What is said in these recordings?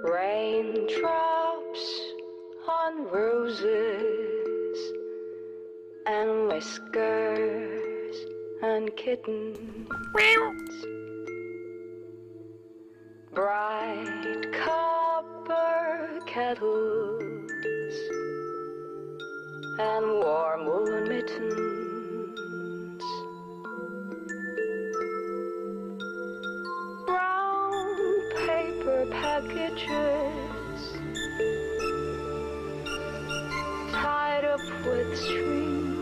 Raindrops on roses and whiskers and kittens. Bright copper kettles and warm woolen mittens. Brown paper packages tied up with strings.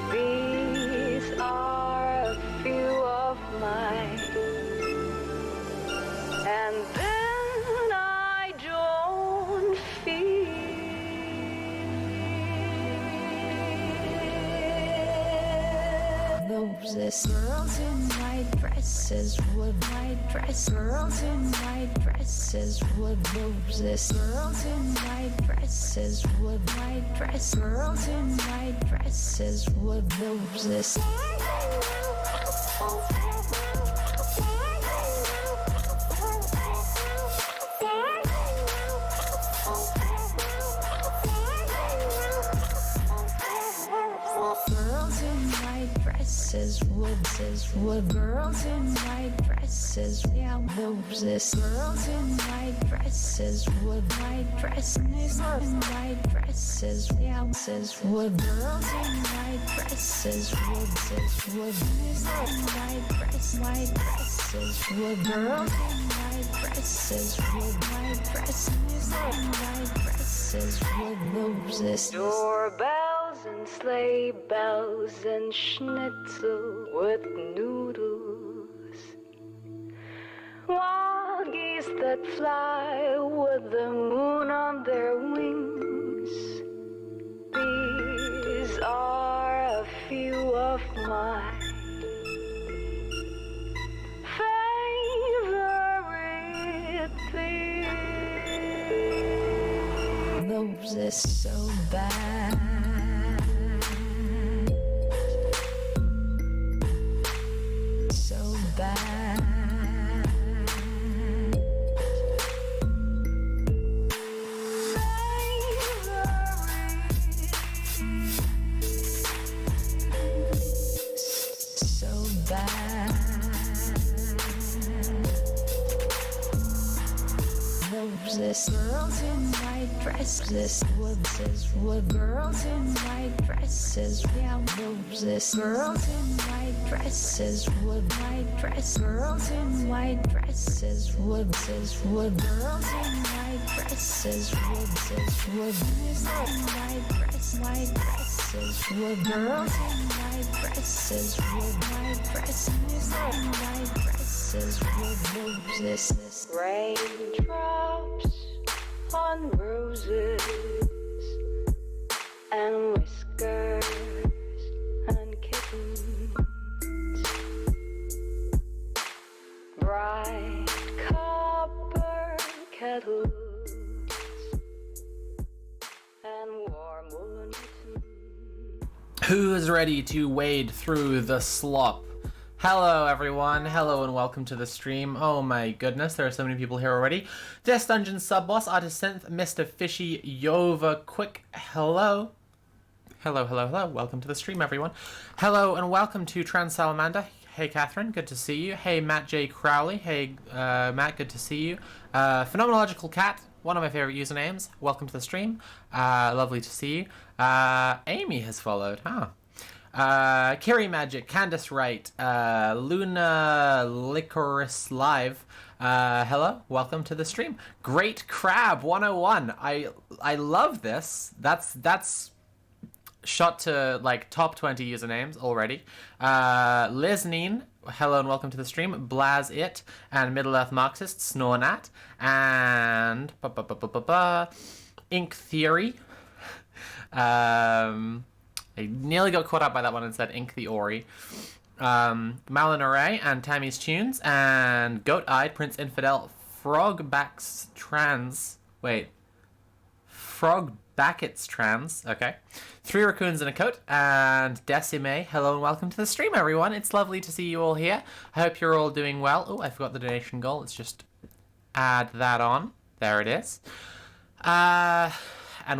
These are a few of mine, and then I don't feel roses. Girls in white dresses with white dress. Girls in white dresses with roses. Girls in white dresses with white dress. Girls in white dresses with roses. Girls in white dresses with girls in white dresses, yeah, roses. Girls in white dresses with white dresses, in white dresses, yeah, with girls in white dresses, with white dresses, with girls in white dresses, with white dresses, white dresses, with roses. Doorbells and sleigh bells and schnitzel with noodles. Wild geese that fly with the moon on their wings. These are a few of my favorite things. Roses so bad. So bad. So bad. Roses. Girls in white dresses with girls in white dresses, yeah, roses. Girls in white dresses with white dress. Girls in white dresses with girls in white dresses with white dresses with girls in white dresses with white dresses with roses. Raindrops on roses and whiskers and kittens. Bright copper kettles and warm woolen mittens. Who is ready to wade through the slop? Hello everyone, hello and welcome to the stream. Oh my goodness, there are so many people here already. Death Dungeon Sub Boss, Artist Synth, Mr. Fishy, Yova, Quick, hello. Hello, welcome to the stream everyone. Hello and welcome to Trans Salamander. Hey Catherine, good to see you. Hey Matt J. Crowley, hey Matt, good to see you. Phenomenological Cat, one of my favorite usernames, welcome to the stream. Lovely to see you. Amy has followed, huh? Kiri Magic, Candace Wright, Luna Licorice Live, hello, welcome to the stream. Great Crab 101, I love this. That's shot to like top 20 usernames already. Liz Neen, hello and welcome to the stream. Blaz It and Middle Earth Marxist Snornat and Ink Theory. I nearly got caught up by that one and said Ink the Ori. Malin Array and Tammy's Tunes and Goat-Eyed Prince Infidel Frogback's Trans. Wait. Frogbacket's Trans. Okay. Three Raccoons in a Coat and Decime. Hello and welcome to the stream, everyone. It's lovely to see you all here. I hope you're all doing well. Oh, I forgot the donation goal. Let's just add that on. There it is. And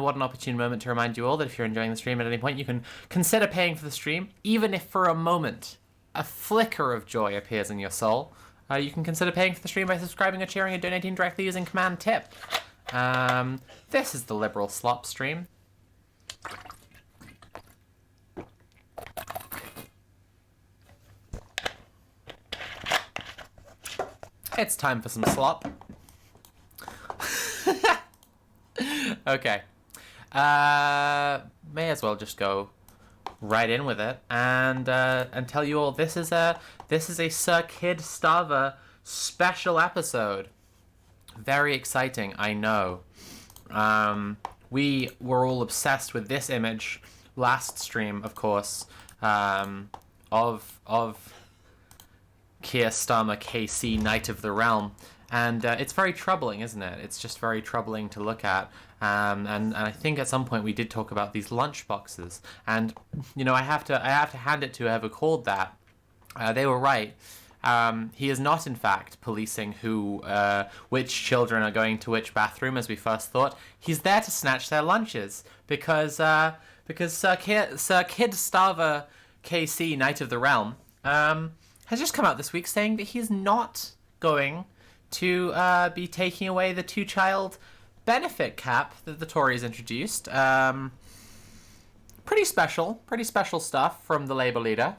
what an opportune moment to remind you all that if you're enjoying the stream at any point, you can consider paying for the stream, even if for a moment a flicker of joy appears in your soul. You can consider paying for the stream by subscribing or cheering or donating directly using Command Tip. This is the Liberal Slop stream. It's time for some slop. Okay. May as well just go right in with it and tell you all this is a Sir Kid Starva special episode. Very exciting, I know. We were all obsessed with this image last stream, of course, of Keir Starmer KC, Knight of the Realm. And it's very troubling, isn't it? It's just very troubling to look at. And I think at some point we did talk about these lunch boxes. And, you know, I have to hand it to whoever called that. They were right. He is not, in fact, policing which children are going to which bathroom, as we first thought. He's there to snatch their lunches. Because Sir Kid Starva KC, Knight of the Realm, has just come out this week saying that he's not going to be taking away the two-child benefit cap that the Tories introduced. Pretty special stuff from the Labour leader.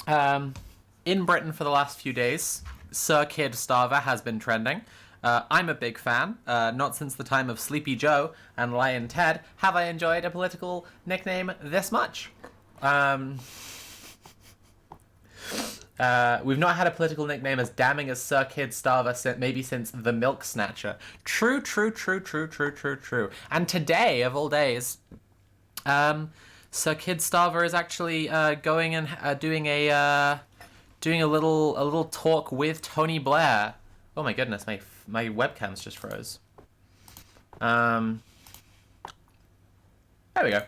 In Britain for the last few days, Sir Kid Starva has been trending. I'm a big fan. Not since the time of Sleepy Joe and Lion Ted have I enjoyed a political nickname this much. We've not had a political nickname as damning as Sir Kid Starva maybe since The Milk Snatcher. True. And today, of all days, Sir Kid Starva is actually going and doing a little talk with Tony Blair. Oh my goodness, my webcam's just froze. There we go.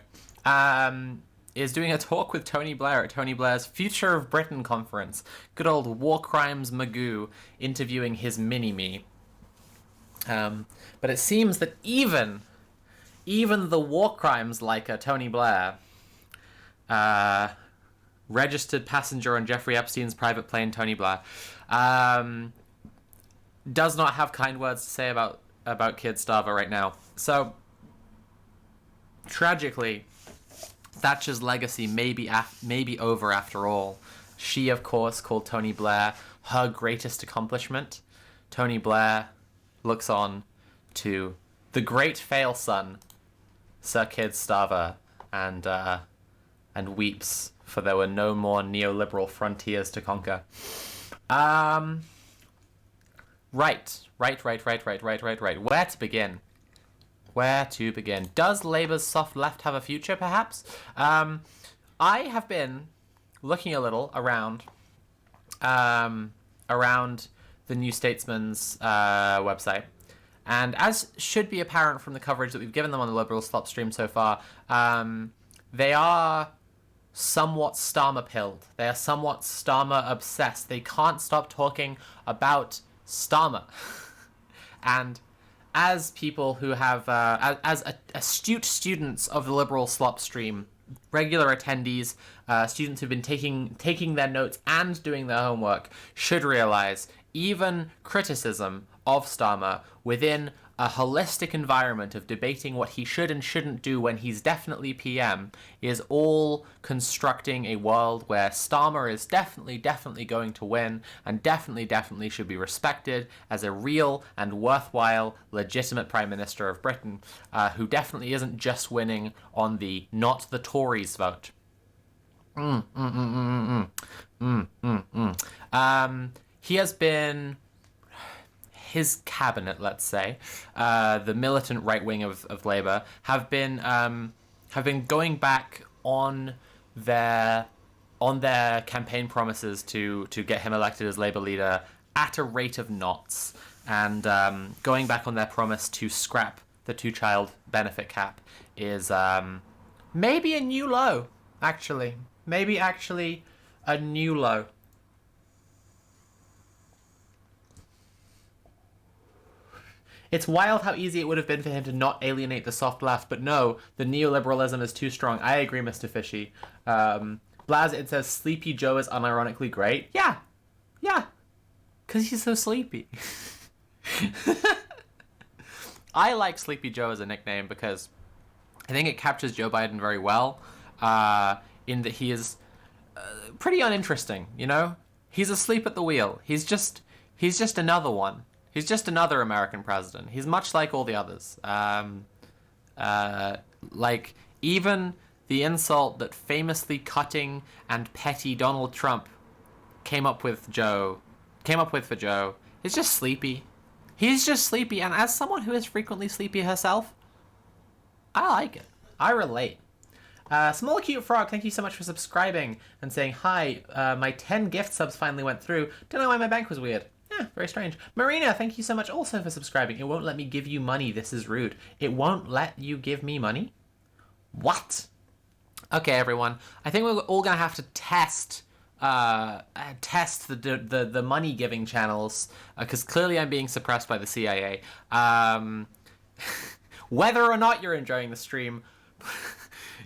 Is doing a talk with Tony Blair at Tony Blair's Future of Britain conference. Good old War Crimes Magoo interviewing his mini-me. But it seems that even the war crimes like Tony Blair, registered passenger on Jeffrey Epstein's private plane, Tony Blair, does not have kind words to say about Kid Starva right now. So, tragically, Thatcher's legacy may be over after all. She, of course, called Tony Blair her greatest accomplishment. Tony Blair looks on to the great fail son, Sir Kid Starva, and weeps, for there were no more neoliberal frontiers to conquer. Right. Where to begin? Does Labour's soft left have a future, perhaps? I have been looking a little around the New Statesman's website, and as should be apparent from the coverage that we've given them on the Liberal Slop stream so far, they are somewhat Starmer-pilled. They are somewhat Starmer-obsessed. They can't stop talking about Starmer. And as people who have, as astute students of the Liberal Slop stream, regular attendees, students who've been taking their notes and doing their homework, should realize even criticism of Starmer within a holistic environment of debating what he should and shouldn't do when he's definitely PM is all constructing a world where Starmer is definitely going to win and definitely should be respected as a real and worthwhile legitimate Prime Minister of Britain, who definitely isn't just winning on the not the Tories vote. He has been his cabinet, let's say, the militant right wing of Labour, have been going back on their campaign promises to get him elected as Labour leader at a rate of knots, and going back on their promise to scrap the two-child benefit cap is maybe a new low, actually. Maybe actually a new low. It's wild how easy it would have been for him to not alienate the soft left, but no, the neoliberalism is too strong. I agree, Mr. Fishy. Blaz, it says Sleepy Joe is unironically great. Yeah. Because he's so sleepy. I like Sleepy Joe as a nickname because I think it captures Joe Biden very well, in that he is pretty uninteresting, you know? He's asleep at the wheel. He's just another one. He's just another American president. He's much like all the others. Like, even the insult that famously cutting and petty Donald Trump came up with for Joe is just sleepy. He's just sleepy, and as someone who is frequently sleepy herself, I like it. I relate. Small Cute Frog, thank you so much for subscribing and saying, hi, my 10 gift subs finally went through. Don't know why my bank was weird. Yeah, very strange. Marina, thank you so much also for subscribing. It won't let me give you money. This is rude. It won't let you give me money? What? Okay, everyone. I think we're all going to have to test the money-giving channels, because clearly I'm being suppressed by the CIA. Whether or not you're enjoying the stream,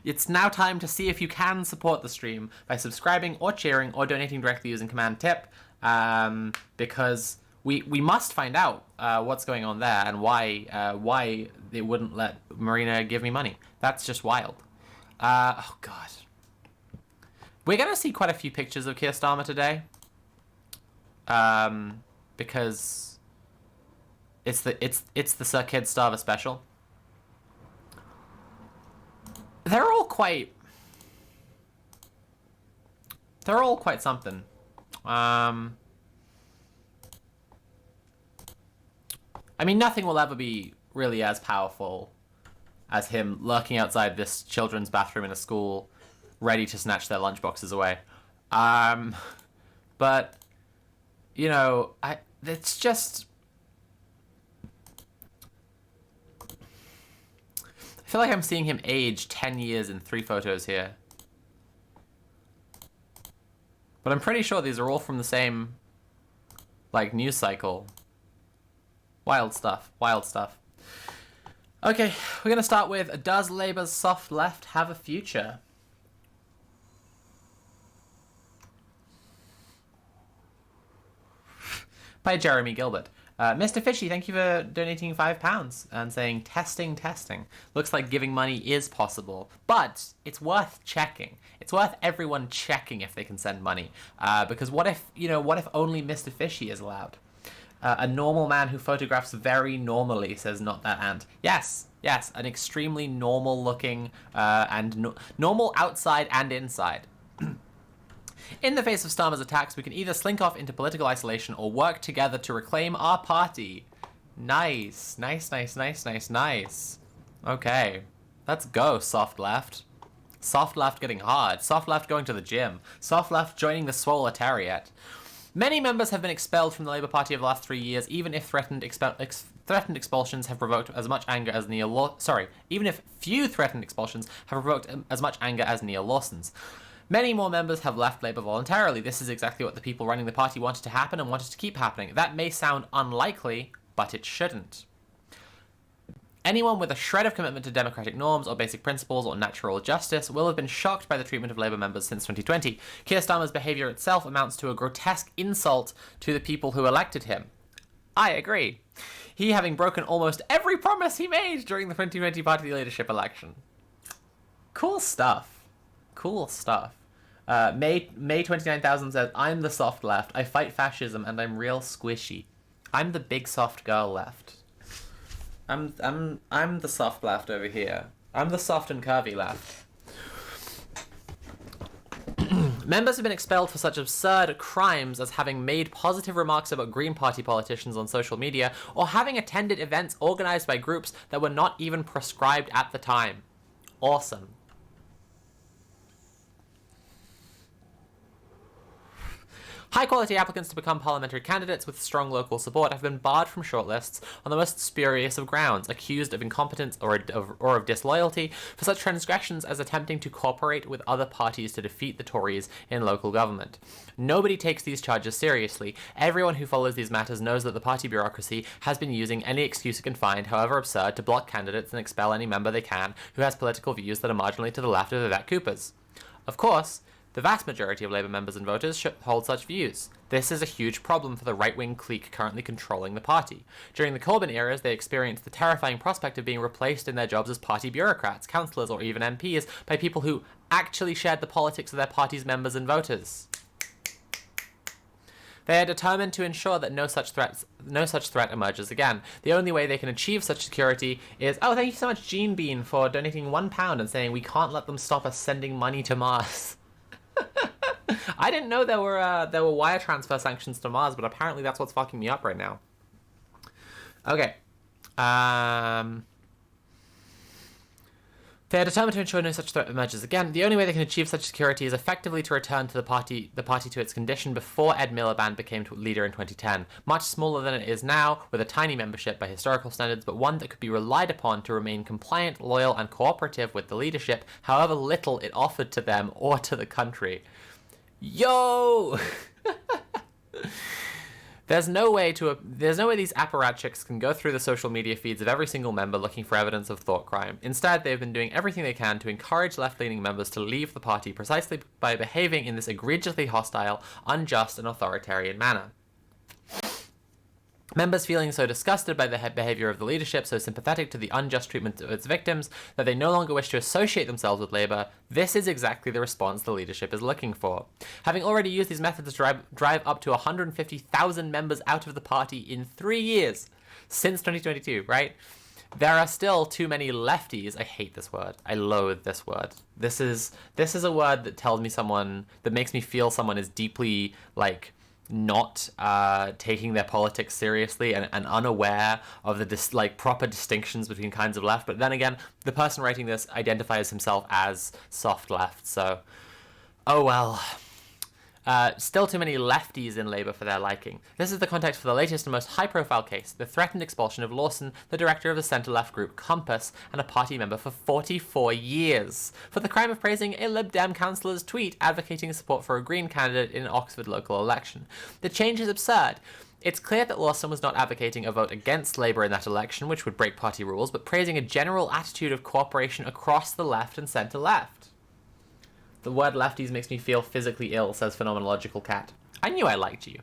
it's now time to see if you can support the stream by subscribing or cheering or donating directly using Command Tip. Because we must find out what's going on there and why they wouldn't let Marina give me money. That's just wild. Oh god, we're gonna see quite a few pictures of Kid Starva today, because it's the Sir Kid Starva special. They're all quite something. I mean, nothing will ever be really as powerful as him lurking outside this children's bathroom in a school, ready to snatch their lunchboxes away. But, you know, it's just... I feel like I'm seeing him age 10 years in 3 photos here. But I'm pretty sure these are all from the same, like, news cycle. Wild stuff. Wild stuff. Okay, we're going to start with, does Labour's soft left have a future? By Jeremy Gilbert. Mr. Fishy, thank you for donating £5 and saying testing. Looks like giving money is possible, but it's worth checking. It's worth everyone checking if they can send money. Because what if only Mr. Fishy is allowed? A normal man who photographs very normally, says not that ant. Yes, an extremely normal looking and normal outside and inside. In the face of Starmer's attacks, we can either slink off into political isolation or work together to reclaim our party. Nice. Okay, let's go, soft left. Soft left getting hard. Soft left going to the gym. Soft left joining the Swoletariat. Many members have been expelled from the Labour Party over the last 3 years, even if threatened expulsions have provoked as much anger as even if few threatened expulsions have provoked as much anger as Neil Lawson's. Many more members have left Labour voluntarily. This is exactly what the people running the party wanted to happen and wanted to keep happening. That may sound unlikely, but it shouldn't. Anyone with a shred of commitment to democratic norms or basic principles or natural justice will have been shocked by the treatment of Labour members since 2020. Keir Starmer's behaviour itself amounts to a grotesque insult to the people who elected him. I agree. He having broken almost every promise he made during the 2020 party leadership election. Cool stuff. May 29,000 says, I'm the soft left. I fight fascism and I'm real squishy. I'm the big soft girl left. I'm the soft left over here. I'm the soft and curvy left. Members have been expelled for such absurd crimes as having made positive remarks about Green Party politicians on social media or having attended events organized by groups that were not even prescribed at the time. Awesome. High-quality applicants to become parliamentary candidates with strong local support have been barred from shortlists on the most spurious of grounds, accused of incompetence or of disloyalty for such transgressions as attempting to cooperate with other parties to defeat the Tories in local government. Nobody takes these charges seriously. Everyone who follows these matters knows that the party bureaucracy has been using any excuse it can find, however absurd, to block candidates and expel any member they can who has political views that are marginally to the left of Vivek Cooper's. Of course, the vast majority of Labour members and voters hold such views. This is a huge problem for the right-wing clique currently controlling the party. During the Corbyn eras, they experienced the terrifying prospect of being replaced in their jobs as party bureaucrats, councillors, or even MPs by people who actually shared the politics of their party's members and voters. They are determined to ensure that no such threat emerges again. The only way they can achieve such security is... Oh, thank you so much, Gene Bean, for donating £1 and saying we can't let them stop us sending money to Mars. I didn't know there were wire transfer sanctions to Mars, but apparently that's what's fucking me up right now. Okay. They are determined to ensure no such threat emerges again. The only way they can achieve such security is effectively to return to the party to its condition before Ed Miliband became leader in 2010. Much smaller than it is now, with a tiny membership by historical standards, but one that could be relied upon to remain compliant, loyal, and cooperative with the leadership, however little it offered to them or to the country. Yo! There's no way these apparatchiks can go through the social media feeds of every single member looking for evidence of thought crime. Instead, they've been doing everything they can to encourage left-leaning members to leave the party precisely by behaving in this egregiously hostile, unjust, and authoritarian manner. Members feeling so disgusted by the behaviour of the leadership, so sympathetic to the unjust treatment of its victims, that they no longer wish to associate themselves with Labour, this is exactly the response the leadership is looking for. Having already used these methods to drive up to 150,000 members out of the party in 3 years, since 2022, right? There are still too many lefties. I hate this word. I loathe this word. This is a word that tells me that makes me feel someone is deeply, not taking their politics seriously and unaware of the proper distinctions between kinds of left. But then again, the person writing this identifies himself as soft left, so oh well. Still too many lefties in Labour for their liking. This is the context for the latest and most high-profile case, the threatened expulsion of Lawson, the director of the centre-left group Compass, and a party member for 44 years, for the crime of praising a Lib Dem councillor's tweet advocating support for a Green candidate in an Oxford local election. The change is absurd. It's clear that Lawson was not advocating a vote against Labour in that election, which would break party rules, but praising a general attitude of cooperation across the left and centre-left. The word lefties makes me feel physically ill, says Phenomenological Cat. I knew I liked you.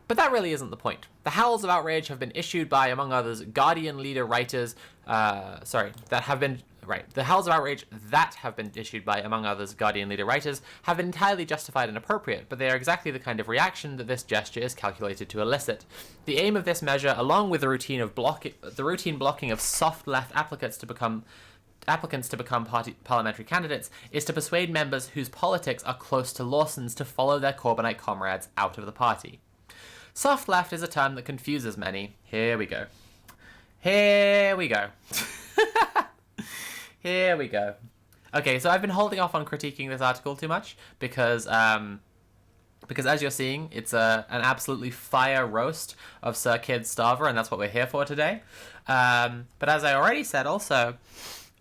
But that really isn't the point. The howls of outrage have been issued by, among others, Guardian leader writers, The howls of outrage that have been issued by, among others, Guardian leader writers, have been entirely justified and appropriate, but they are exactly the kind of reaction that this gesture is calculated to elicit. The aim of this measure, along with the routine blocking of soft left applicants to become parliamentary candidates, is to persuade members whose politics are close to Lawson's to follow their Corbynite comrades out of the party. Soft left is a term that confuses many. Here we go. Here we go. Here we go. Okay, so I've been holding off on critiquing this article too much because as you're seeing, it's an absolutely fire roast of Sir Kid Starva, and that's what we're here for today. But as I already said also,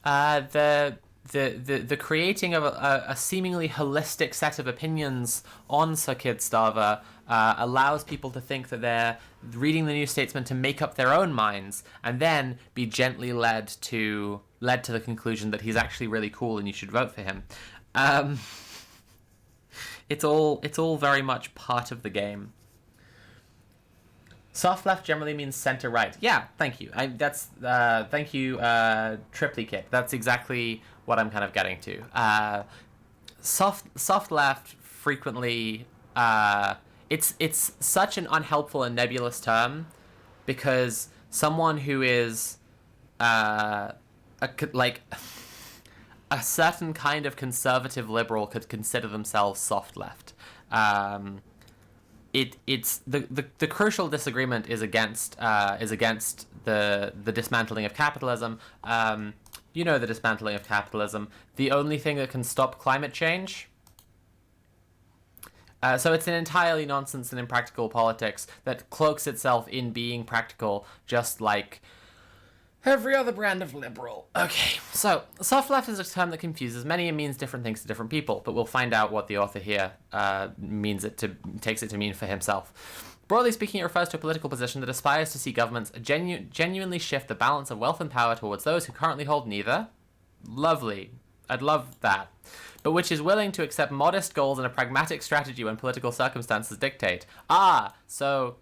the creating of a seemingly holistic set of opinions on Sir Kid Starva allows people to think that they're reading the New Statesman to make up their own minds and then be gently led to the conclusion that he's actually really cool and you should vote for him. It's all very much part of the game. Soft left generally means center right. Yeah, thank you. Thank you, Triplicate. That's exactly what I'm kind of getting to. Soft left frequently. It's such an unhelpful and nebulous term because someone who is a a certain kind of conservative liberal could consider themselves soft left. It's the crucial disagreement is against the dismantling of capitalism. The dismantling of capitalism. The only thing that can stop climate change. So it's an entirely nonsense and impractical politics that cloaks itself in being practical, just like every other brand of liberal. Okay, so soft left is a term that confuses many and means different things to different people, but we'll find out what the author here takes it to mean for himself. Broadly speaking, it refers to a political position that aspires to see governments genuinely shift the balance of wealth and power towards those who currently hold neither. Lovely. I'd love that. But which is willing to accept modest goals and a pragmatic strategy when political circumstances dictate. So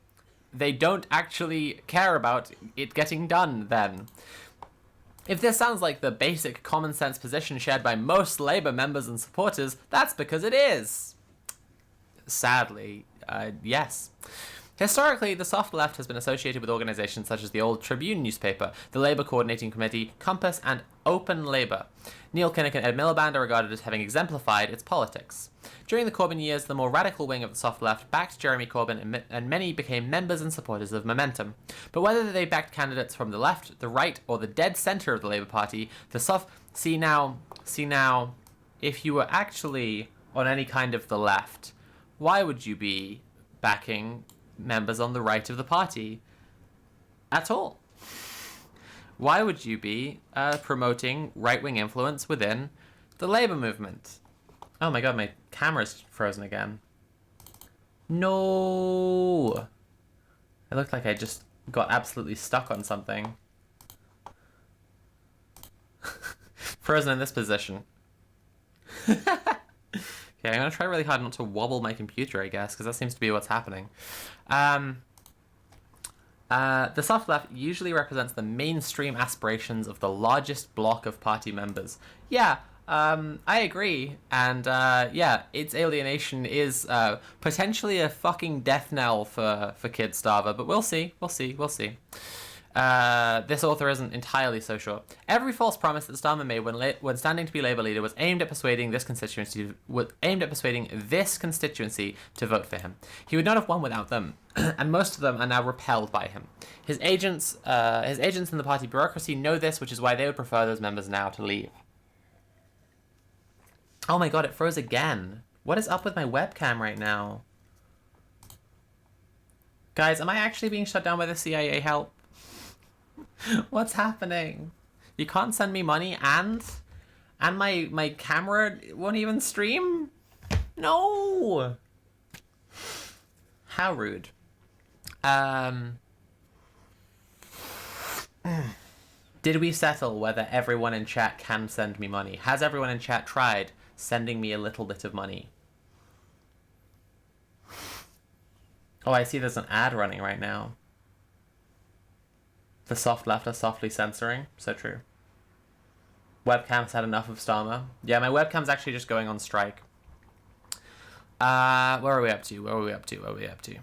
they don't actually care about it getting done, then. If this sounds like the basic common sense position shared by most Labour members and supporters, that's because it is. Sadly, yes. Historically, the soft left has been associated with organisations such as the Old Tribune newspaper, the Labour Coordinating Committee, Compass, and Open Labour. Neil Kinnock and Ed Miliband are regarded as having exemplified its politics. During the Corbyn years, the more radical wing of the soft left backed Jeremy Corbyn, and many became members and supporters of Momentum. But whether they backed candidates from the left, the right, or the dead centre of the Labour Party, the soft... See now, if you were actually on any kind of the left, why would you be backing members on the right of the party at all? Why would you be promoting right-wing influence within the Labour movement? Oh my god, my camera's frozen again. No! It looked like I just got absolutely stuck on something. Frozen in this position. Okay, I'm going to try really hard not to wobble my computer, I guess, because that seems to be what's happening. The soft left usually represents the mainstream aspirations of the largest block of party members. Yeah, I agree. And, its alienation is potentially a fucking death knell for Kid Starva, but we'll see. This author isn't entirely so sure. Every false promise that Starmer made when standing to be Labour leader was aimed at persuading this constituency to vote for him. He would not have won without them, and most of them are now repelled by him. His agents in the party bureaucracy know this, which is why they would prefer those members now to leave. Oh my god, it froze again. What is up with my webcam right now? Guys, am I actually being shut down by the CIA? Help. What's happening? You can't send me money and my camera won't even stream? No! How rude. Did we settle whether everyone in chat can send me money? Has everyone in chat tried sending me a little bit of money? Oh, I see there's an ad running right now. The soft left are softly censoring. So true. Webcam's had enough of Starmer. Yeah, my webcam's actually just going on strike. Where are we up to?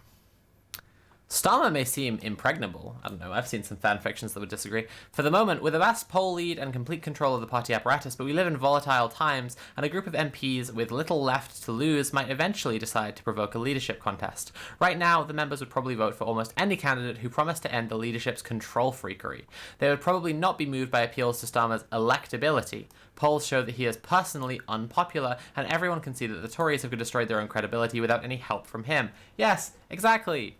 Starmer may seem impregnable. I don't know, I've seen some fan fictions that would disagree. For the moment, with a vast poll lead and complete control of the party apparatus, but we live in volatile times, and a group of MPs with little left to lose might eventually decide to provoke a leadership contest. Right now, the members would probably vote for almost any candidate who promised to end the leadership's control freakery. They would probably not be moved by appeals to Starmer's electability. Polls show that he is personally unpopular, and everyone can see that the Tories have destroyed their own credibility without any help from him. Yes, exactly.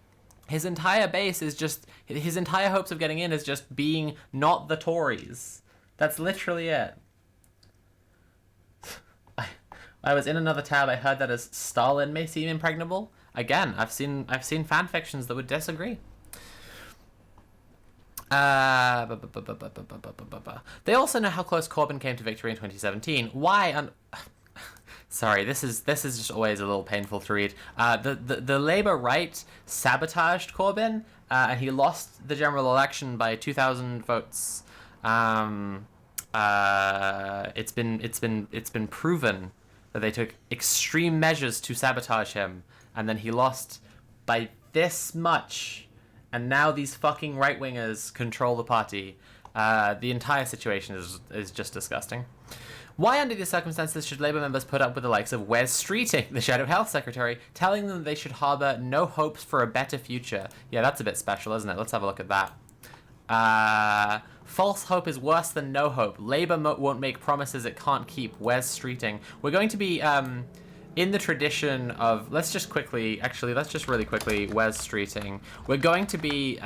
His entire base is just... His entire hopes of getting in is just being not the Tories. That's literally it. I was in another tab. I heard that as Stalin may seem impregnable. Again, I've seen fan fictions that would disagree. They also know how close Corbyn came to victory in 2017. Why? Sorry, this is just always a little painful to read. The Labour right sabotaged Corbyn, and he lost the general election by 2,000 votes. It's been proven that they took extreme measures to sabotage him, and then he lost by this much. And now these fucking right-wingers control the party. The entire situation is just disgusting. Why, under these circumstances, should Labour members put up with the likes of Wes Streeting, the Shadow Health Secretary, telling them they should harbour no hopes for a better future? Yeah, that's a bit special, isn't it? Let's have a look at that. False hope is worse than no hope. Labour won't make promises it can't keep. Wes Streeting. We're going to be in the tradition of... Let's just really quickly, Wes Streeting. We're going to be...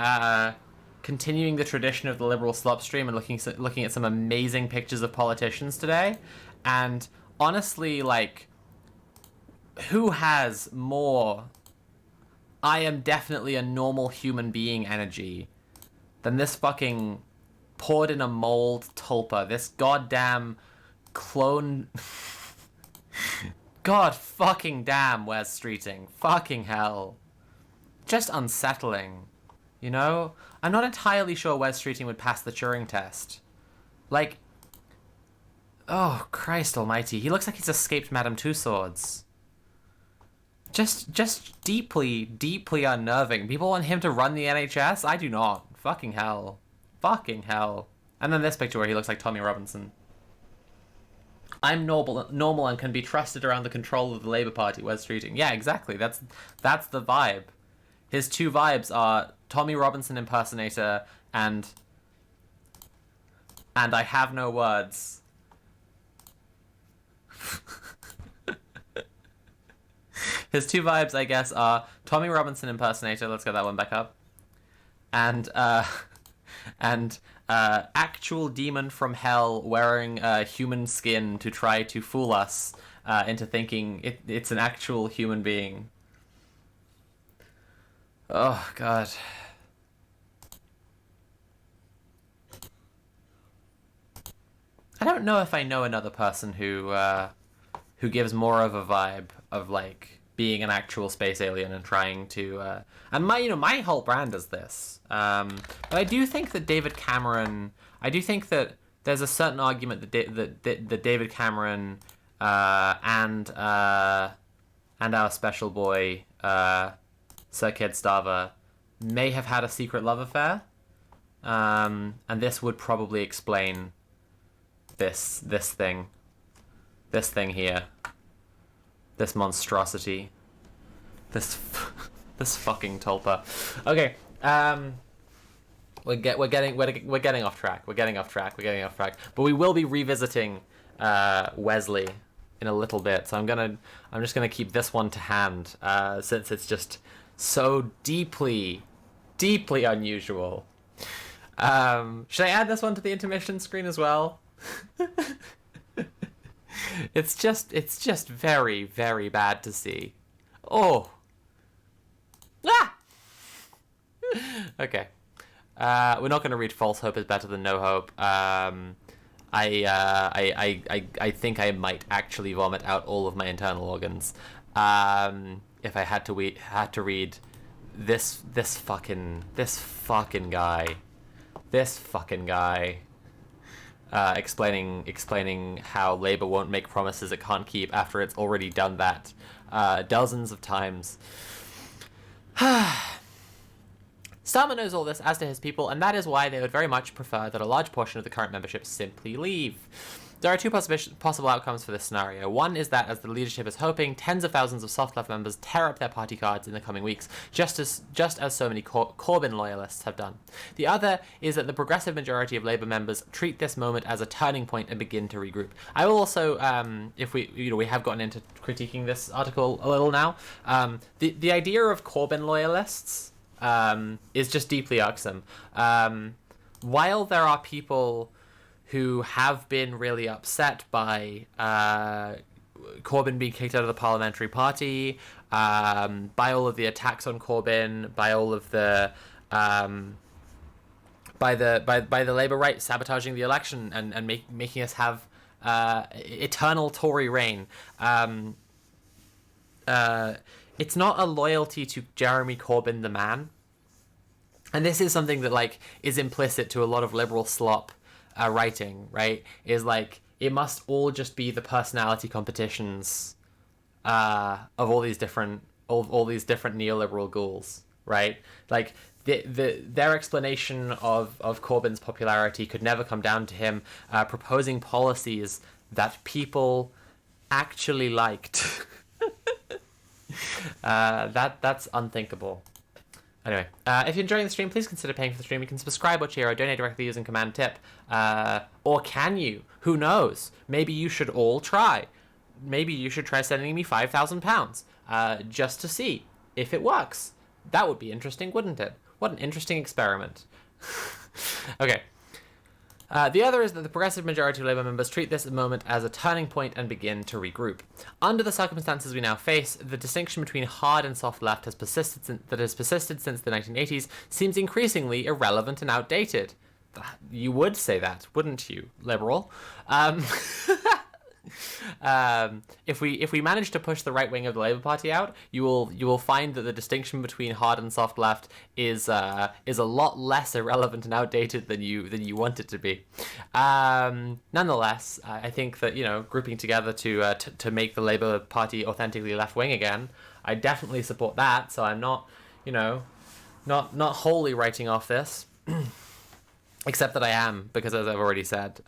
continuing the tradition of the liberal slop stream and looking at some amazing pictures of politicians today. And honestly, like, who has more I am definitely a normal human being energy than this fucking poured in a mold tulpa, this goddamn clone... God fucking damn, Wes Streeting. Fucking hell. Just unsettling. You know? I'm not entirely sure Wes Streeting would pass the Turing test. Like... Oh, Christ almighty. He looks like he's escaped Madame Tussauds. Just deeply, deeply unnerving. People want him to run the NHS? I do not. Fucking hell. Fucking hell. And then this picture where he looks like Tommy Robinson. I'm normal and can be trusted around the control of the Labour Party, Wes Streeting. Yeah, exactly. That's the vibe. His two vibes are Tommy Robinson impersonator and I have no words. His two vibes, I guess, are Tommy Robinson impersonator. Let's get that one back up. And actual demon from hell wearing human skin to try to fool us into thinking it's an actual human being. Oh, God. I don't know if I know another person who gives more of a vibe of, like, being an actual space alien and trying to... and my whole brand is this. But I do think that David Cameron... I do think that there's a certain argument that David Cameron and our special boy, Sir Kid Starva, may have had a secret love affair. And this would probably explain this thing here. This monstrosity. This fucking tulpa. Okay, we're getting off track. We're getting off track. But we will be revisiting Wesley in a little bit. So I'm just gonna keep this one to hand since it's just so deeply, deeply unusual. Should I add this one to the intermission screen as well? It's just very, very bad to see. Oh. Ah! Okay. We're not going to read false hope is better than no hope. I think I might actually vomit out all of my internal organs. If I had to read this fucking guy. This fucking guy. Explaining how Labour won't make promises it can't keep after it's already done that dozens of times. Starmer knows all this, as do his people, and that is why they would very much prefer that a large portion of the current membership simply leave. There are two possible outcomes for this scenario. One is that, as the leadership is hoping, tens of thousands of soft left members tear up their party cards in the coming weeks, just as so many Corbyn loyalists have done. The other is that the progressive majority of Labour members treat this moment as a turning point and begin to regroup. I will also, if we have gotten into critiquing this article a little now, the idea of Corbyn loyalists is just deeply irksome. While there are people who have been really upset by Corbyn being kicked out of the parliamentary party, by all of the attacks on Corbyn, by all of the by the Labour right sabotaging the election and making us have eternal Tory reign. It's not a loyalty to Jeremy Corbyn the man, and this is something that is implicit to a lot of liberal slop writing, right? Is it must all just be the personality competitions of all these different neoliberal ghouls, right? their explanation of Corbyn's popularity could never come down to him proposing policies that people actually liked. That's unthinkable. Anyway, if you're enjoying the stream, please consider paying for the stream. You can subscribe or cheer or donate directly using Command Tip. Or can you? Who knows? Maybe you should all try. Maybe you should try sending me £5,000 just to see if it works. That would be interesting, wouldn't it? What an interesting experiment. Okay. The other is that the progressive majority of Labour members treat this moment as a turning point and begin to regroup. Under the circumstances we now face, the distinction between hard and soft left has persisted since the 1980s seems increasingly irrelevant and outdated. You would say that, wouldn't you, liberal? If we manage to push the right wing of the Labour Party out, you will find that the distinction between hard and soft left is a lot less irrelevant and outdated than you want it to be. Nonetheless, I think that, you know, grouping together to make the Labour Party authentically left wing again, I definitely support that. So I'm not, you know, not wholly writing off this, except that I am, because as I've already said,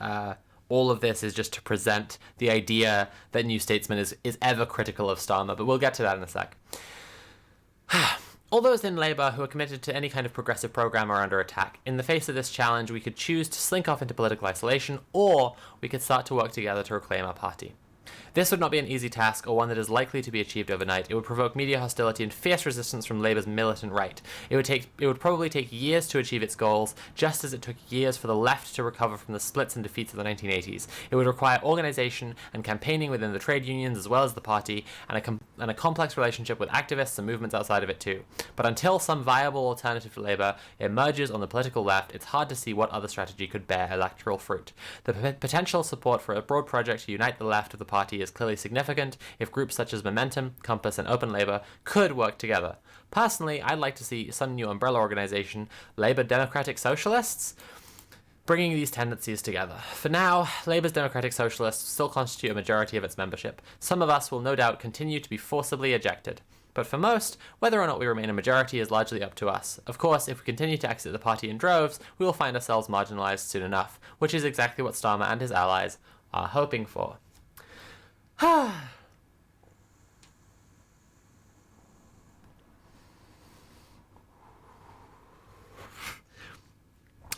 all of this is just to present the idea that New Statesman is ever critical of Starmer, but we'll get to that in a sec. All those in Labour who are committed to any kind of progressive programme are under attack. In the face of this challenge, we could choose to slink off into political isolation, or we could start to work together to reclaim our party. This would not be an easy task, or one that is likely to be achieved overnight. It would provoke media hostility and fierce resistance from Labour's militant right. It would probably take years to achieve its goals, just as it took years for the left to recover from the splits and defeats of the 1980s. It would require organisation and campaigning within the trade unions as well as the party, and a complex relationship with activists and movements outside of it too. But until some viable alternative to Labour emerges on the political left, it's hard to see what other strategy could bear electoral fruit. The potential support for a broad project to unite the left of the party is clearly significant if groups such as Momentum, Compass and Open Labour could work together. Personally, I'd like to see some new umbrella organisation, Labour Democratic Socialists, bringing these tendencies together. For now, Labour's Democratic Socialists still constitute a majority of its membership. Some of us will no doubt continue to be forcibly ejected. But for most, whether or not we remain a majority is largely up to us. Of course, if we continue to exit the party in droves, we will find ourselves marginalised soon enough, which is exactly what Starmer and his allies are hoping for.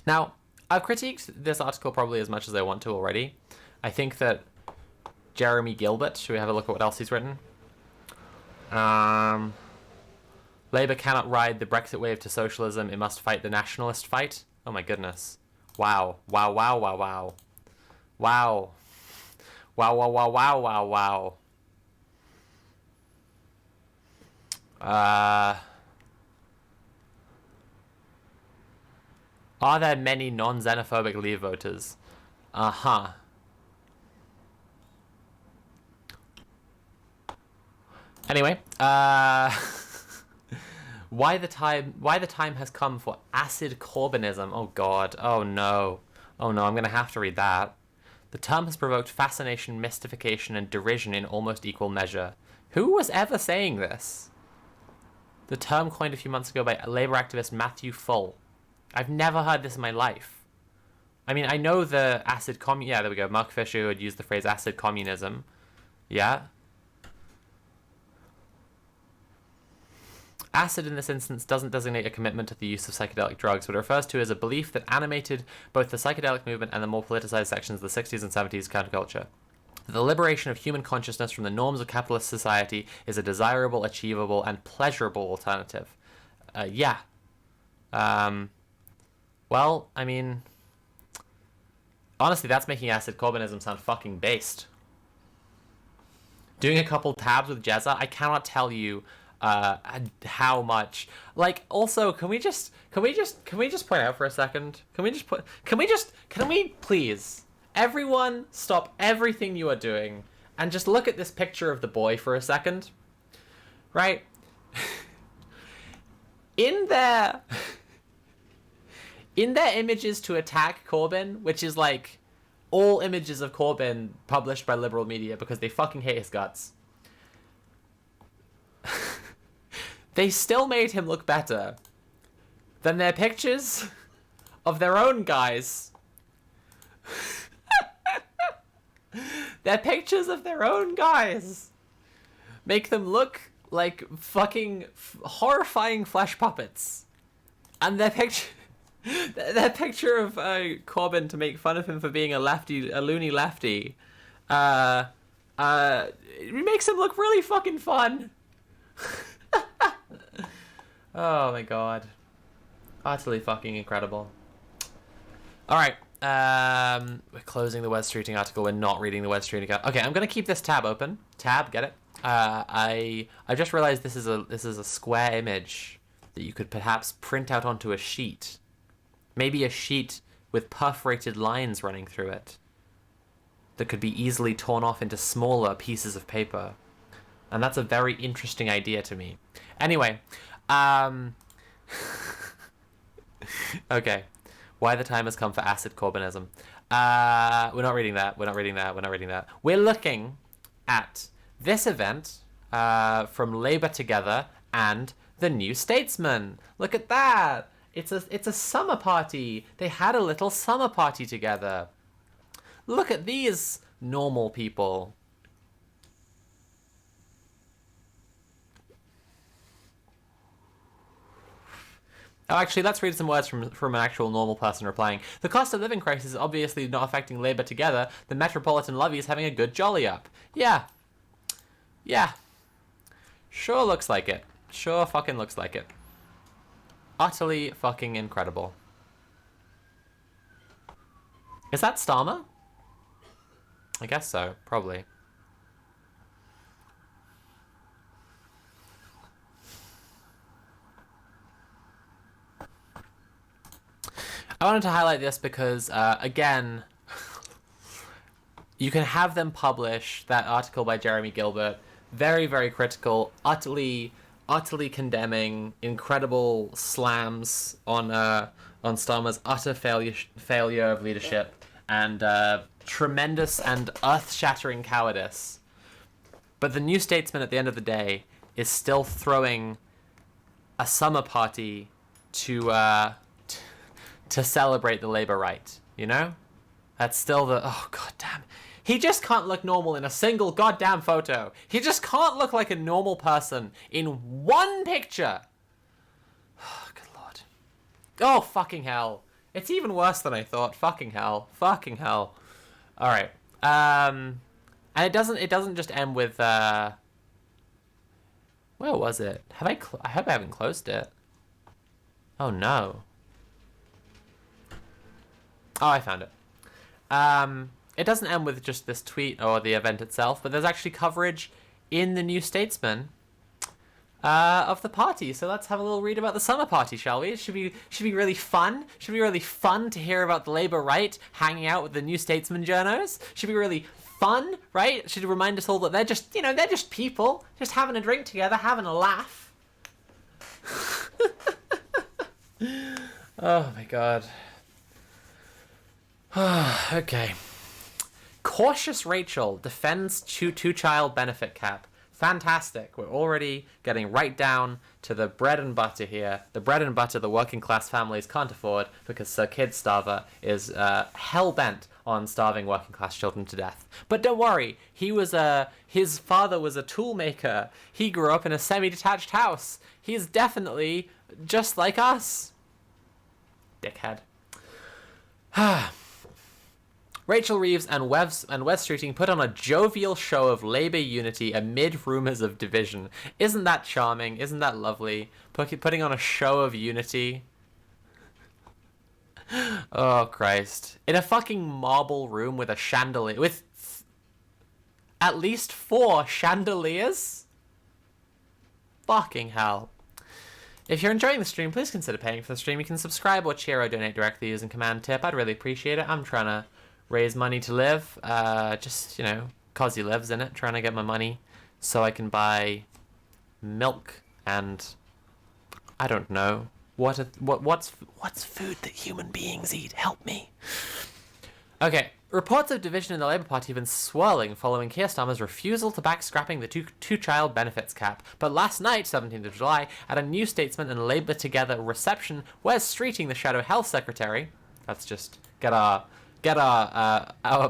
Now, I've critiqued this article probably as much as I want to already. I think that Jeremy Gilbert, should we have a look at what else he's written? Labour cannot ride the Brexit wave to socialism, it must fight the nationalist fight. Oh my goodness. Wow. Wow, wow, wow, wow. Wow. Wow, wow, wow, wow, wow, wow. Are there many non-xenophobic Leave voters? Uh-huh. Anyway, why the time has come for acid Corbynism. Oh god. Oh no. Oh no, I'm gonna have to read that. The term has provoked fascination, mystification, and derision in almost equal measure. Who was ever saying this? The term coined a few months ago by Labour activist Matthew Full. I've never heard this in my life. I mean, I know the acid yeah, there we go. Mark Fisher would use the phrase acid communism. Yeah. Acid in this instance doesn't designate a commitment to the use of psychedelic drugs, but it refers to as a belief that animated both the psychedelic movement and the more politicized sections of the 60s and 70s counterculture. The liberation of human consciousness from the norms of capitalist society is a desirable, achievable, and pleasurable alternative. Yeah. Well, I mean, honestly, that's making acid Corbynism sound fucking based. Doing a couple tabs with Jezza, I cannot tell you how much. Like, also, can we just point out for a second? Can we please, everyone stop everything you are doing and just look at this picture of the boy for a second? Right? In their images to attack Corbyn, which is like all images of Corbyn published by liberal media because they fucking hate his guts, they still made him look better than their pictures of their own guys. Their pictures of their own guys make them look like fucking horrifying flesh puppets. And their picture of Corbyn to make fun of him for being a loony lefty, it makes him look really fucking fun. Oh my god. Utterly fucking incredible. Alright, we're closing the Wes Streeting article. We're not reading the Wes Streeting article. Okay, I'm gonna keep this tab open. Tab, get it? I just realized this is a square image that you could perhaps print out onto a sheet. Maybe a sheet with perforated lines running through it that could be easily torn off into smaller pieces of paper. And that's a very interesting idea to me. Anyway, okay. Why the time has come for acid Corbynism. We're not reading that. We're not reading that. We're looking at this event from Labour Together and The New Statesman. Look at that. It's a summer party. They had a little summer party together. Look at these normal people. Oh, actually, let's read some words from an actual normal person replying. The cost of living crisis is obviously not affecting Labour Together. The metropolitan levy is having a good jolly up. Yeah. Yeah. Sure looks like it. Sure fucking looks like it. Utterly fucking incredible. Is that Starmer? I guess so, probably. I wanted to highlight this because, again, you can have them publish that article by Jeremy Gilbert, very, very critical, utterly condemning, incredible slams on Starmer's utter failure of leadership and tremendous and earth-shattering cowardice. But the New Statesman, at the end of the day, is still throwing a summer party to celebrate the Labour right, you know? That's still oh god damn. He just can't look normal in a single goddamn photo. He just can't look like a normal person in one picture. Oh, good lord. Oh, fucking hell. It's even worse than I thought. Fucking hell. Fucking hell. Alright. And it doesn't just end with, where was it? I hope I haven't closed it. Oh no. Oh, I found it. It doesn't end with just this tweet or the event itself, but there's actually coverage in the New Statesman of the party. So let's have a little read about the summer party, shall we? It should be really fun. Should be really fun to hear about the Labour right hanging out with the New Statesman journos. Should be really fun, right? Should remind us all that they're just, they're just people, just having a drink together, having a laugh. Oh my god. Okay. Cautious Rachel defends two-child benefit cap. Fantastic. We're already getting right down to the bread and butter here. The bread and butter the working class families can't afford because Sir Kid Starva is hell-bent on starving working class children to death. But don't worry, his father was a tool maker. He grew up in a semi-detached house. He's definitely just like us. Dickhead. Rachel Reeves and Wes Streeting put on a jovial show of Labour unity amid rumours of division. Isn't that charming? Isn't that lovely? Putting on a show of unity. Oh, Christ. In a fucking marble room with a chandelier. With at least 4 chandeliers? Fucking hell. If you're enjoying the stream, please consider paying for the stream. You can subscribe or cheer or donate directly using Command Tip. I'd really appreciate it. I'm trying to raise money to live, just, cause he lives in it, trying to get my money so I can buy milk and I don't know what's food that human beings eat. Help me. Okay, Reports of division in the Labour Party have been swirling following Keir Starmer's refusal to back scrapping the two-child benefits cap. But last night, 17th of July, at a New Statesman and Labour Together reception, Wes Streeting, the Shadow Health Secretary, let's just get our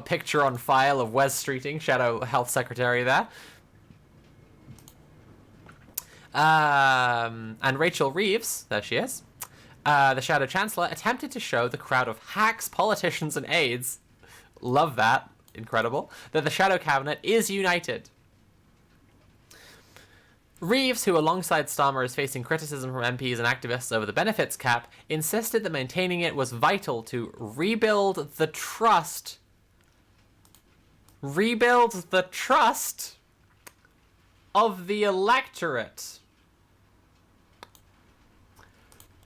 picture on file of Wes Streeting, Shadow Health Secretary there, and Rachel Reeves, there she is, the Shadow Chancellor, attempted to show the crowd of hacks, politicians, and aides, love that, incredible, that the Shadow Cabinet is united. Reeves, who alongside Starmer is facing criticism from MPs and activists over the benefits cap, insisted that maintaining it was vital to rebuild the trust of the electorate.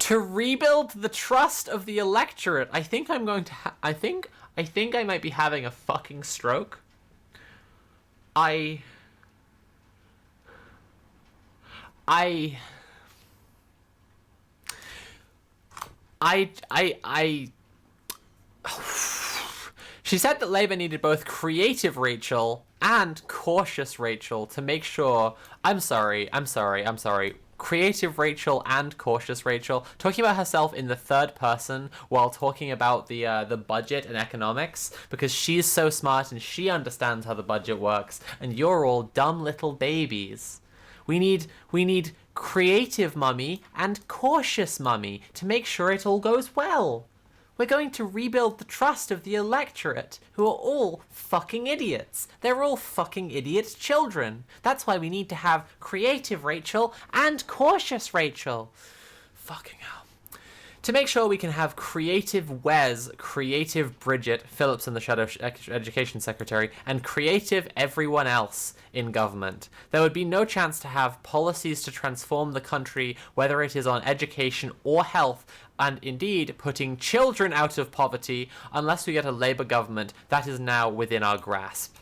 To rebuild the trust of the electorate. I think I'm going to I think I might be having a fucking stroke. I She said that Labour needed both creative Rachel and cautious Rachel to make sure. I'm sorry. Creative Rachel and cautious Rachel, talking about herself in the third person while talking about the budget and economics, because she's so smart and she understands how the budget works, and you're all dumb little babies. We need creative mummy and cautious mummy to make sure it all goes well. We're going to rebuild the trust of the electorate, who are all fucking idiots. They're all fucking idiot children. That's why we need to have creative Rachel and cautious Rachel. Fucking hell. To make sure we can have creative Wes, creative Bridget, Phillipson, the Shadow Education Secretary, and creative everyone else in government, there would be no chance to have policies to transform the country, whether it is on education or health, and indeed putting children out of poverty, unless we get a Labour government that is now within our grasp.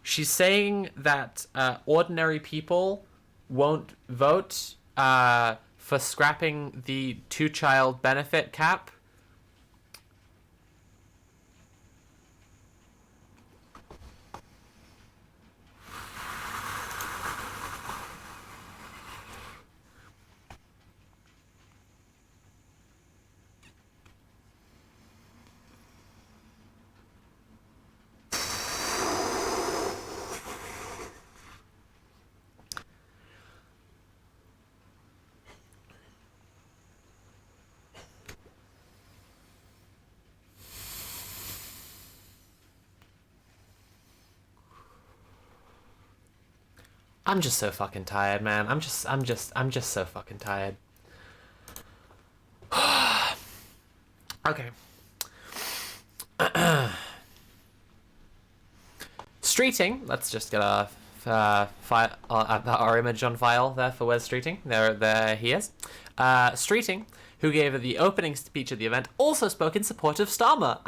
She's saying that ordinary people won't vote for scrapping the two-child benefit cap. I'm just so fucking tired, man. I'm just so fucking tired. Okay. Streeting. Let's just get our image on file there for Wes Streeting. There he is. Streeting, who gave the opening speech at the event, also spoke in support of Starmer.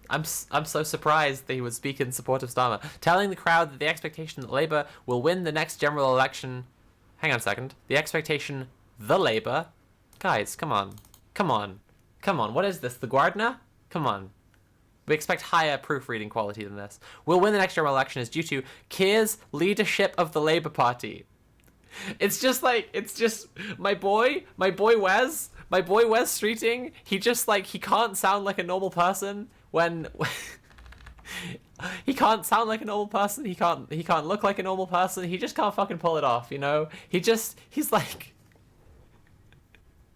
I'm so surprised that he would speak in support of Starmer, telling the crowd that the expectation that Labour will win the next general election. Hang on a second. The expectation the Labour. Guys, come on. What is this? The Guardner? Come on. We expect higher proofreading quality than this. Will win the next general election is due to Keir's leadership of the Labour Party. It's just my boy Wes Streeting. He can't sound like a normal person when he can't sound like a normal person. He can't look like a normal person. He just can't fucking pull it off, you know? He's like,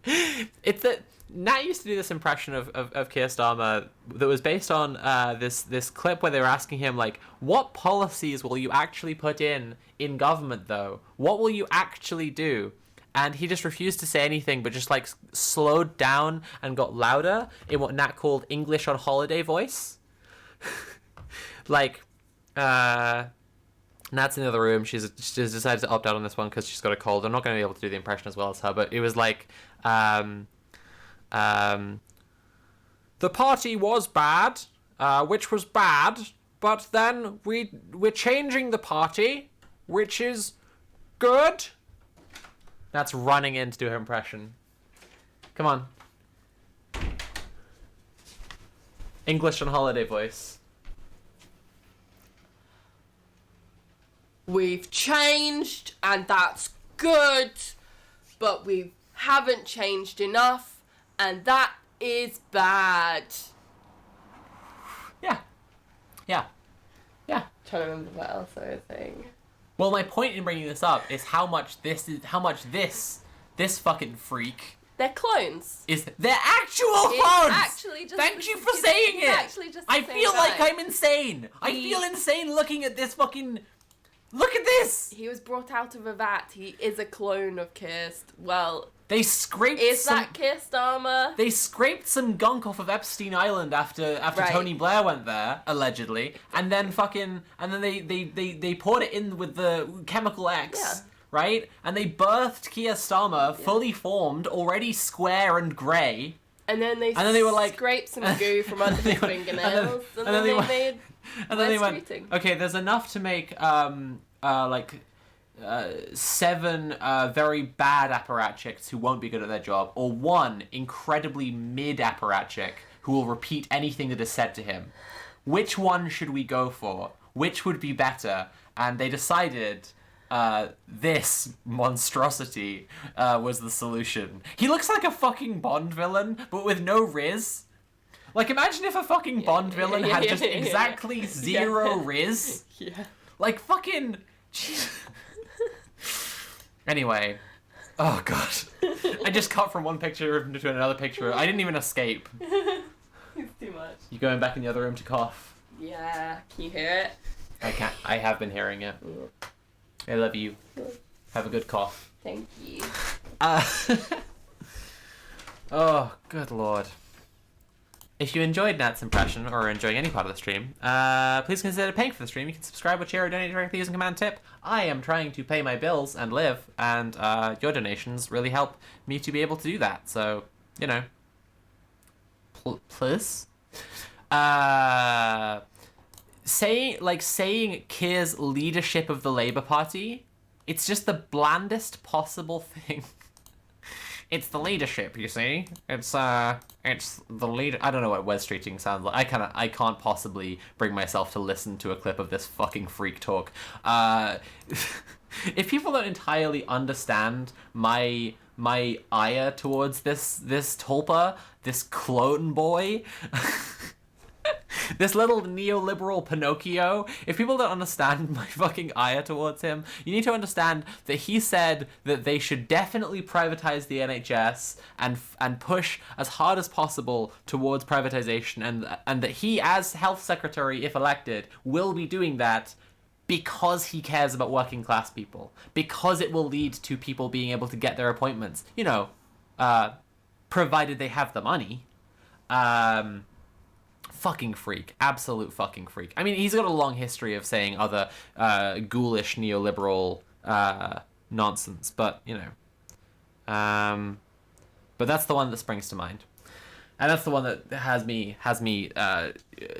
it's that Nat used to do this impression of Keir Starmer that was based on this clip where they were asking him, like, what policies will you actually put in government, though? What will you actually do? And he just refused to say anything, but just, like, slowed down and got louder in what Nat called English on holiday voice. Like, Nat's in the other room. She's decided to opt out on this one because she's got a cold. I'm not going to be able to do the impression as well as her, but it was like, the party was bad, which was bad, but then we're changing the party, which is good. That's running in to do her impression. Come on. English and holiday voice. We've changed, and that's good, but we haven't changed enough, and that is bad. Yeah. Trying to remember what else I was saying. Well, my point in bringing this up is how much this fucking freak They're clones. they're actual It's clones. actually just Thank you for saying it's it. actually just the I same feel guy. like I'm insane. I feel insane looking at this fucking. Look at this. He was brought out of a vat. He is a clone of Kirst. Well, They scraped. is that Kid Starva? They scraped some gunk off of Epstein Island after Right. Tony Blair went there, allegedly, and then they poured it in with the chemical X, Yeah. right? And they birthed Kid Starva, fully formed, already square and grey. And then they were like- scraped some goo from under his fingernails, and then they made And then they Wes went, Streeting. okay, there's enough to make 7 very bad apparatchiks who won't be good at their job, or 1 incredibly mid apparatchik who will repeat anything that is said to him. Which one should we go for? Which would be better? And they decided this monstrosity was the solution. He looks like a fucking Bond villain, but with no riz. Like, imagine if a fucking Bond villain had just exactly 0 riz. Yeah. Like, fucking... Anyway. Oh, God. I just cut from one picture to another picture. I didn't even escape. It's too much. You going back in the other room to cough? Yeah. Can you hear it? I can't. I have been hearing it. I love you. Have a good cough. Thank you. Oh, good lord. If you enjoyed Nat's impression, or are enjoying any part of the stream, please consider paying for the stream. You can subscribe or share or donate directly using Command Tip. I am trying to pay my bills and live, and your donations really help me to be able to do that. So, you know. Please? Saying Keir's leadership of the Labour Party, it's just the blandest possible thing. It's the leadership, you see. It's the leader. I don't know what Wes Streeting sounds like. I can't possibly bring myself to listen to a clip of this fucking freak talk. If people don't entirely understand my ire towards this tulpa, this clone boy, this little neoliberal Pinocchio, if people don't understand my fucking ire towards him, you need to understand that he said that they should definitely privatize the NHS and push as hard as possible towards privatization, and that he, as health secretary, if elected, will be doing that because he cares about working class people, because it will lead to people being able to get their appointments, you know, provided they have the money. Fucking freak. Absolute fucking freak. I mean, he's got a long history of saying other ghoulish neoliberal nonsense, but, you know. But that's the one that springs to mind. And that's the one that has me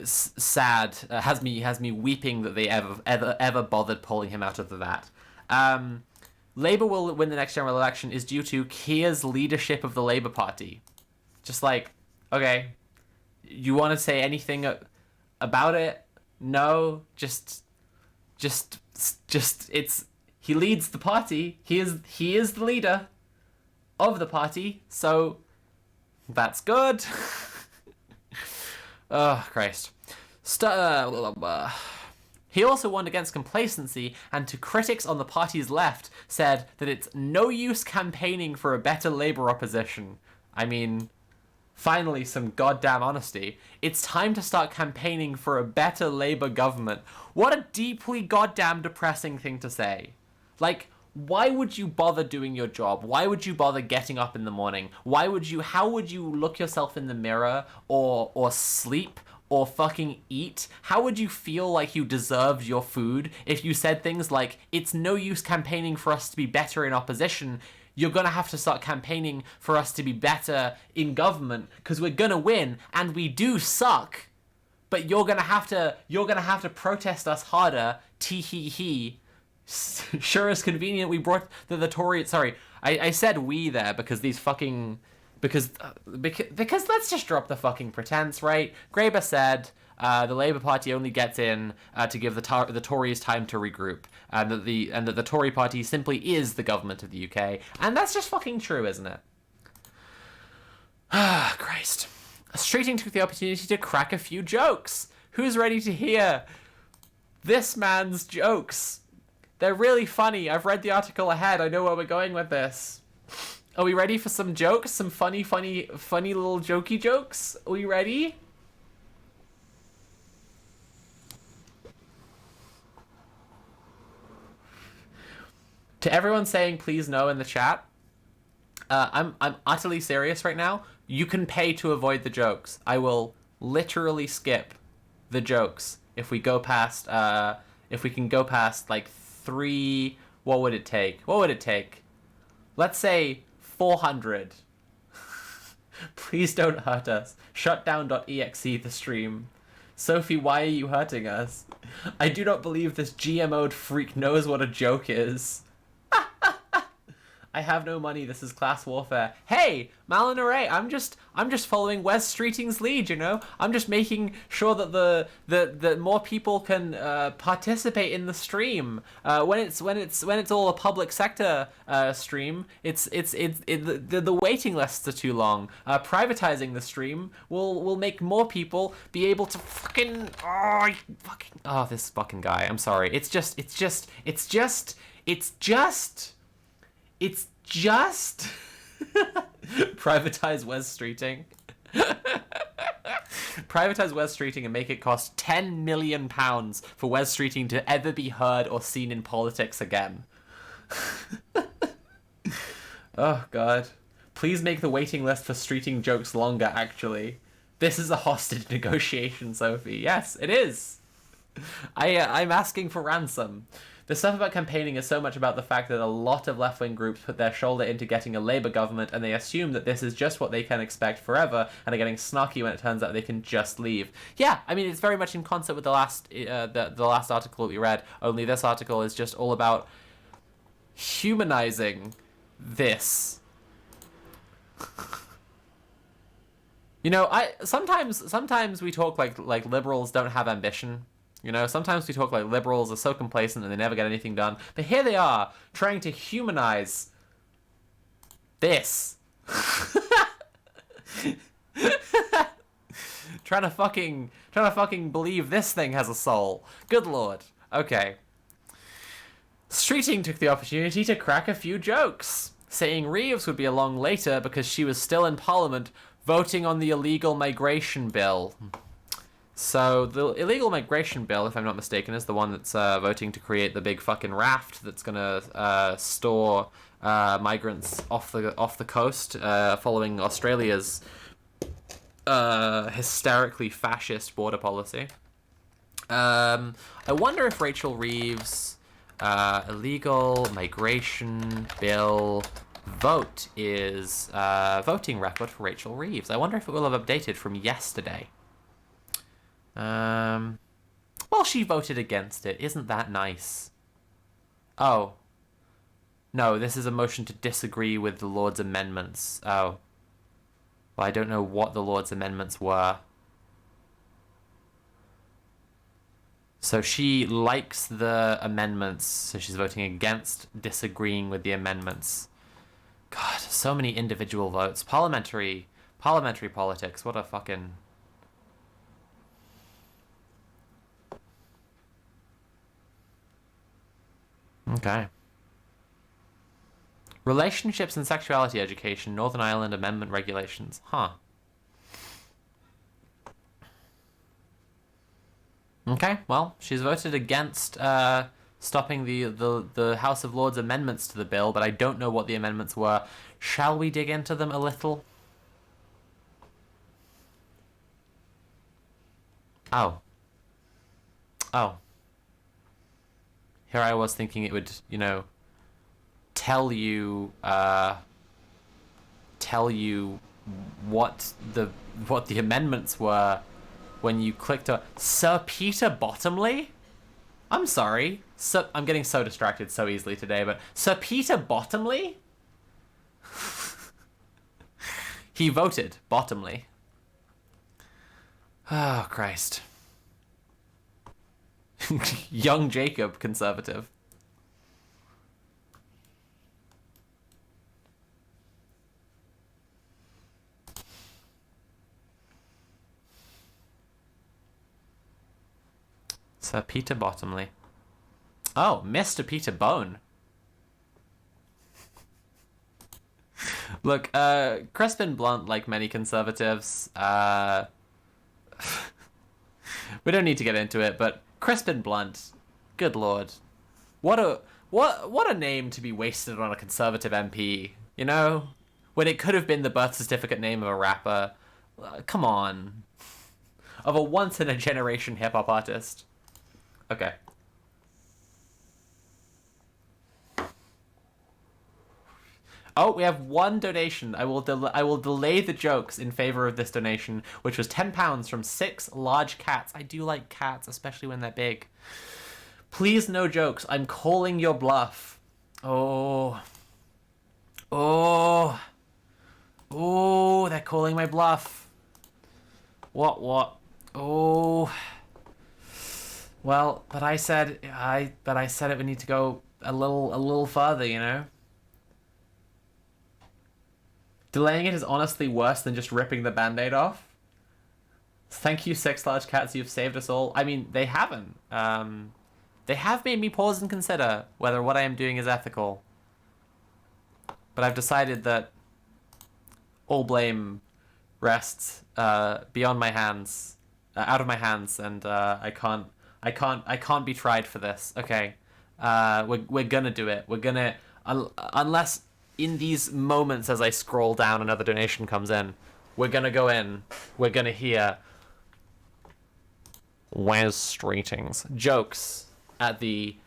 sad, has me weeping that they ever bothered pulling him out of the vat. Labour will win the next general election is due to Keir's leadership of the Labour Party. Just like, okay, you want to say anything about it? No, just it's, he leads the party. He is the leader of the party, so that's good. Oh, Christ. He also warned against complacency, and to critics on the party's left said that it's no use campaigning for a better Labour opposition. I mean, finally some goddamn honesty. It's time to start campaigning for a better Labour government. What a deeply goddamn depressing thing to say. Like, why would you bother doing your job? Why would you bother getting up in the morning? How would you look yourself in the mirror or sleep or fucking eat? How would you feel like you deserved your food if you said things like, it's no use campaigning for us to be better in opposition, you're gonna have to start campaigning for us to be better in government because we're gonna win and we do suck, but you're gonna have to protest us harder, tee hee hee. Sure is convenient we brought the Tories... Sorry, I said we there because these fucking because let's just drop the fucking pretense, right? Graeber said the Labour Party only gets in to give the Tories time to regroup, and that the Tory Party simply is the government of the UK, and that's just fucking true, isn't it? Ah, Christ. Streeting took the opportunity to crack a few jokes. Who's ready to hear this man's jokes? They're really funny. I've read the article ahead. I know where we're going with this. Are we ready for some jokes? Some funny little jokey jokes? Are we ready? To everyone saying please no in the chat, I'm utterly serious right now. You can pay to avoid the jokes. I will literally skip the jokes if we go past if we can go past like 3. What would it take? Let's say 400. Please don't hurt us. Shutdown.exe the stream. Sophie, why are you hurting us? I do not believe this GMO'd freak knows what a joke is. I have no money. This is class warfare. Hey, Malinaray, I'm just following Wes Streeting's lead. You know, I'm just making sure that the more people can participate in the stream. When it's all a public sector stream, the waiting lists are too long. Privatizing the stream will make more people be able to this fucking guy. I'm sorry. It's just privatize Wes Streeting. Privatize Wes Streeting and make it cost £10 million for Wes Streeting to ever be heard or seen in politics again. Oh god. Please make the waiting list for Streeting jokes longer, actually. This is a hostage negotiation, Sophie. Yes, it is. I'm asking for ransom. The stuff about campaigning is so much about the fact that a lot of left-wing groups put their shoulder into getting a Labour government, and they assume that this is just what they can expect forever, and are getting snarky when it turns out they can just leave. Yeah, I mean, it's very much in concert with the last article that we read, only this article is just all about humanizing this. You know, sometimes we talk like liberals don't have ambition. You know, sometimes we talk like liberals are so complacent and they never get anything done. But here they are, trying to humanize this. trying to fucking believe this thing has a soul. Good lord. Okay. Streeting took the opportunity to crack a few jokes, saying Reeves would be along later because she was still in Parliament voting on the illegal migration bill. So the illegal migration bill, if I'm not mistaken, is the one that's voting to create the big fucking raft that's gonna store migrants off the coast, following Australia's hysterically fascist border policy. I wonder if Rachel Reeves' illegal migration bill vote is voting record for Rachel Reeves. I wonder if it will have updated from yesterday. Well, she voted against it. Isn't that nice? Oh. No, this is a motion to disagree with the Lord's amendments. Oh. Well, I don't know what the Lord's amendments were. So she likes the amendments, so she's voting against disagreeing with the amendments. God, so many individual votes. Parliamentary politics. What a fucking... Okay. Relationships and sexuality education, Northern Ireland Amendment regulations. Huh. Okay, well, she's voted against stopping the House of Lords amendments to the bill, but I don't know what the amendments were. Shall we dig into them a little? Oh. Oh. Here I was thinking it would, you know, tell you what the amendments were when you clicked on Sir Peter Bottomley? I'm sorry. I'm getting so distracted so easily today, but Sir Peter Bottomley? He voted bottomly. Oh, Christ. Young Jacob, conservative. Sir Peter Bottomley. Oh, Mr. Peter Bone. Look, Crispin Blunt, like many conservatives, we don't need to get into it, but Crispin Blunt, good lord, what a name to be wasted on a conservative MP, you know? When it could have been the birth certificate name of a rapper. Come on. Of a once-in-a-generation hip-hop artist. Okay. Oh, we have one donation. I will delay the jokes in favor of this donation, which was £10 from 6 large cats. I do like cats, especially when they're big. Please, no jokes. I'm calling your bluff. Oh. Oh. Oh, they're calling my bluff. What? Oh. Well, but I said it would need to go a little further, you know? Delaying it is honestly worse than just ripping the Band-Aid off. Thank you, 6 large cats. You've saved us all. I mean, they haven't. They have made me pause and consider whether what I am doing is ethical. But I've decided that all blame rests beyond my hands, out of my hands, and I can't be tried for this. Okay, we're gonna do it. We're gonna unless. In these moments as I scroll down another donation comes in, we're gonna go in, we're gonna hear Wes Streeting's jokes at the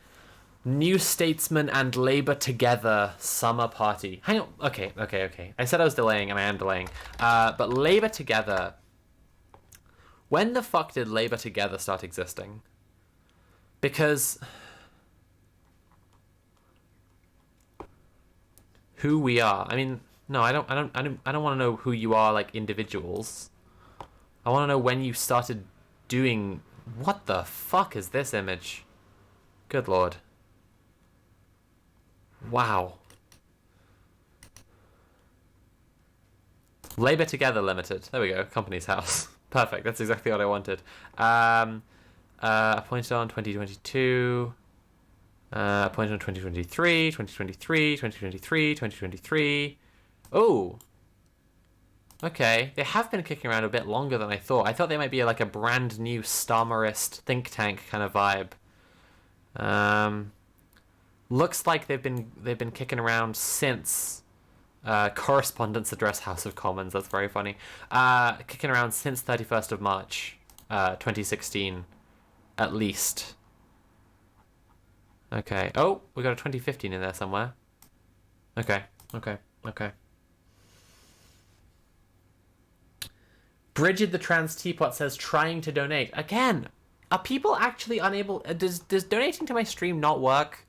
New Statesman and Labour Together summer party. Hang on, okay. I said I was delaying and I am delaying. But Labour Together, when the fuck did Labour Together start existing? Because who we are. I mean, no, I don't want to know who you are like individuals. I want to know when you started doing. What the fuck is this image? Good lord. Wow. Labour Together Limited. There we go. Company's house. Perfect. That's exactly what I wanted. Appointed on 2022. Appointed on 2023, 2023, 2023, 2023. Oh. Okay. They have been kicking around a bit longer than I thought. I thought they might be like a brand new Starmerist think tank kind of vibe. Looks like they've been kicking around since Correspondence Address House of Commons. That's very funny. Kicking around since 31st of March, 2016, at least. Okay. Oh, we got a 2015 in there somewhere. Okay. Bridget the Trans Teapot says, trying to donate. Again, are people actually unable... Does donating to my stream not work?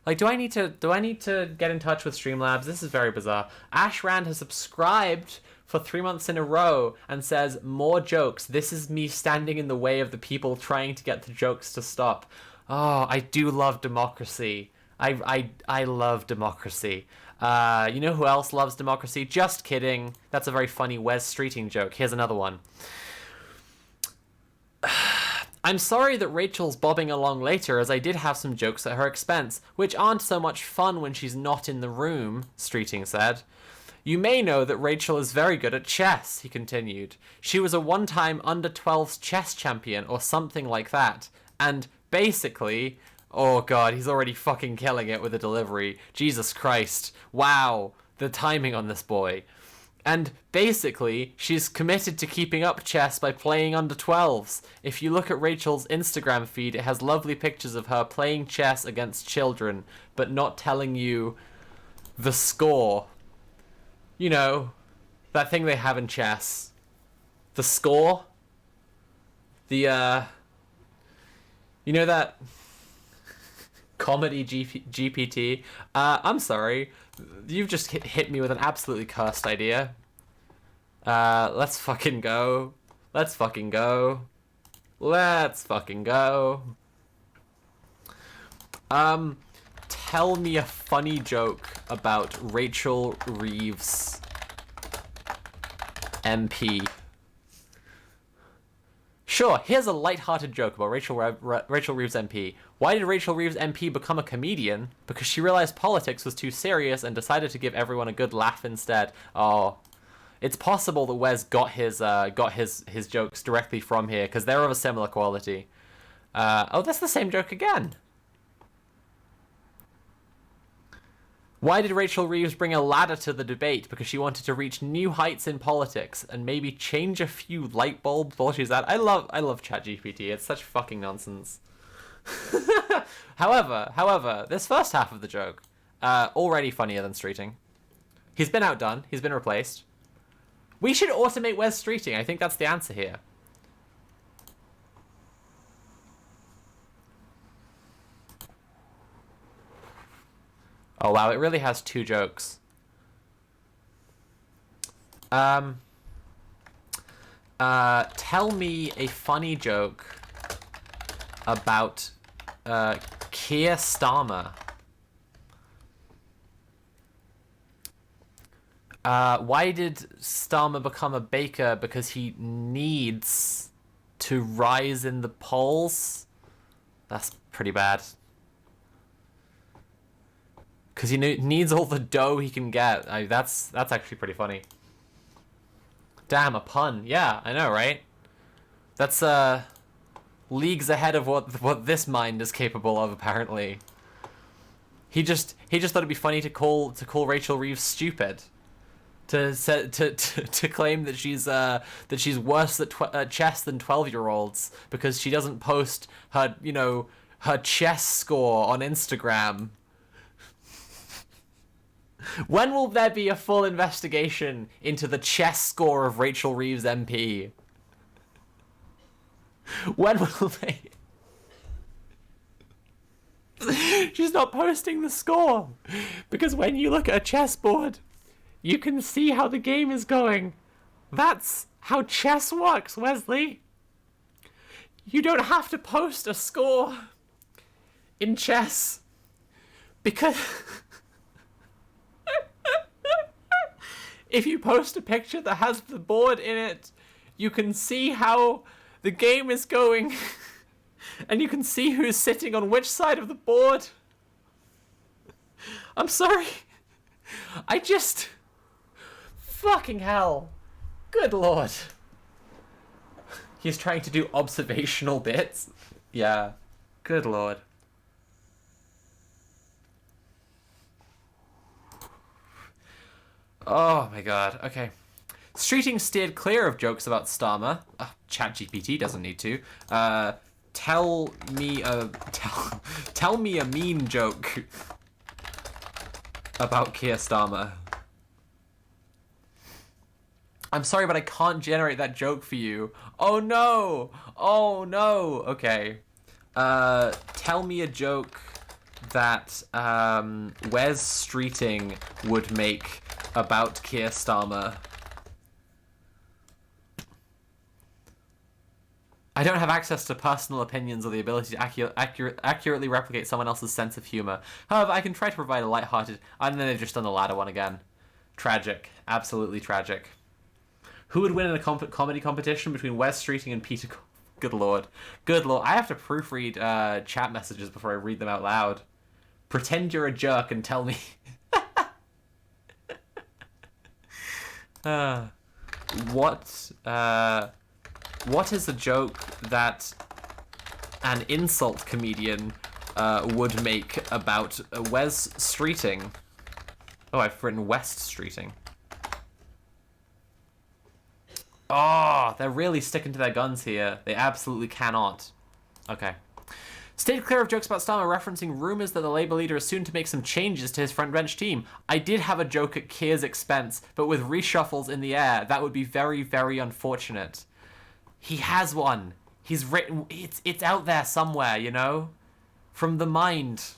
Like, do I need to get in touch with Streamlabs? This is very bizarre. Ashrand has subscribed for 3 months in a row and says, more jokes. This is me standing in the way of the people trying to get the jokes to stop. Oh, I do love democracy. I love democracy. You know who else loves democracy? Just kidding. That's a very funny Wes Streeting joke. Here's another one. I'm sorry that Rachel's bobbing along later, as I did have some jokes at her expense, which aren't so much fun when she's not in the room, Streeting said. You may know that Rachel is very good at chess, he continued. She was a one-time under-12s chess champion or something like that. And basically... Oh god, he's already fucking killing it with the delivery. Jesus Christ. Wow. The timing on this boy. And basically, she's committed to keeping up chess by playing under 12s. If you look at Rachel's Instagram feed, it has lovely pictures of her playing chess against children, but not telling you the score. You know, that thing they have in chess. The score? The, you know that... comedy GPT. I'm sorry. You've just hit me with an absolutely cursed idea. Let's fucking go. Let's fucking go. Let's fucking go. Tell me a funny joke about Rachel Reeves MP. Sure, here's a light-hearted joke about Rachel Reeves MP. Why did Rachel Reeves MP become a comedian? Because she realized politics was too serious and decided to give everyone a good laugh instead. Oh, it's possible that Wes got his jokes directly from here because they're of a similar quality. Oh, that's the same joke again. Why did Rachel Reeves bring a ladder to the debate? Because she wanted to reach new heights in politics and maybe change a few light bulbs while she's at. I love ChatGPT. It's such fucking nonsense. However, this first half of the joke, already funnier than Streeting. He's been outdone. He's been replaced. We should automate Wes Streeting. I think that's the answer here. Oh wow, it really has two jokes. Tell me a funny joke about Kid Starva. Why did Starmer become a baker? Because he needs to rise in the polls? That's pretty bad. Because he needs all the dough he can get. That's actually pretty funny. Damn, a pun. Yeah, I know, right? That's leagues ahead of what this mind is capable of, apparently. He just thought it'd be funny to call Rachel Reeves stupid. To claim that she's worse at chess than 12-year-olds because she doesn't post her her chess score on Instagram. When will there be a full investigation into the chess score of Rachel Reeves MP? When will they? She's not posting the score because when you look at a chessboard, you can see how the game is going. That's how chess works, Wesley. You don't have to post a score in chess because if you post a picture that has the board in it, you can see how the game is going and you can see who's sitting on which side of the board. I'm sorry. Fucking hell. Good lord. He's trying to do observational bits. Yeah. Good lord. Oh my god. Okay. Streeting steered clear of jokes about Starmer. ChatGPT doesn't need to. Tell me a mean joke about Kid Starva. I'm sorry, but I can't generate that joke for you. Oh no! Oh no! Okay. Tell me a joke that Wes Streeting would make about Kid Starva. I don't have access to personal opinions or the ability to accurately replicate someone else's sense of humor. However, I can try to provide a lighthearted... And then they've just done the latter one again. Tragic. Absolutely tragic. Who would win in a comedy competition between Wes Streeting and Peter... Good lord. Good lord. I have to proofread chat messages before I read them out loud. Pretend you're a jerk and tell me... What is a joke that an insult comedian would make about Wes Streeting? Oh, I've written West Streeting. Oh, they're really sticking to their guns here. They absolutely cannot. Okay. Stayed clear of jokes about Starmer referencing rumors that the Labour leader is soon to make some changes to his front bench team. I did have a joke at Keir's expense, but with reshuffles in the air, that would be very, very unfortunate. He has one. He's written... It's out there somewhere, you know? From the mind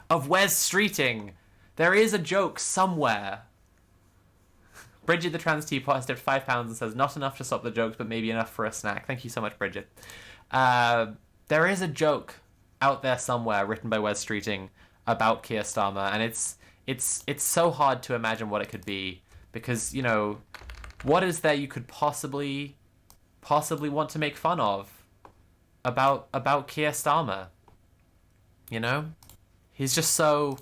of Wes Streeting. There is a joke somewhere. Bridget the trans teapot has dipped £5 and says, not enough to stop the jokes, but maybe enough for a snack. Thank you so much, Bridget. There is a joke out there somewhere written by Wes Streeting about Keir Starmer, and it's so hard to imagine what it could be, because, you know, what is there you could possibly want to make fun of about Keir Starmer? You know? He's just so...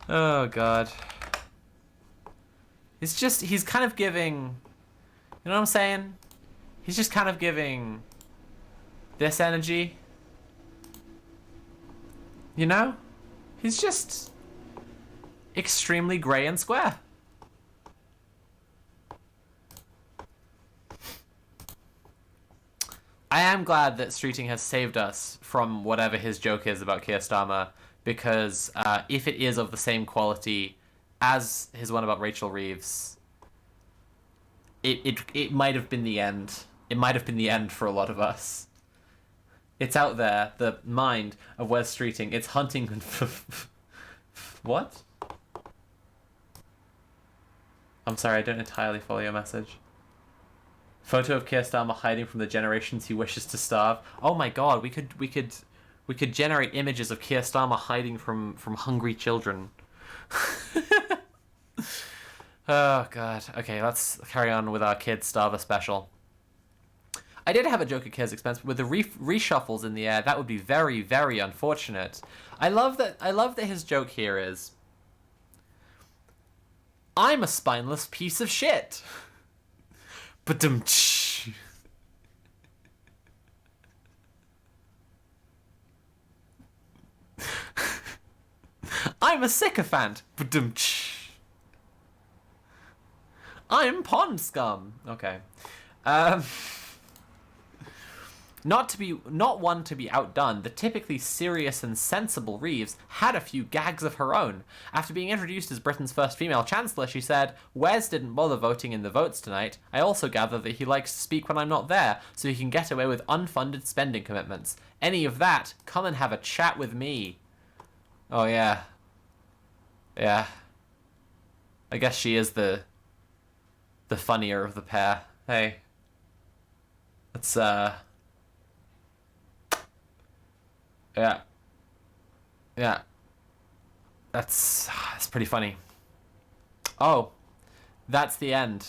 Oh, God. He's kind of giving... You know what I'm saying? He's just kind of giving this energy. You know? He's just extremely grey and square. I am glad that Streeting has saved us from whatever his joke is about Keir Starmer, because if it is of the same quality as his one about Rachel Reeves, it might have been the end. It might have been the end for a lot of us. It's out there, the mind of Wes Streeting. It's hunting for... What? I'm sorry, I don't entirely follow your message. Photo of Keir Starmer hiding from the generations he wishes to starve. Oh my God, we could generate images of Keir Starmer hiding from hungry children. Oh God. Okay, let's carry on with our Kid Starva special. I did have a joke at Keir's expense, but with the reshuffles in the air, that would be very, very unfortunate. I love that his joke here is, I'm a spineless piece of shit. Ba-dum-tsh. I'm a sycophant. Ba-dum-tsh. I'm pond scum. Okay. Not one to be outdone, the typically serious and sensible Reeves had a few gags of her own. After being introduced as Britain's first female chancellor, she said, Wes didn't bother voting in the votes tonight. I also gather that he likes to speak when I'm not there, so he can get away with unfunded spending commitments. Any of that, come and have a chat with me. Oh yeah. Yeah. I guess she is the funnier of the pair. Hey. Let's, Yeah. Yeah. That's pretty funny. Oh. That's the end.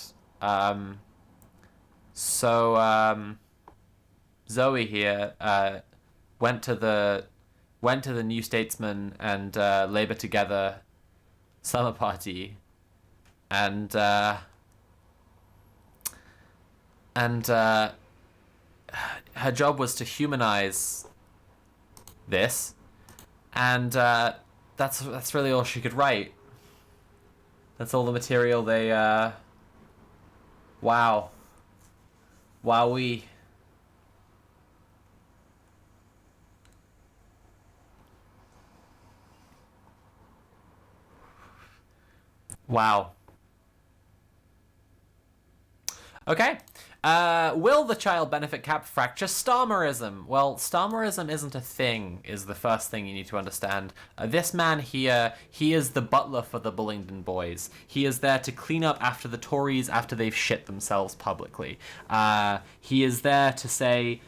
Zoe here went to the New Statesman and Labour Together summer party, and her job was to humanize this, and that's really all she could write. That's all the material they wow. Wowee. Wow. Okay. Will the child benefit cap fracture Starmerism? Well, Starmerism isn't a thing, is the first thing you need to understand. This man here, he is the butler for the Bullingdon boys. He is there to clean up after the Tories after they've shit themselves publicly. He is there to say,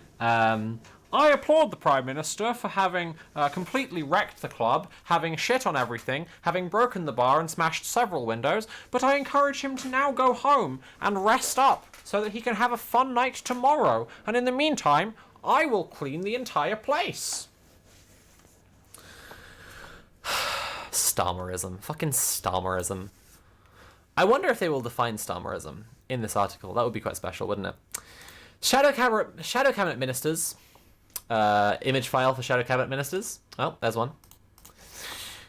I applaud the Prime Minister for having completely wrecked the club, having shit on everything, having broken the bar and smashed several windows, but I encourage him to now go home and rest up so that he can have a fun night tomorrow, and in the meantime, I will clean the entire place. Starmerism. Fucking Starmerism. I wonder if they will define Starmerism in this article. That would be quite special, wouldn't it? Shadow Cabinet Ministers... image file for Shadow Cabinet Ministers. Oh, there's one.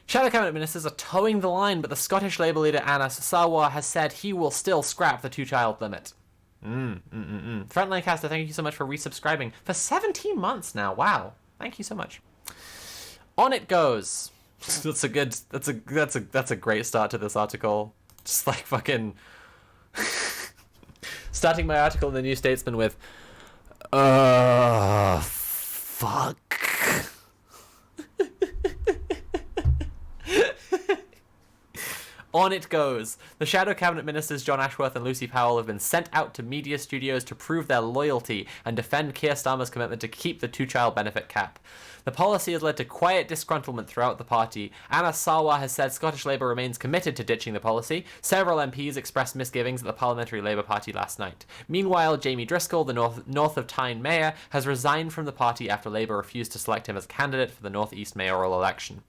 Shadow Cabinet Ministers are towing the line, but the Scottish Labour leader Anas Sarwar has said he will still scrap the 2-child limit. Frontline Caster, thank you so much for resubscribing for 17 months now. Wow, thank you so much. On it goes. That's a great start to this article. Just like fucking starting my article in the New Statesman with fuck. On it goes. The shadow cabinet ministers John Ashworth and Lucy Powell have been sent out to media studios to prove their loyalty and defend Keir Starmer's commitment to keep the two-child benefit cap. The policy has led to quiet disgruntlement throughout the party. Anna Sarwar has said Scottish Labour remains committed to ditching the policy. Several MPs expressed misgivings at the Parliamentary Labour Party last night. Meanwhile, Jamie Driscoll, the North of Tyne mayor, has resigned from the party after Labour refused to select him as candidate for the North East mayoral election.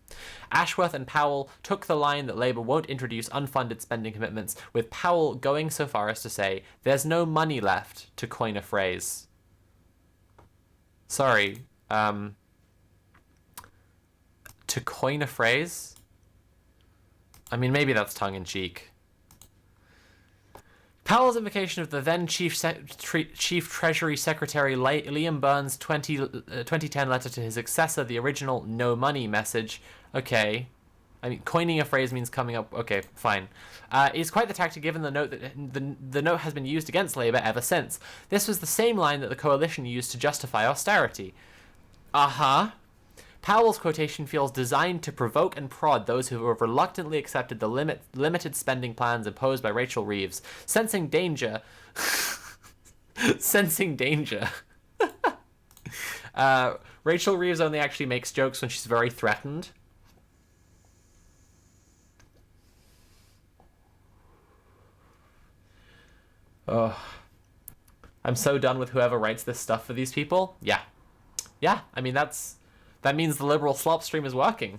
Ashworth and Powell took the line that Labour won't introduce unfunded spending commitments, with Powell going so far as to say, "There's no money left," to coin a phrase. Sorry, to coin a phrase? I mean, maybe that's tongue-in-cheek. Powell's invocation of the then Chief Treasury Secretary Liam Burns' 2010 letter to his successor, the original "no money" message. Okay. I mean, coining a phrase means coming up... Okay, fine. Is quite the tactic given the note that the note has been used against Labour ever since. This was the same line that the coalition used to justify austerity. Uh-huh. Powell's quotation feels designed to provoke and prod those who have reluctantly accepted the limited spending plans imposed by Rachel Reeves, sensing danger. Sensing danger. Rachel Reeves only actually makes jokes when she's very threatened. Oh, I'm so done with whoever writes this stuff for these people. Yeah, I mean, that means the liberal slop stream is working.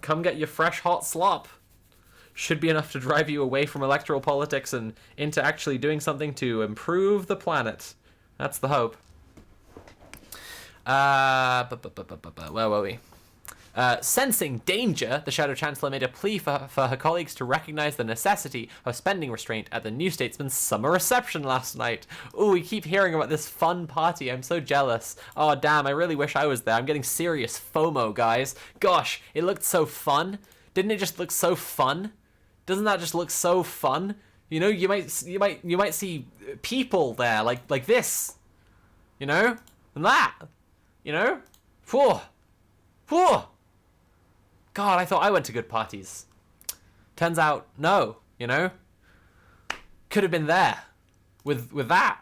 Come get your fresh, hot slop. Should be enough to drive you away from electoral politics and into actually doing something to improve the planet. That's the hope. Where were we? Sensing danger, the Shadow Chancellor made a plea for her colleagues to recognise the necessity of spending restraint at the New Statesman's summer reception last night. Ooh, we keep hearing about this fun party. I'm so jealous. Oh, damn, I really wish I was there. I'm getting serious FOMO, guys. Gosh, it looked so fun. Didn't it just look so fun? Doesn't that just look so fun? You know, you might see people there like this. You know? And that. You know? Whew. God, I thought I went to good parties. Turns out, no, you know? Could have been there. With that.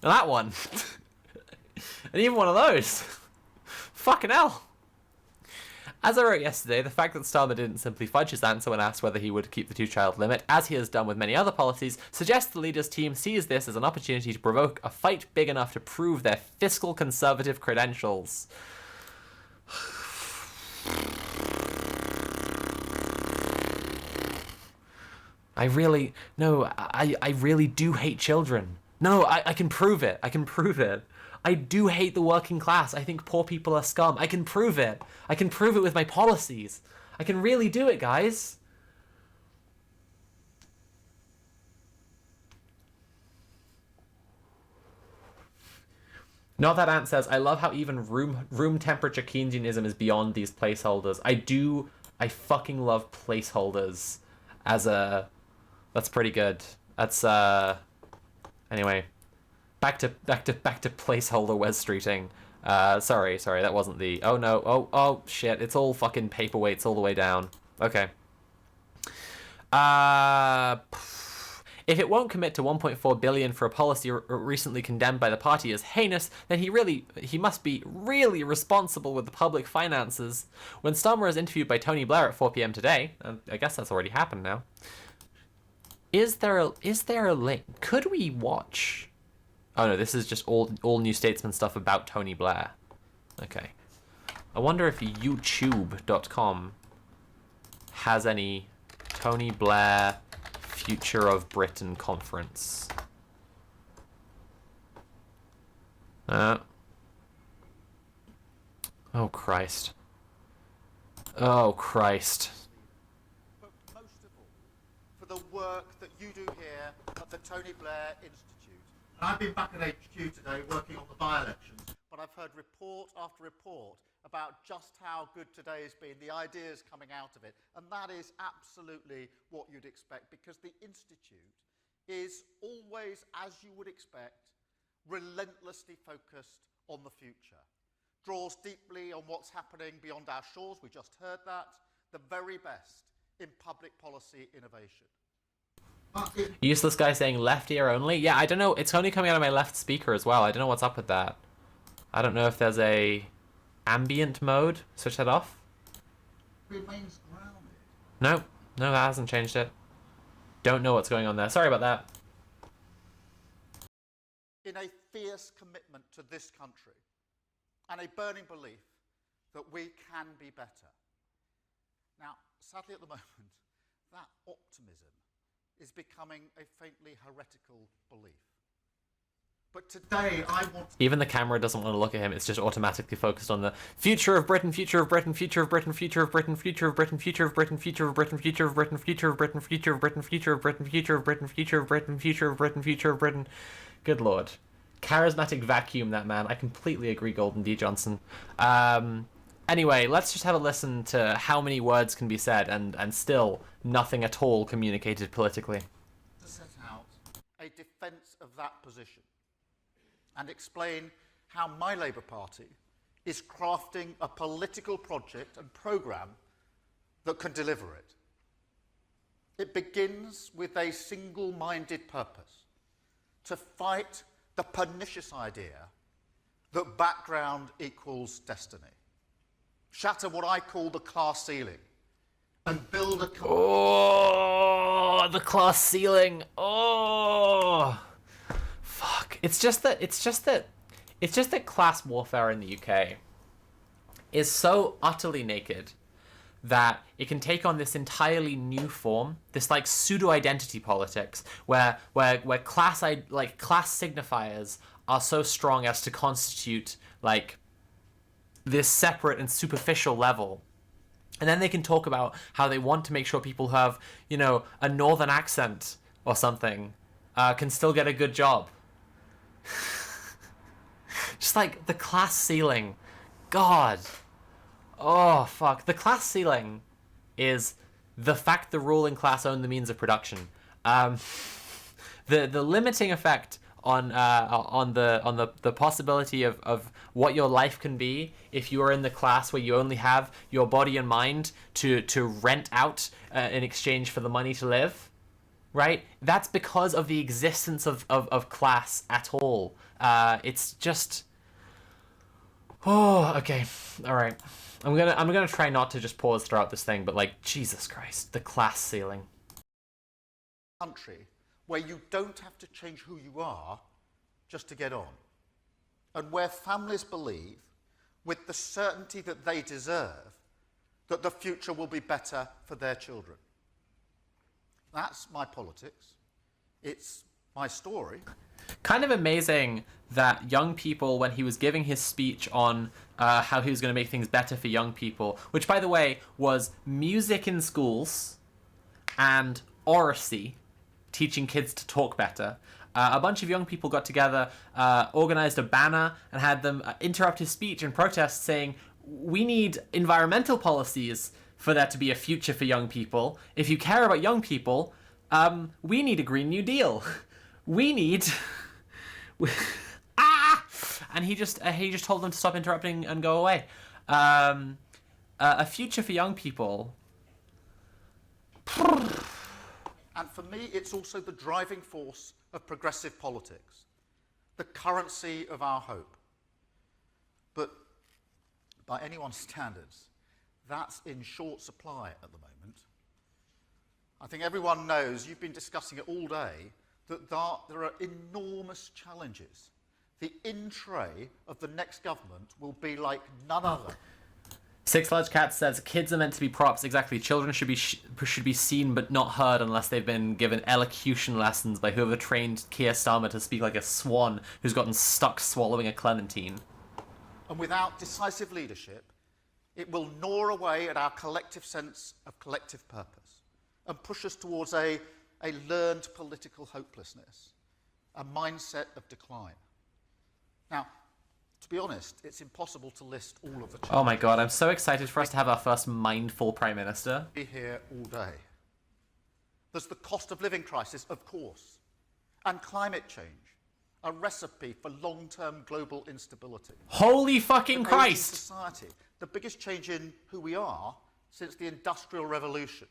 And that one. And even one of those. Fucking hell. As I wrote yesterday, the fact that Starmer didn't simply fudge his answer when asked whether he would keep the two-child limit, as he has done with many other policies, suggests the leader's team sees this as an opportunity to provoke a fight big enough to prove their fiscal conservative credentials. I really do hate children. No, I can prove it. I do hate the working class. I think poor people are scum. I can prove it. I can prove it with my policies. I can really do it, guys. Not that Ant says, I love how even room temperature Keynesianism is beyond these placeholders. I fucking love placeholders as a... That's pretty good. That's, anyway. Back to placeholder Wes Streeting. Sorry, that wasn't the... Oh, no. Oh, shit. It's all fucking paperweights all the way down. Okay. If it won't commit to 1.4 billion for a policy recently condemned by the party as heinous, then he must be really responsible with the public finances. When Starmer is interviewed by Tony Blair at 4 p.m. today, and I guess that's already happened now. Is there a link? Could we watch? Oh no, this is just all New Statesman stuff about Tony Blair. Okay. I wonder if YouTube.com has any Tony Blair Future of Britain conference. Oh Christ. Oh Christ. But most of all, for the work that you do here at the Tony Blair Institute. And I've been back at HQ today working on the by-elections, but I've heard report after report about just how good today has been, the ideas coming out of it. And that is absolutely what you'd expect, because the Institute is always, as you would expect, relentlessly focused on the future. Draws deeply on what's happening beyond our shores, we just heard that. The very best in public policy innovation. Useless guy saying left ear only. Yeah, I don't know. It's only coming out of my left speaker as well. I don't know what's up with that. I don't know if there's a ambient mode. Switch that off. Remains grounded. No, that hasn't changed it. Don't know what's going on there. Sorry about that. In a fierce commitment to this country and a burning belief that we can be better. Now, sadly at the moment, that optimism is becoming a faintly heretical belief. But today I want to... Even the camera doesn't want to look at him. It's just automatically focused on the future of Britain, future of Britain, future of Britain, future of Britain, future of Britain, future of Britain, future of Britain, future of Britain, future of Britain, future of Britain, future of Britain, future of Britain, future of Britain, future of Britain, future of Britain. Good lord. Charismatic vacuum, that man. I completely agree, Golden D. Johnson. Anyway, let's just have a listen to how many words can be said and still nothing at all communicated politically. To set out a defence of that position and explain how my Labour Party is crafting a political project and programme that can deliver it. It begins with a single-minded purpose: to fight the pernicious idea that background equals destiny. Shatter what I call the class ceiling and build a... Oh, the class ceiling. Oh, fuck. It's just that class warfare in the UK is so utterly naked that it can take on this entirely new form, this like pseudo-identity politics, where class signifiers are so strong as to constitute like this separate and superficial level. And then they can talk about how they want to make sure people who have, you know, a northern accent or something can still get a good job. Just like the class ceiling. God. Oh, fuck. The class ceiling is the fact the ruling class own the means of production. The limiting effect on the possibility of what your life can be if you are in the class where you only have your body and mind to rent out in exchange for the money to live, right? That's because of the existence of class at all. It's just... Oh, okay. All right. I'm gonna try not to just pause throughout this thing, but like, Jesus Christ, the class ceiling. Country where you don't have to change who you are just to get on, and where families believe, with the certainty that they deserve, that the future will be better for their children. That's my politics. It's my story. Kind of amazing that young people, when he was giving his speech on how he was going to make things better for young people, which, by the way, was music in schools and oracy, teaching kids to talk better. A bunch of young people got together, organized a banner, and had them interrupt his speech and protest, saying, we need environmental policies for there to be a future for young people. If you care about young people, we need a Green New Deal. We need... And he just told them to stop interrupting and go away. A future for young people... And for me, it's also the driving force of progressive politics, the currency of our hope. But by anyone's standards, that's in short supply at the moment. I think everyone knows, you've been discussing it all day, that there are enormous challenges. The in-tray of the next government will be like none other. Six Large Cat says, kids are meant to be props. Exactly. Children should be seen but not heard unless they've been given elocution lessons by whoever trained Kid Starva to speak like a swan who's gotten stuck swallowing a clementine. And without decisive leadership, it will gnaw away at our collective sense of collective purpose and push us towards a learned political hopelessness, a mindset of decline. Now, to be honest, it's impossible to list all of the challenges. Oh my god, I'm so excited for us to have our first mindful Prime Minister. Be here all day. There's the cost of living crisis, of course, and climate change, a recipe for long-term global instability. Holy fucking An aging Christ! society, the biggest change in who we are since the Industrial Revolution.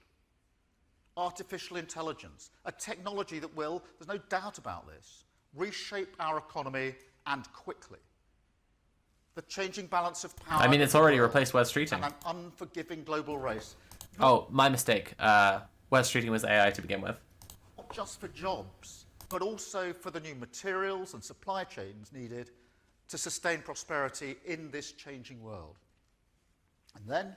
artificial intelligence, a technology that will, there's no doubt about this, reshape our economy and quickly. The changing balance of power... I mean, it's already replaced Wes Streeting. ...and an unforgiving global race. Oh, my mistake. Wes Streeting was AI to begin with. Not just for jobs, but also for the new materials and supply chains needed to sustain prosperity in this changing world. And then,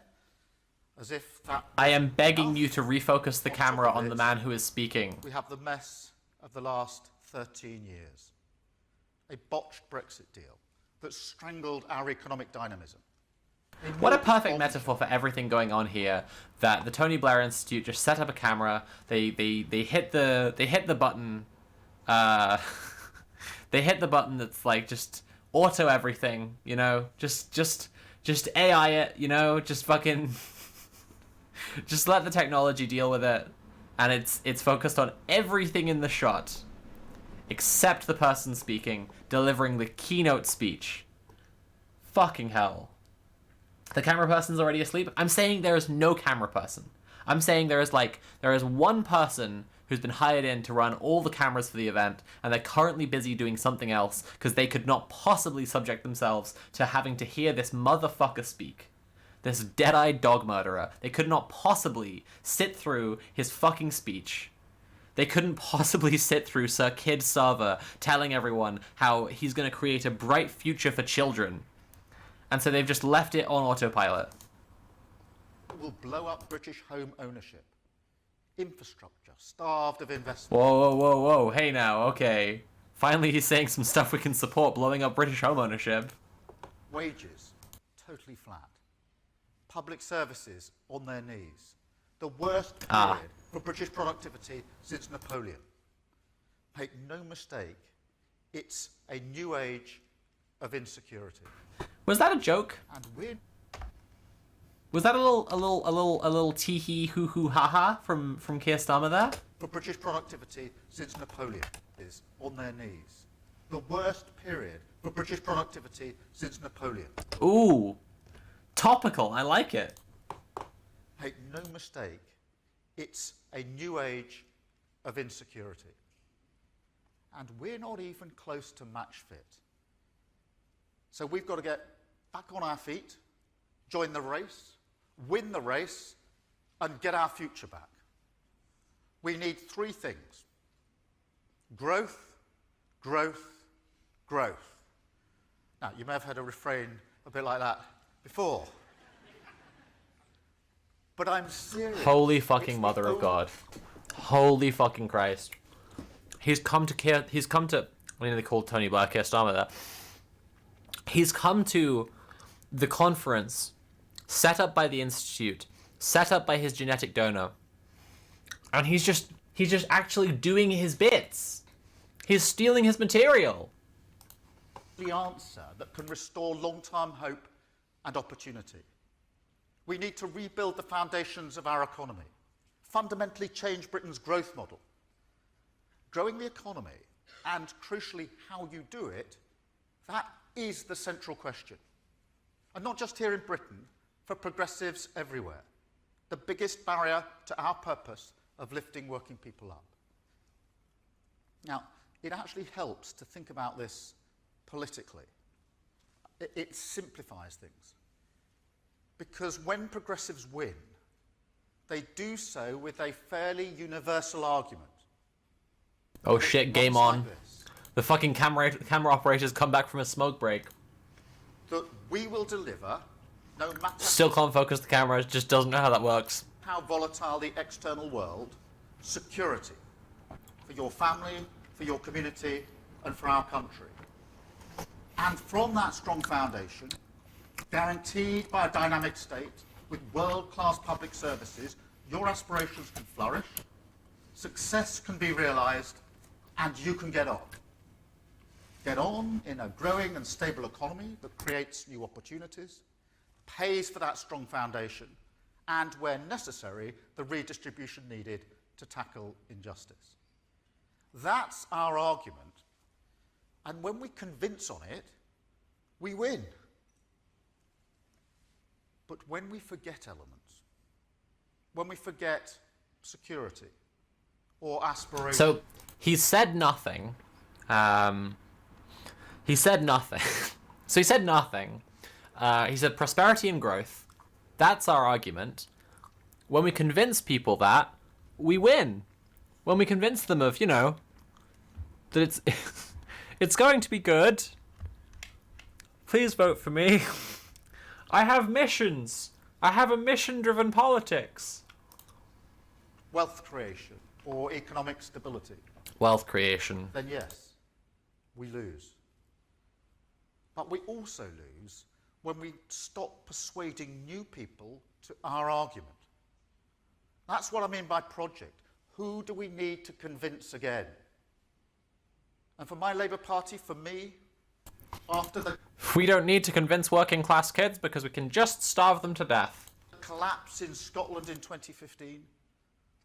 as if that... I am begging you to refocus the camera on the man who is speaking. We have the mess of the last 13 years. A botched Brexit deal that strangled our economic dynamism. What a perfect metaphor for everything going on here. That the Tony Blair Institute just set up a camera. They hit the button. They hit the button that's like just auto everything. You know, just AI it. You know, just fucking just let the technology deal with it, and it's focused on everything in the shot, except the person speaking, delivering the keynote speech. Fucking hell. The camera person's already asleep. I'm saying there is no camera person. I'm saying there is one person who's been hired in to run all the cameras for the event, and they're currently busy doing something else because they could not possibly subject themselves to having to hear this motherfucker speak. This dead-eyed dog murderer. They could not possibly sit through his fucking speech. They couldn't possibly sit through Sir Kid Starva telling everyone how he's going to create a bright future for children. And so they've just left it on autopilot. Will blow up British home ownership. Infrastructure, starved of investment. Whoa. Hey now, okay. Finally he's saying some stuff we can support, blowing up British home ownership. Wages, totally flat. Public services, on their knees. The worst period for British productivity since Napoleon. Make no mistake, it's a new age of insecurity. Was that a joke? And we're... Was that a little tee-hee hoo-hoo ha-ha from Kid Starva there? For British productivity since Napoleon is on their knees. The worst period for British productivity since Napoleon. Ooh. Topical, I like it. Make no mistake, it's a new age of insecurity. And we're not even close to match fit. So we've got to get back on our feet, join the race, win the race, and get our future back. We need three things. Growth, growth, growth. Now, you may have heard a refrain a bit like that before. But I'm serious. Holy fucking mother of God. Holy fucking Christ. He's come to, I mean, they called Tony Blair Kid Starva there. He's come to the conference set up by the Institute, set up by his genetic donor, and he's just actually doing his bits. He's stealing his material. The answer that can restore long-term hope and opportunity. We need to rebuild the foundations of our economy, fundamentally change Britain's growth model. Growing the economy, and crucially how you do it, that is the central question. And not just here in Britain, for progressives everywhere. The biggest barrier to our purpose of lifting working people up. Now, it actually helps to think about this politically. It simplifies things. Because when progressives win, they do so with a fairly universal argument. Oh shit, game on. Like this. The fucking camera operators come back from a smoke break. That we will deliver, no matter Still can't focus the camera, just doesn't know how that works. how volatile the external world, security for your family, for your community, and for our country. And from that strong foundation, guaranteed by a dynamic state with world-class public services, your aspirations can flourish, success can be realised, and you can get on. Get on in a growing and stable economy that creates new opportunities, pays for that strong foundation, and, where necessary, the redistribution needed to tackle injustice. That's our argument, and when we convince on it, we win. But when we forget elements, when we forget security or aspiration. So he said nothing. He said nothing. So he said nothing. He said prosperity and growth. That's our argument. When we convince people that, we win. When we convince them of, you know, that it's it's going to be good. Please vote for me. I have missions. I have a mission-driven politics. Wealth creation or economic stability. Wealth creation. Then yes, we lose. But we also lose when we stop persuading new people to our argument. That's what I mean by project. Who do we need to convince again? And for my Labour Party, for me, after the We don't need to convince working class kids because we can just starve them to death. collapse in Scotland in 2015,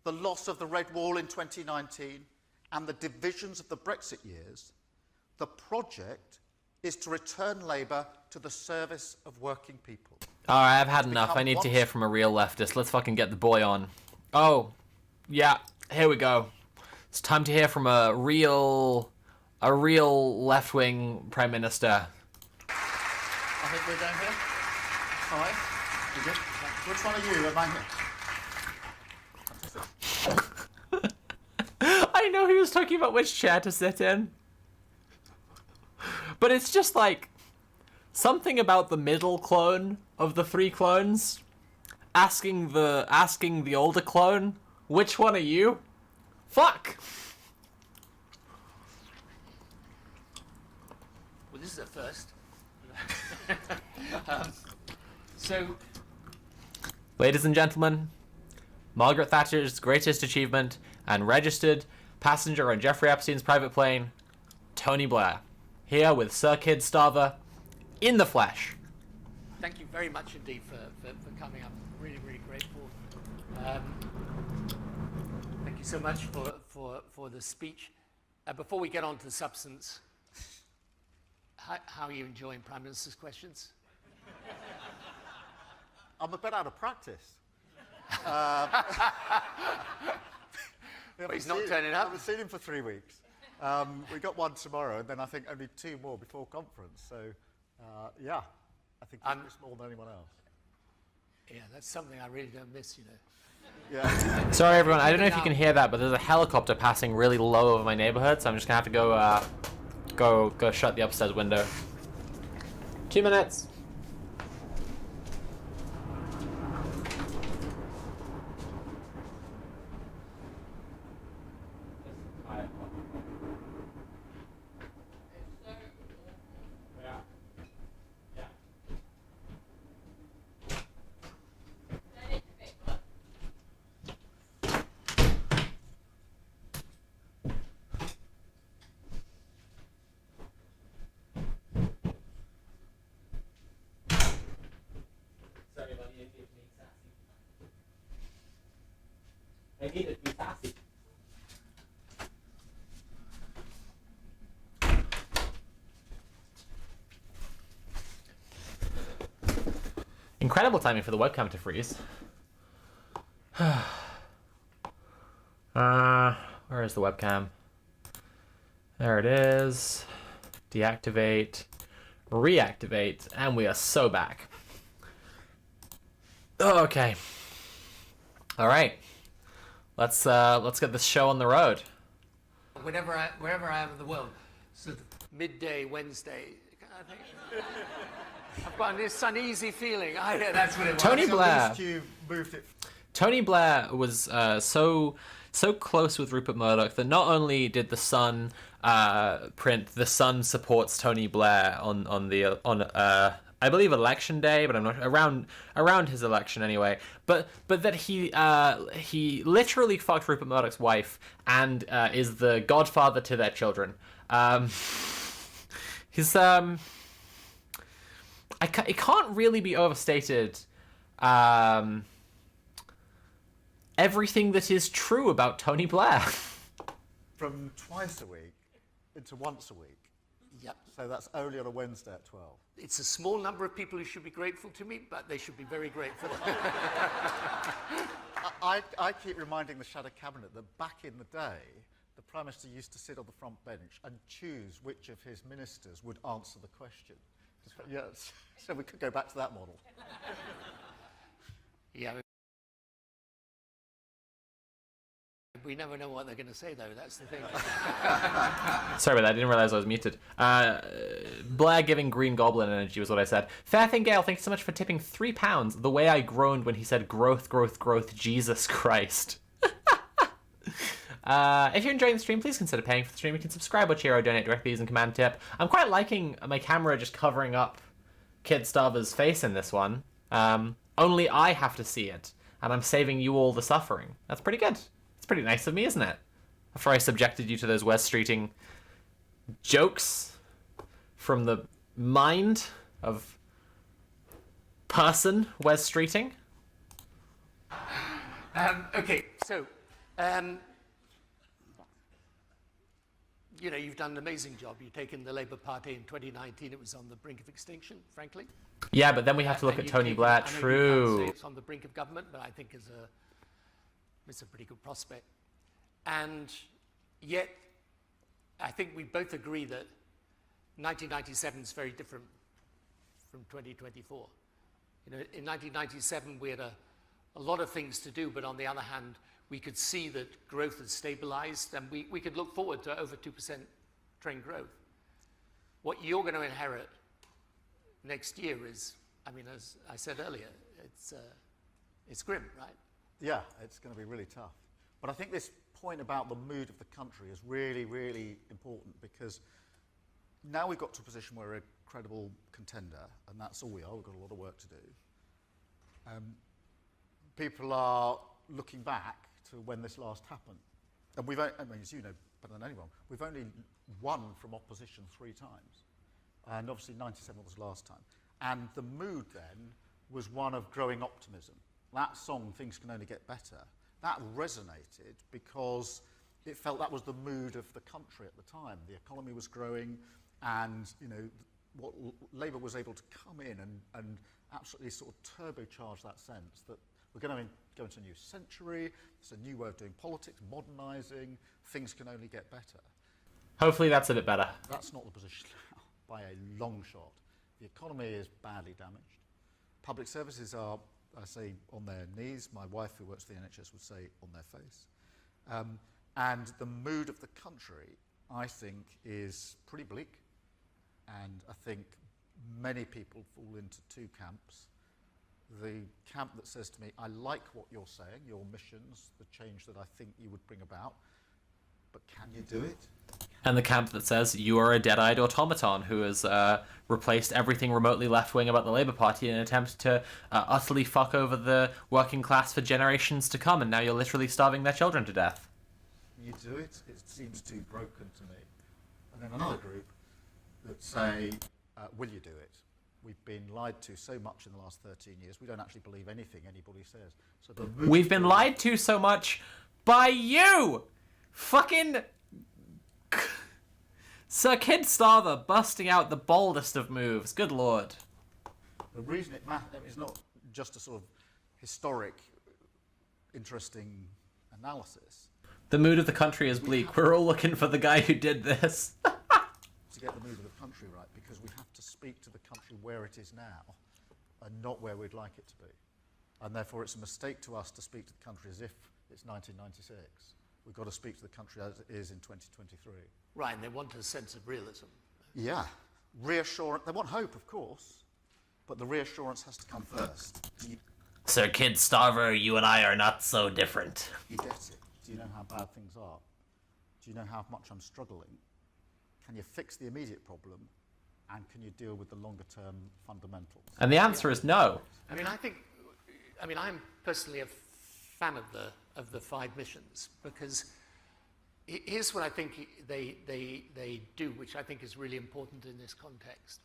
the loss of the Red Wall in 2019, and the divisions of the Brexit years, the project is to return Labour to the service of working people. Alright, I've had enough. I need to hear from a real leftist. Let's fucking get the boy on. Oh, yeah, here we go. It's time to hear from a real left-wing Prime Minister. I think we're down here. All right. You good? Which one are you? Am I here? I know he was talking about which chair to sit in. But it's just like something about the middle clone of the three clones asking the older clone, which one are you? Fuck. Well, this is a first. So, Ladies and gentlemen, Margaret Thatcher's greatest achievement and registered passenger on Jeffrey Epstein's private plane, Tony Blair, here with Sir Kid Starva in the flesh. thank you very much indeed for coming. I'm really, really grateful. Thank you so much for the speech. Before we get on to the substance, how are you enjoying Prime Minister's questions? I'm a bit out of practice. But he's not turning up. I haven't seen him for 3 weeks. We got one tomorrow, and then I think only 2 more before conference. So, yeah, I think he missed more than anyone else. Yeah, that's something I really don't miss, you know. Yeah. Sorry everyone, I don't know if you can hear that, but there's a helicopter passing really low over my neighborhood, so I'm just gonna have to go shut the upstairs window. 2 minutes. I need it to be sassy. Incredible timing for the webcam to freeze. Where is the webcam? There it is. Deactivate, reactivate, and we are so back. Okay. All right. Let's get this show on the road. Wherever I am in the world, sort of midday Wednesday, I think I've got this uneasy feeling. Yeah, that's what it was. Tony Blair. At least you moved it. Tony Blair was so close with Rupert Murdoch that not only did the Sun print "The Sun supports Tony Blair" on I believe election day, but I'm not around his election anyway. But that he literally fucked Rupert Murdoch's wife and is the godfather to their children. It can't really be overstated. Everything that is true about Tony Blair. From twice a week into once a week. Yep. So that's only on a Wednesday at 12. It's a small number of people who should be grateful to me, but they should be very grateful. I keep reminding the Shadow Cabinet that back in the day, the Prime Minister used to sit on the front bench and choose which of his ministers would answer the question. Yes, so we could go back to that model. Yeah. We never know what they're going to say, though. That's the thing. Sorry about that. I didn't realize I was muted. Blair giving Green Goblin energy was what I said. Fairthingale, thank you so much for tipping £3. The way I groaned when he said growth, growth, growth, Jesus Christ. If you're enjoying the stream, please consider paying for the stream. You can subscribe or cheer or donate directly using command tip. I'm quite liking my camera just covering up Kid Starva's face in this one. Only I have to see it, and I'm saving you all the suffering. That's pretty good. It's pretty nice of me, isn't it? After I subjected you to those Wes Streeting jokes from the mind of person Wes Streeting. Okay, so, you know, you've done an amazing job. You've taken the Labour Party in 2019. It was on the brink of extinction, frankly. Yeah, but then we have to look at Tony Blair. I know you can't True. say it's on the brink of government, but I think it's a pretty good prospect. And yet, I think we both agree that 1997 is very different from 2024. You know, in 1997, we had a lot of things to do, but on the other hand, we could see that growth had stabilized, and we could look forward to over 2% trend growth. What you're going to inherit next year is, I mean, as I said earlier, it's grim, right? Yeah, it's going to be really tough. But I think this point about the mood of the country is really, really important, because now we've got to a position where we're a credible contender, and that's all we are. We've got a lot of work to do. People are looking back to when this last happened. And I mean, as you know better than anyone, we've only won from opposition 3 times. And obviously 97 was the last time. And the mood then was one of growing optimism. That song, Things Can Only Get Better, that resonated because it felt that was the mood of the country at the time. The economy was growing, and you know, what Labour was able to come in and absolutely sort of turbocharge that sense that we're going to go into a new century, it's a new way of doing politics, modernising, things can only get better. Hopefully that's a bit better. That's not the position now, by a long shot. The economy is badly damaged. Public services are, I say, on their knees. My wife, who works for the NHS, would say on their face. And the mood of the country, I think, is pretty bleak. And I think many people fall into 2 camps. The camp that says to me, I like what you're saying, your missions, the change that I think you would bring about, but can you do it? And the camp that says you are a dead-eyed automaton who has replaced everything remotely left-wing about the Labour Party in an attempt to utterly fuck over the working class for generations to come, and now you're literally starving their children to death. You do it, it seems too broken to me. And then another group that say, will you do it? We've been lied to so much in the last 13 years, we don't actually believe anything anybody says. So we've been lied to so much by you! Fucking Sir Kid Starva busting out the boldest of moves. Good lord. The reason it matters is not just a sort of historic, interesting analysis. The mood of the country is bleak. We're all looking for the guy who did this. To get the mood of the country right, because we have to speak to the country where it is now and not where we'd like it to be. And therefore it's a mistake to us to speak to the country as if it's 1996. We've got to speak to the country as it is in 2023. Right, and they want a sense of realism. Yeah. Reassurance. They want hope, of course, but the reassurance has to come first. Sir Kid Starva, you and I are not so different. You get it. Do you know how bad things are? Do you know how much I'm struggling? Can you fix the immediate problem? And can you deal with the longer term fundamentals? And the answer is no. I mean, I'm personally a fan of the 5 missions, because here's what I think they do, which I think is really important in this context.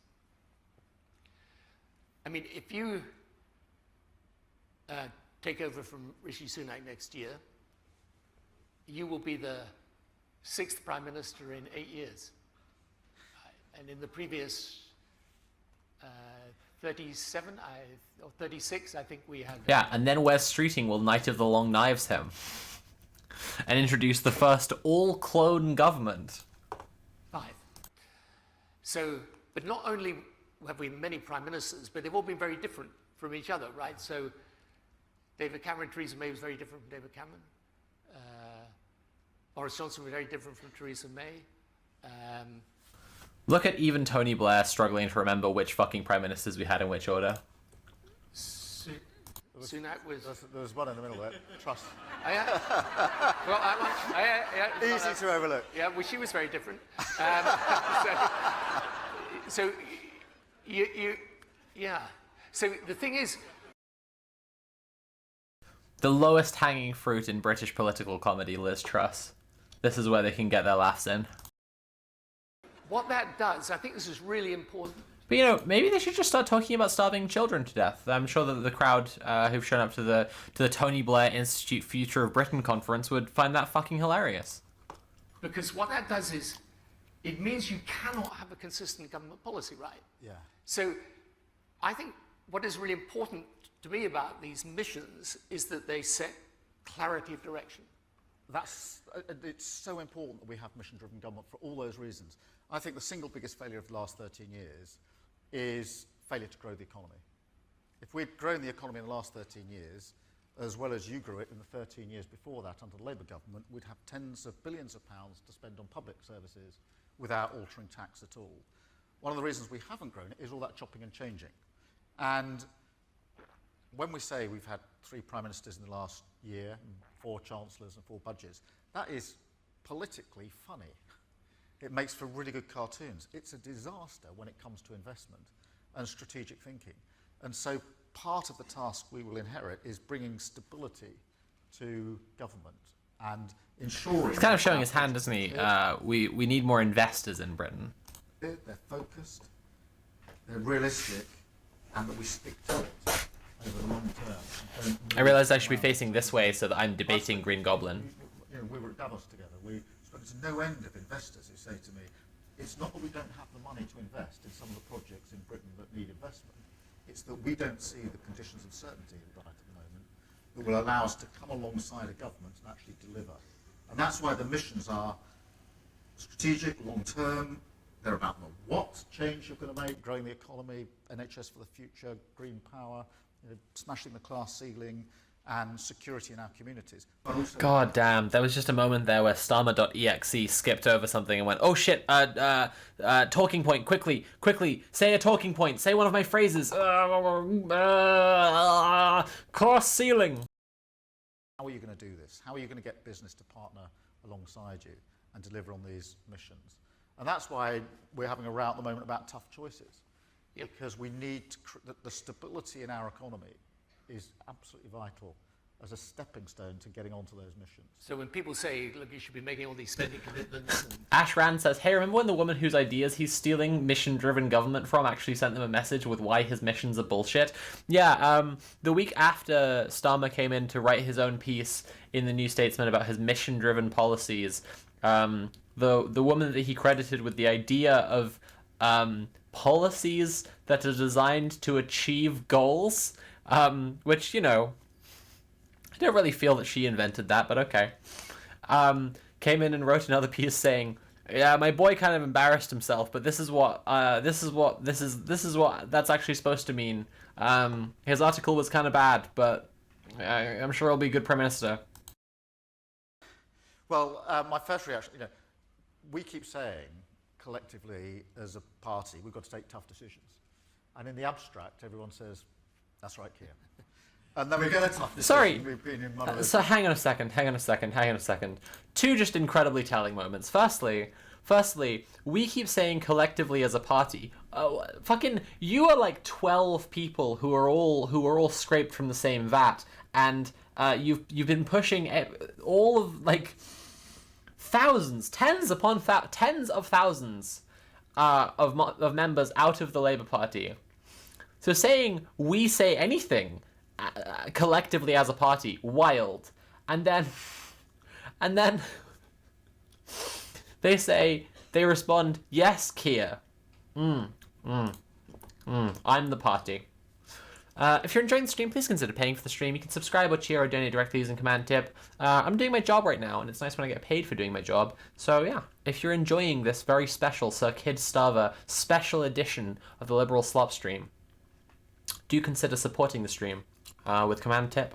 I mean, if you take over from Rishi Sunak next year, you will be the 6th Prime Minister in 8 years. And in the previous 37 or 36, I think we had. Yeah, and then Wes Streeting will Knight of the Long Knives him and introduce the first all-clone government. 5. So, but not only have we many prime ministers, but they've all been very different from each other, right? So David Cameron, Theresa May was very different from David Cameron. Boris Johnson was very different from Theresa May. Look at even Tony Blair struggling to remember which fucking prime ministers we had in which order. Sunak was... There was one in the middle there. Trust. Oh, yeah. Well, Easy to overlook. Yeah, well, she was very different. So yeah. So the thing is... The lowest hanging fruit in British political comedy, Liz Truss. This is where they can get their laughs in. What that does, I think this is really important. But, you know, maybe they should just start talking about starving children to death. I'm sure that the crowd who've shown up to the Tony Blair Institute Future of Britain conference would find that fucking hilarious. Because what that does is, it means you cannot have a consistent government policy, right? Yeah. So I think what is really important to me about these missions is that they set clarity of direction. It's so important that we have mission-driven government for all those reasons. I think the single biggest failure of the last 13 years is failure to grow the economy. If we'd grown the economy in the last 13 years, as well as you grew it in the 13 years before that under the Labour government, we'd have tens of billions of pounds to spend on public services without altering tax at all. One of the reasons we haven't grown it is all that chopping and changing. And when we say we've had 3 prime ministers in the last year, 4 chancellors and 4 budgets, that is politically funny. It makes for really good cartoons. It's a disaster when it comes to investment and strategic thinking. And so part of the task we will inherit is bringing stability to government and ensuring... He's kind of showing his hand, doesn't he? We need more investors in Britain. They're focused, they're realistic, and that we stick to it over the long term. I realised I should be facing this way so that I'm debating Green Goblin. We were at Davos together. We spoke to no end of investors who say to me, it's not that we don't have the money to invest in some of the projects in Britain that need investment. It's that we don't see the conditions of certainty right at the moment that will allow us to come alongside a government and actually deliver. And that's why the missions are strategic, long-term. They're about the what change you're going to make, growing the economy, NHS for the future, green power, smashing the class ceiling, and security in our communities. But also, God damn, there was just a moment there where Starmer.exe skipped over something and went, oh shit, talking point, quickly, say a talking point, say one of my phrases, class ceiling. how are you going to do this? How are you going to get business to partner alongside you and deliver on these missions? And that's why we're having a row at the moment about tough choices. Yep. Because we need the stability in our economy is absolutely vital as a stepping stone to getting onto those missions. So when people say, look, you should be making all these spending commitments... And... Ash Rand says, hey, remember when the woman whose ideas he's stealing mission-driven government from actually sent them a message with why his missions are bullshit? Yeah, the week after Starmer came in to write his own piece in the New Statesman about his mission-driven policies, the woman that he credited with the idea of policies that are designed to achieve goals, which, you know... I don't really feel that she invented that, but okay. Came in and wrote another piece saying, "Yeah, my boy kind of embarrassed himself, but this is what that's actually supposed to mean. His article was kind of bad, but I'm sure he'll be a good prime minister." Well, my first reaction, we keep saying collectively as a party we've got to take tough decisions, and in the abstract, everyone says, "That's right, Keir." And then we get a tough decision. Sorry. We've been in one of those... So hang on a second. Two just incredibly telling moments. Firstly, we keep saying collectively as a party, fucking, you are like 12 people who are all scraped from the same vat, and you've been pushing all of like thousands, tens of thousands of members out of the Labour Party. So saying we say anything collectively as a party, wild. And then they respond, yes, Keir. I'm the party. If you're enjoying the stream, please consider paying for the stream. You can subscribe or cheer or donate directly using command tip. I'm doing my job right now, and it's nice when I get paid for doing my job. So yeah, if you're enjoying this very special Sir Kid Starva special edition of the Liberal Slop stream, do consider supporting the stream with command tip.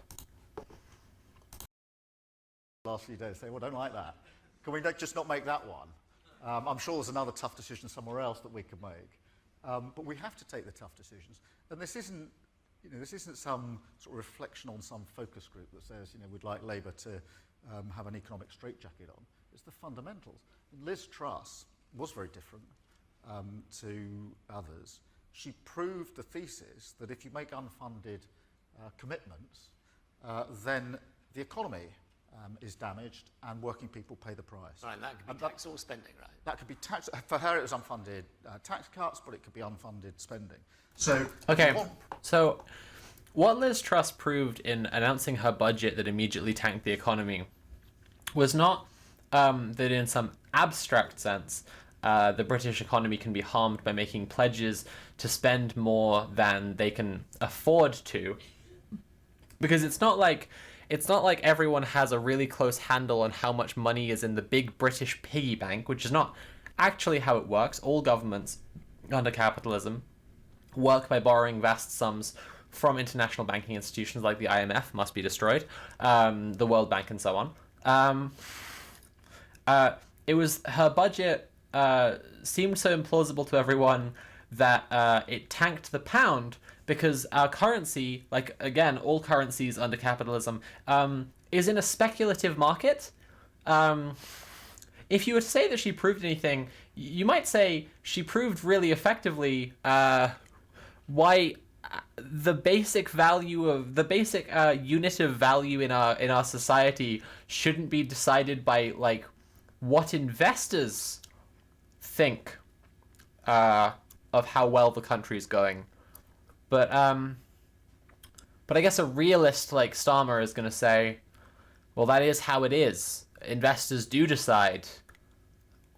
Last few days say, well, don't like that. Can we just not make that one? I'm sure there's another tough decision somewhere else that we could make. But we have to take the tough decisions. And this isn't, this isn't some sort of reflection on some focus group that says, we'd like Labour to have an economic straitjacket on. It's the fundamentals. Liz Truss was very different to others. She proved the thesis that if you make unfunded commitments, then the economy is damaged and working people pay the price. Right, and that could be tax or spending, right? That could be tax. For her, it was unfunded tax cuts, but it could be unfunded spending. So okay, so what Liz Truss proved in announcing her budget that immediately tanked the economy was not that in some abstract sense the British economy can be harmed by making pledges to spend more than they can afford to, because it's not like everyone has a really close handle on how much money is in the big British piggy bank, which is not actually how it works. All governments under capitalism work by borrowing vast sums from international banking institutions like the IMF, must be destroyed, the World Bank, and so on. It was her budget seemed so implausible to everyone that it tanked the pound, because our currency, like, again, all currencies under capitalism, is in a speculative market. If you were to say that she proved anything, you might say she proved really effectively why the basic value of the basic unit of value in our society shouldn't be decided by like what investors think of how well the country's going. But I guess a realist like Starmer is going to say, well, that is how it is. Investors do decide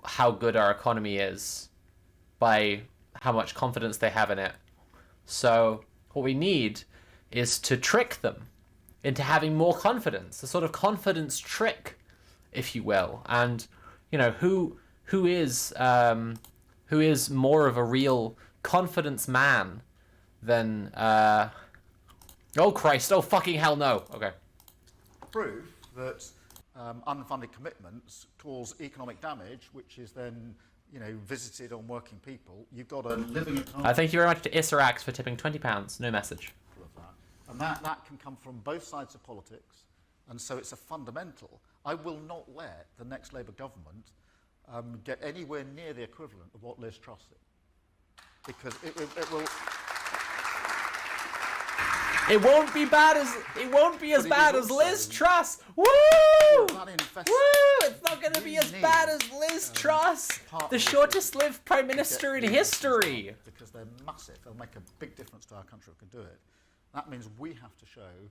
how good our economy is by how much confidence they have in it. So what we need is to trick them into having more confidence, a sort of confidence trick, if you will. And who is more of a real confidence man than oh Christ, oh fucking hell no. Okay. Proof that unfunded commitments cause economic damage, which is then visited on working people. You've got a living economy. Thank you very much to Israx for tipping £20. No message. And that can come from both sides of politics, and so it's a fundamental. I will not let the next Labour government get anywhere near the equivalent of what Liz Truss did, because it will. It won't be as bad as Liz Truss. Woo! Woo! It's not going to be as bad as Liz Truss, the shortest-lived prime minister in history. Because they're massive, they'll make a big difference to our country if we can do it. That means we have to show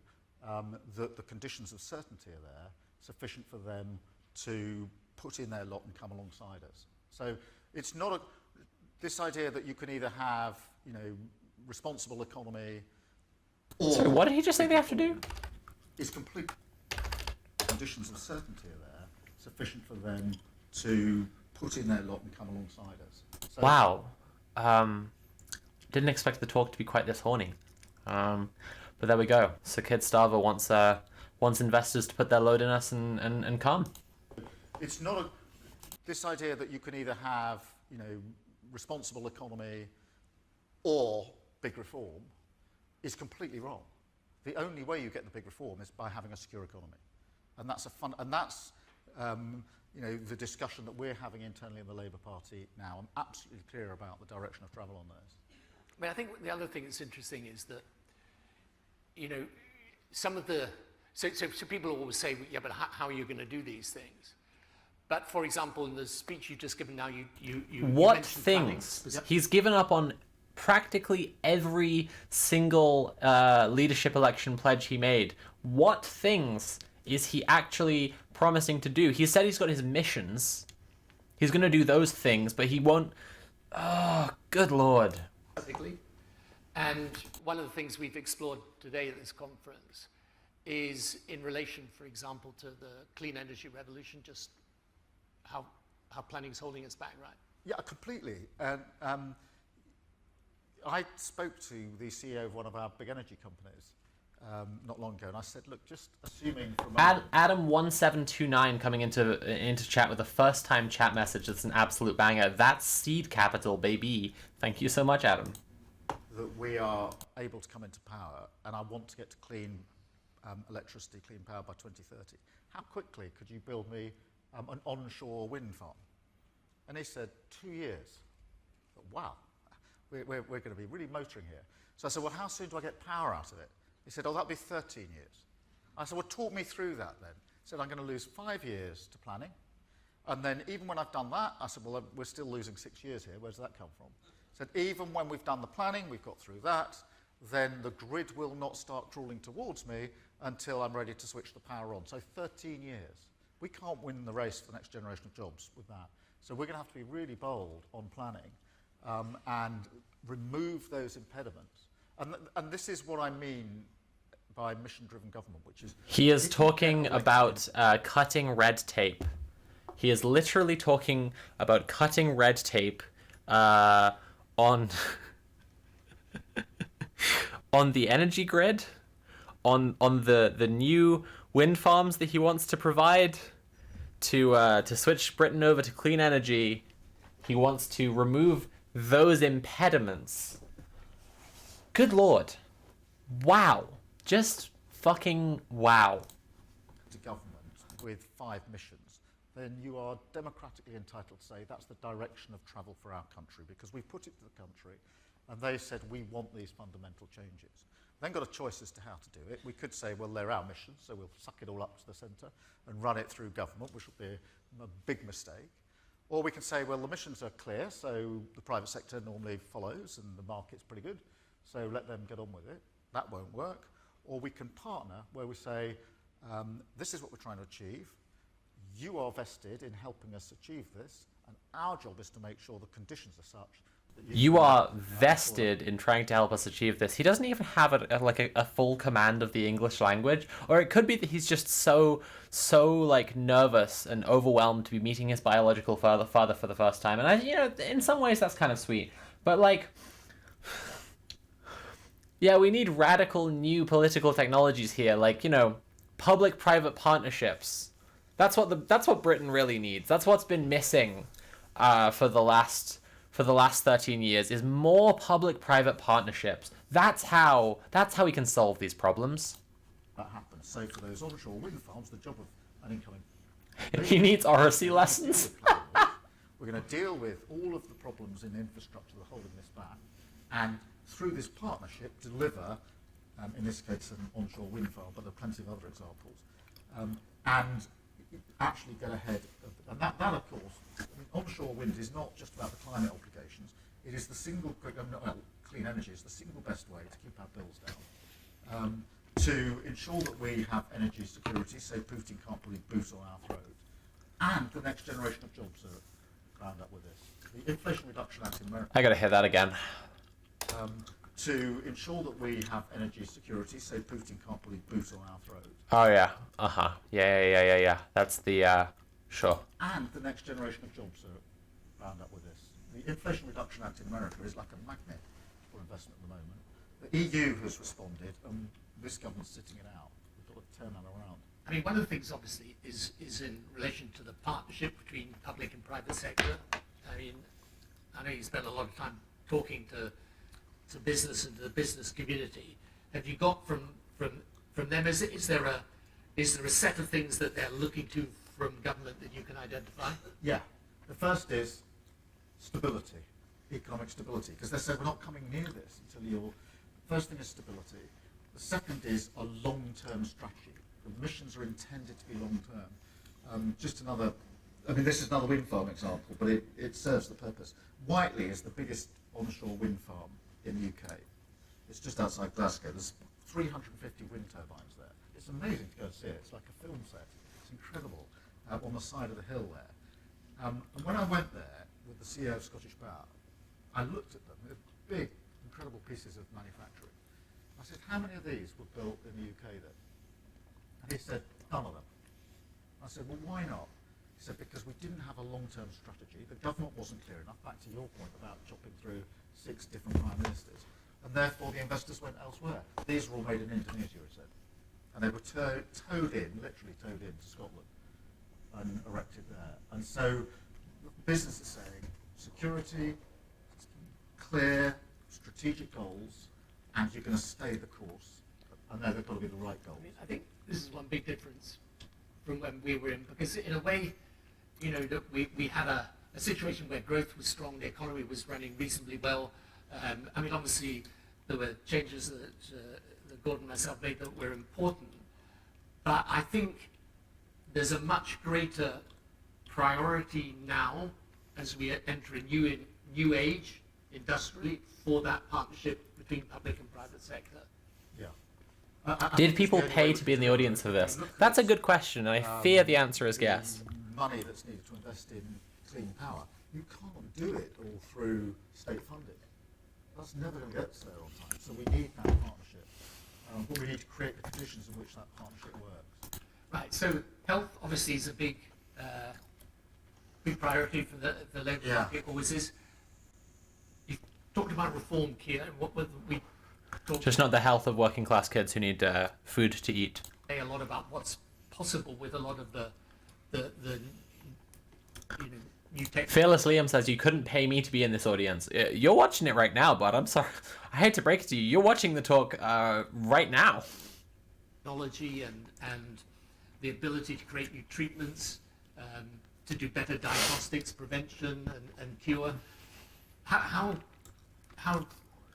that the conditions of certainty are there, sufficient for them to put in their lot and come alongside us. So it's not this idea that you can either have, responsible economy. So what did he just say they have to do? Is complete conditions of certainty are there, sufficient for them to put in their lot and come alongside us. So wow. Didn't expect the talk to be quite this horny. But there we go. So Kid Starva wants investors to put their load in us and come. It's not this idea that you can either have, responsible economy or big reform is completely wrong. The only way you get the big reform is by having a secure economy, and that's the discussion that we're having internally in the Labour Party now. I'm absolutely clear about the direction of travel on this. I mean, I think the other thing that's interesting is that, some of the so people always say, yeah, but how are you going to do these things? But for example, in the speech you've just given now, you what mentioned planning. things? He's given up on practically every single leadership election pledge he made. What things is he actually promising to do? He said he's got his missions. He's going to do those things, but he won't. Oh, good lord. Basically, And one of the things we've explored today at this conference is in relation, for example, to the clean energy revolution, just how planning's holding us back, right? Yeah, completely. And I spoke to the CEO of one of our big energy companies not long ago, and I said, look, just assuming from Adam1729 coming into chat with a first-time chat message. That's an absolute banger. That's seed capital, baby. Thank you so much, Adam. That we are able to come into power, and I want to get to clean electricity, clean power by 2030. How quickly could you build me an onshore wind farm? And he said, 2 years. Wow, we're going to be really motoring here. So I said, well, how soon do I get power out of it? He said, oh, that'll be 13 years. I said, well, talk me through that then. He said, I'm going to lose 5 years to planning. And then even when I've done that, I said, well, we're still losing 6 years here. Where does that come from? He said, even when we've done the planning, we've got through that, then the grid will not start crawling towards me until I'm ready to switch the power on. So 13 years. We can't win the race for the next generation of jobs with that. So we're going to have to be really bold on planning and remove those impediments. And this is what I mean by mission-driven government, which is... He is talking about cutting red tape. He is literally talking about cutting red tape on on the energy grid, on the new wind farms that he wants to provide to switch Britain over to clean energy. He wants to remove those impediments. Good Lord. Wow. Just fucking wow. To government with 5 missions, then you are democratically entitled to say that's the direction of travel for our country, because we put it to the country and they said we want these fundamental changes. Then got a choice as to how to do it. We could say, well, they're our missions, so we'll suck it all up to the centre and run it through government, which would be a big mistake. Or we can say, well, the missions are clear, so the private sector normally follows and the market's pretty good, so let them get on with it. That won't work. Or we can partner where we say, this is what we're trying to achieve. You are vested in helping us achieve this, and our job is to make sure the conditions are such that you are vested in trying to help us achieve this. He doesn't even have a full command of the English language, or it could be that he's just so like nervous and overwhelmed to be meeting his biological father for the first time. And in some ways that's kind of sweet, but like, yeah, we need radical new political technologies here, like, public-private partnerships. That's what Britain really needs. That's what's been missing for the last 13 years, is more public-private partnerships. That's how we can solve these problems. that happens. So for those onshore wind farms, the job of an incoming... He needs RSC lessons. We're going to deal with all of the problems in infrastructure that are holding this back, and through this partnership deliver, in this case, an onshore wind farm, but there are plenty of other examples, and actually get ahead of... And that of course, onshore wind is not just about the climate obligations. It is the single... clean energy is the single best way to keep our bills down, to ensure that we have energy security, so Putin can't put his boot on our throat, and the next generation of jobs are bound up with this. The Inflation Reduction Act in America... I gotta hear that again. To ensure that we have energy security, so Putin can't put his boot on our throat. Oh yeah, yeah. That's the, sure. And the next generation of jobs are bound up with this. The Inflation Reduction Act in America is like a magnet for investment at the moment. The EU has responded, and this government's sitting it out. We've got to turn that around. I mean, one of the things, obviously, is in relation to the partnership between public and private sector. I mean, I know you spend a lot of time talking to business and to the business community. Have you got from them? Is there a set of things that they're looking to from government that you can identify? Yeah. The first is stability, economic stability, because they said we're not coming near this until you're... First thing is stability. The second is a long-term strategy. The missions are intended to be long-term. Just another... I mean, this is another wind farm example, but it serves the purpose. Whiteley is the biggest onshore wind farm in the UK. It's just outside Glasgow. There's 350 wind turbines there. It's amazing to go and see it. It's like a film set. It's incredible on the side of the hill there. And when I went there with the CEO of Scottish Power, I looked at them. They're big, incredible pieces of manufacturing. I said, how many of these were built in the UK then? And he said, none of them. I said, well, why not? He said, because we didn't have a long-term strategy. The government wasn't clear enough, back to your point about chopping through 6 different prime ministers. And therefore the investors went elsewhere. These were all made in Indonesia, he said. And they were towed in, literally towed in to Scotland and erected there. And so the business is saying security, clear, strategic goals, and you're going to stay the course. And they're got to be the right goals. I think this is one big difference from when we were in, because in a way, that we had a situation where growth was strong, the economy was running reasonably well. Obviously, there were changes that Gordon and myself made that were important, but I think there's a much greater priority now as we enter a new age industrially for that partnership between public and private sector. Yeah. Did people pay to be in the audience for this? That's a good question, and I fear the answer is yes. Money that's needed to invest in clean power, you can't do it all through state funding. That's never going to get us there on time. So we need that partnership, but we need to create the conditions in which that partnership works. Right. So health obviously is a big priority for the Labour Party. Always is. You talked about reform, Keir. What were we talking Just not the health of working class kids who need food to eat. A lot about what's possible with a lot of the new tech. Fearless Liam says you couldn't pay me to be in this audience. You're watching it right now, bud. I'm sorry. I hate to break it to you. You're watching the talk right now. Technology and the ability to create new treatments, to do better diagnostics, prevention, and cure. How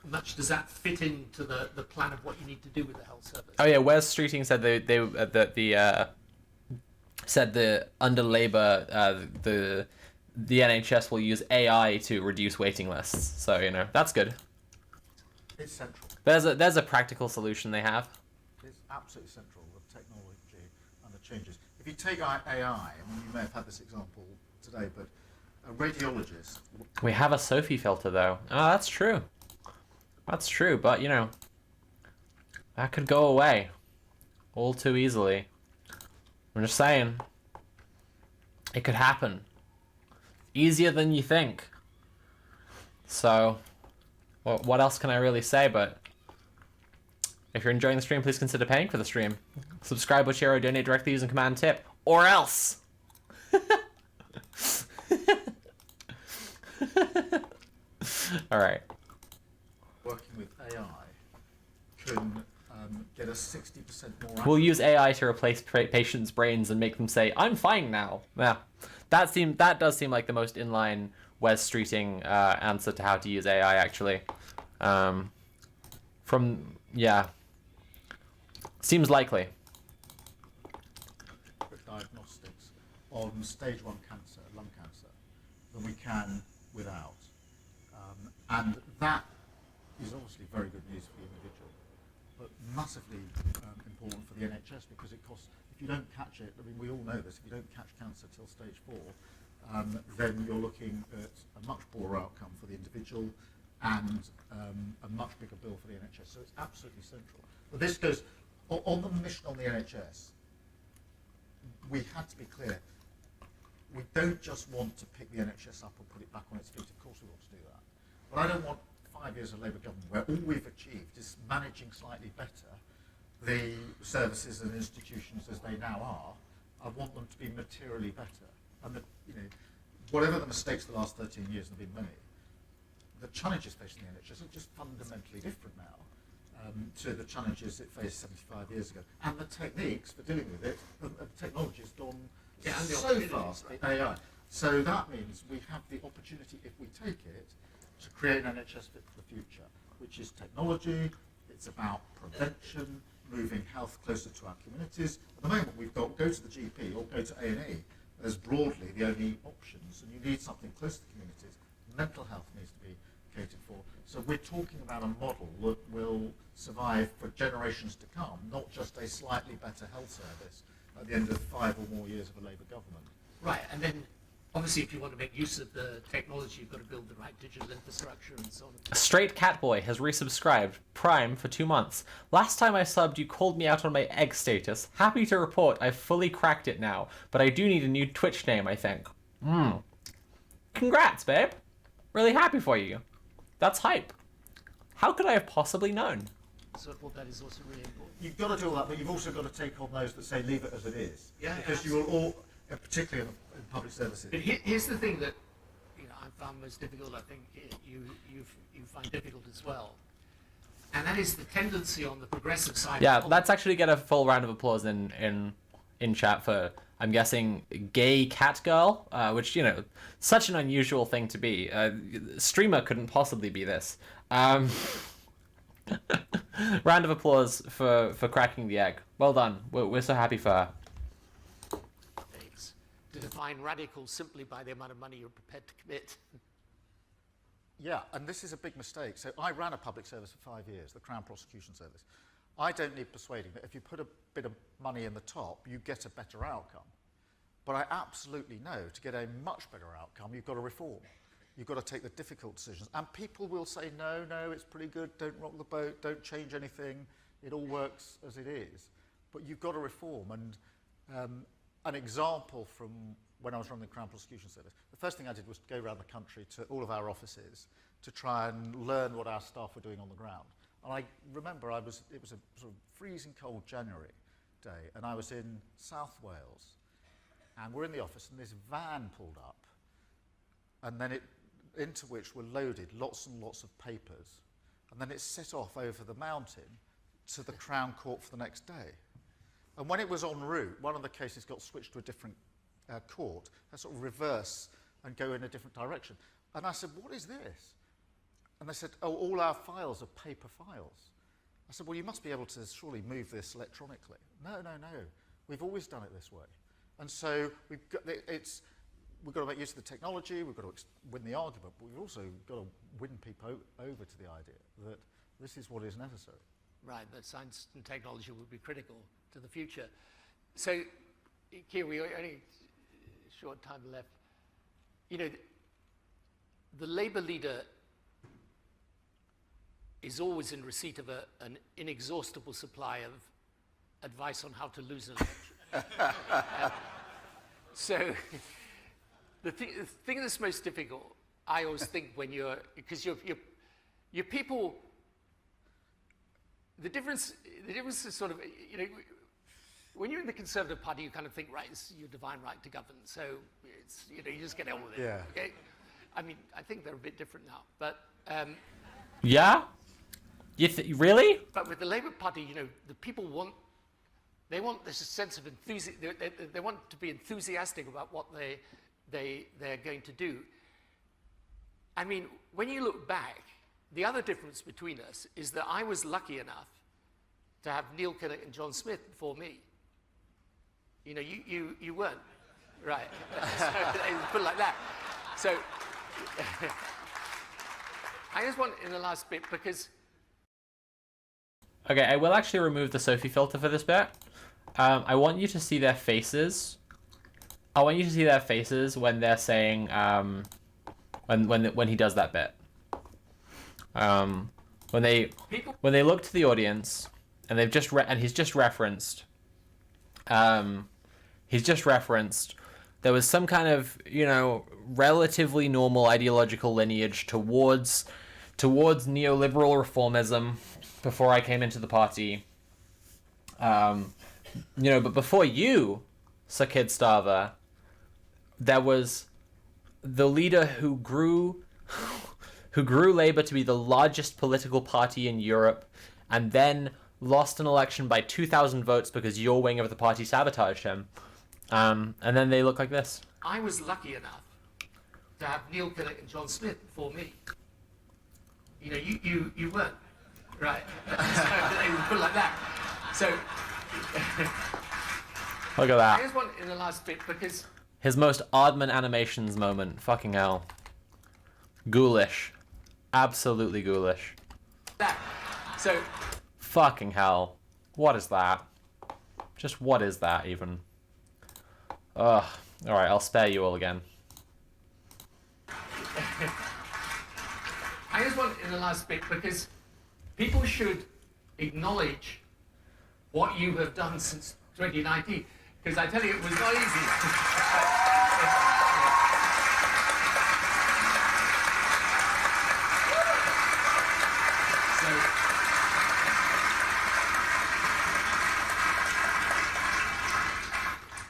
much does that fit into the plan of what you need to do with the health service? Oh yeah, Wes Streeting said that under Labour the NHS will use AI to reduce waiting lists. So that's good. It's central. There's a practical solution they have. It's absolutely central, the technology and the changes. If you take AI, you may have had this example today, but a radiologist... We have a Sophie filter though. Oh, that's true. That's true, but that could go away all too easily. I'm just saying. It could happen. Easier than you think. So, what else can I really say? But if you're enjoying the stream, please consider paying for the stream. Subscribe or share or donate directly using command tip. Or else! Alright. Working with AI can get us 60% more... We'll use AI to replace patients' brains and make them say, I'm fine now. Yeah. That does seem like the most inline Wes Streeting answer to how to use AI, actually. Seems likely. Diagnostics on stage 1 cancer, lung cancer, than we can without. And that is obviously very good news for the individual, but massively important for the NHS because it costs, if you don't catch it, we all know this, if you don't catch cancer till stage 4, then you're looking at a much poorer outcome for the individual and a much bigger bill for the NHS. So it's absolutely central. But this goes, on the mission on the NHS, we had to be clear. We don't just want to pick the NHS up and put it back on its feet. Of course we want to do that. But I don't want 5 years of Labour government where all we've achieved is managing slightly better the services and institutions as they now are. I want them to be materially better. And whatever the mistakes the last 13 years, and there have been many, the challenges facing the NHS are just fundamentally different now to the challenges it faced 75 years ago. And the techniques for dealing with it, the technology has gone so fast, AI. So that means we have the opportunity, if we take it, to create an NHS fit for the future, which is technology, it's about prevention, moving health closer to our communities. At the moment we've got go to the GP or go to A&E as broadly the only options, and you need something close to the communities. Mental health needs to be catered for. So we're talking about a model that will survive for generations to come, not just a slightly better health service at the end of 5 or more years of a Labour government. Right, and then obviously, if you want to make use of the technology, you've got to build the right digital infrastructure and so on. Straight Catboy has resubscribed Prime for 2 months. Last time I subbed, you called me out on my egg status. Happy to report I've fully cracked it now, but I do need a new Twitch name, I think. Congrats, babe. Really happy for you. That's hype. How could I have possibly known? So well, that is also really important. You've got to do all that, but you've also got to take on those that say leave it as it is. Yeah, because you will all, particularly in public services. But here's the thing that I found most difficult. I think you find difficult as well, and that is the tendency on the progressive side. Yeah, let's actually get a full round of applause in chat for, I'm guessing, gay cat girl, which, such an unusual thing to be. Streamer couldn't possibly be this. Round of applause for cracking the egg. Well done. We're so happy for her. To define radical simply by the amount of money you're prepared to commit. Yeah, and this is a big mistake. So I ran a public service for 5 years, the Crown Prosecution Service. I don't need persuading that if you put a bit of money in the top, you get a better outcome. But I absolutely know to get a much better outcome, you've got to reform. You've got to take the difficult decisions. And people will say, no, it's pretty good, don't rock the boat, don't change anything, it all works as it is. But you've got to reform. And an example from when I was running the Crown Prosecution Service, the first thing I did was go around the country to all of our offices to try and learn what our staff were doing on the ground. And I remember it was a sort of freezing cold January day, and I was in South Wales, and we're in the office, and this van pulled up, and then into which were loaded lots and lots of papers, and then it set off over the mountain to the Crown Court for the next day. And when it was en route, one of the cases got switched to a different court, and sort of reverse and go in a different direction. And I said, what is this? And they said, oh, all our files are paper files. I said, well, you must be able to surely move this electronically. No. We've always done it this way. And so we've got to make use of the technology, we've got to win the argument, but we've also got to win people over to the idea that this is what is necessary. Right, that science and technology will be critical to the future. So, here we only a short time left. The Labour leader is always in receipt of an inexhaustible supply of advice on how to lose an election. So, the thing that's most difficult, I always think, when because your people. The difference is sort of, when you're in the Conservative Party, you kind of think, right, it's your divine right to govern, so it's, you just get on with it. Yeah. Okay. I mean, I think they're a bit different now, but. Yeah. Really? But with the Labour Party, the people want this sense of enthusiasm. They want to be enthusiastic about what they're going to do. I mean, when you look back, the other difference between us is that I was lucky enough to have Neil Kinnock and John Smith before me. You weren't, right? Put it like that. So I just want in the last bit because. Okay, I will actually remove the Sophie filter for this bit. I want you to see their faces. I want you to see their faces when they're saying when he does that bit. When they look to the audience and they've just he's just referenced there was some kind of relatively normal ideological lineage towards neoliberal reformism before I came into the party. But before you, Sir Kid Starva, there was the leader who grew Labour to be the largest political party in Europe, and then lost an election by 2,000 votes because your wing of the party sabotaged him. And then they look like this. I was lucky enough to have Neil Kinnock and John Smith before me. You weren't, right? They would put it like that. So look at that. I just want in the last bit because his most Aardman animations moment. Fucking hell. Ghoulish. Absolutely ghoulish. that. So Fucking hell. What is that? Just what is that even? Ugh. Alright, I'll spare you all again. I just want in the last bit, because people should acknowledge what you have done since 2019, because I tell you, it was not easy.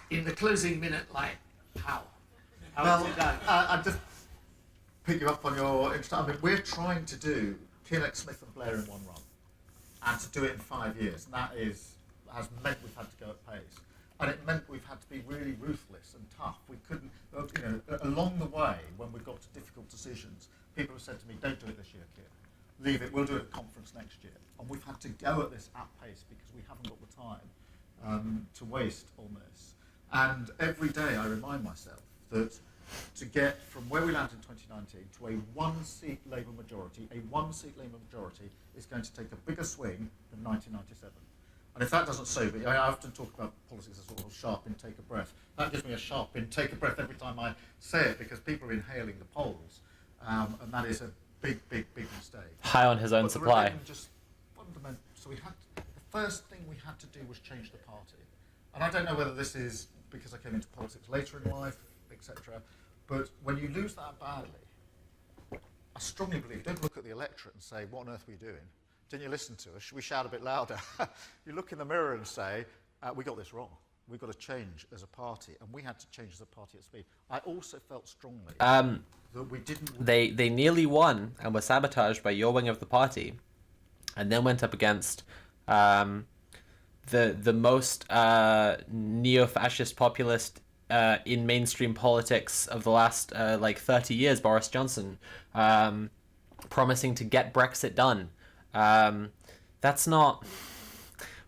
In the closing minute, like, how? How is it done? I just pick you up on your interest. I mean, we're trying to do Kinnock, Smith and Blair in one run, and to do it in 5 years, and that has meant we've had to go at pace, and it meant we've had to be really ruthless and tough. We couldn't, along the way, when we got to difficult decisions, people have said to me, "Don't do it this year, Kid. Leave it. We'll do it at conference next year." And we've had to go at this at pace because we haven't got the time to waste on this. And every day I remind myself that to get from where we landed in 2019 to a one-seat Labour majority, is going to take a bigger swing than 1997. And if that doesn't sober you, I often talk about politics as sort of sharp intake of breath. That gives me a sharp intake of breath every time I say it, because people are inhaling the polls, and that is a big mistake. High on his own supply. Just fundamental. So the first thing we had to do was change the party. And I don't know whether this is because I came into politics later in life, etc. But when you lose that badly, I strongly believe, don't look at the electorate and say, "What on earth were you doing? Didn't you listen to us? Should we shout a bit louder?" You look in the mirror and say, "We got this wrong. We've got to change as a party," and we had to change as a party at speed. I also felt strongly that we didn't. They nearly won and were sabotaged by your wing of the party, and then went up against the most neo-fascist populist in mainstream politics of the last 30 years, Boris Johnson, promising to get Brexit done. That's not...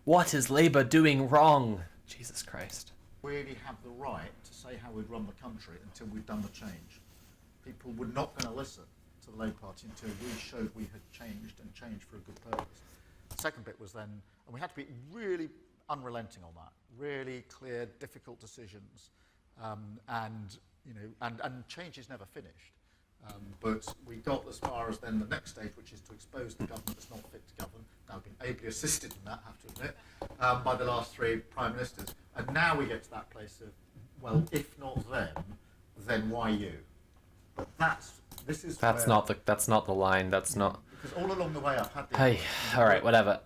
What is Labour doing wrong? Jesus Christ. Really have the right to say how we'd run the country until we'd done the change. People were not going to listen to the Labour Party until we showed we had changed, and changed for a good purpose. The second bit was then, and we had to be really unrelenting on that, really clear, difficult decisions, and change is never finished. But we got as far as then the next stage, which is to expose the government that's not fit to govern. Now, I've been ably assisted in that, I have to admit, by the last three prime ministers. And now we get to that place of, well, if not them, then why you? But that's not the line. That's not. Because all along the way I've had. Hey, all right, whatever.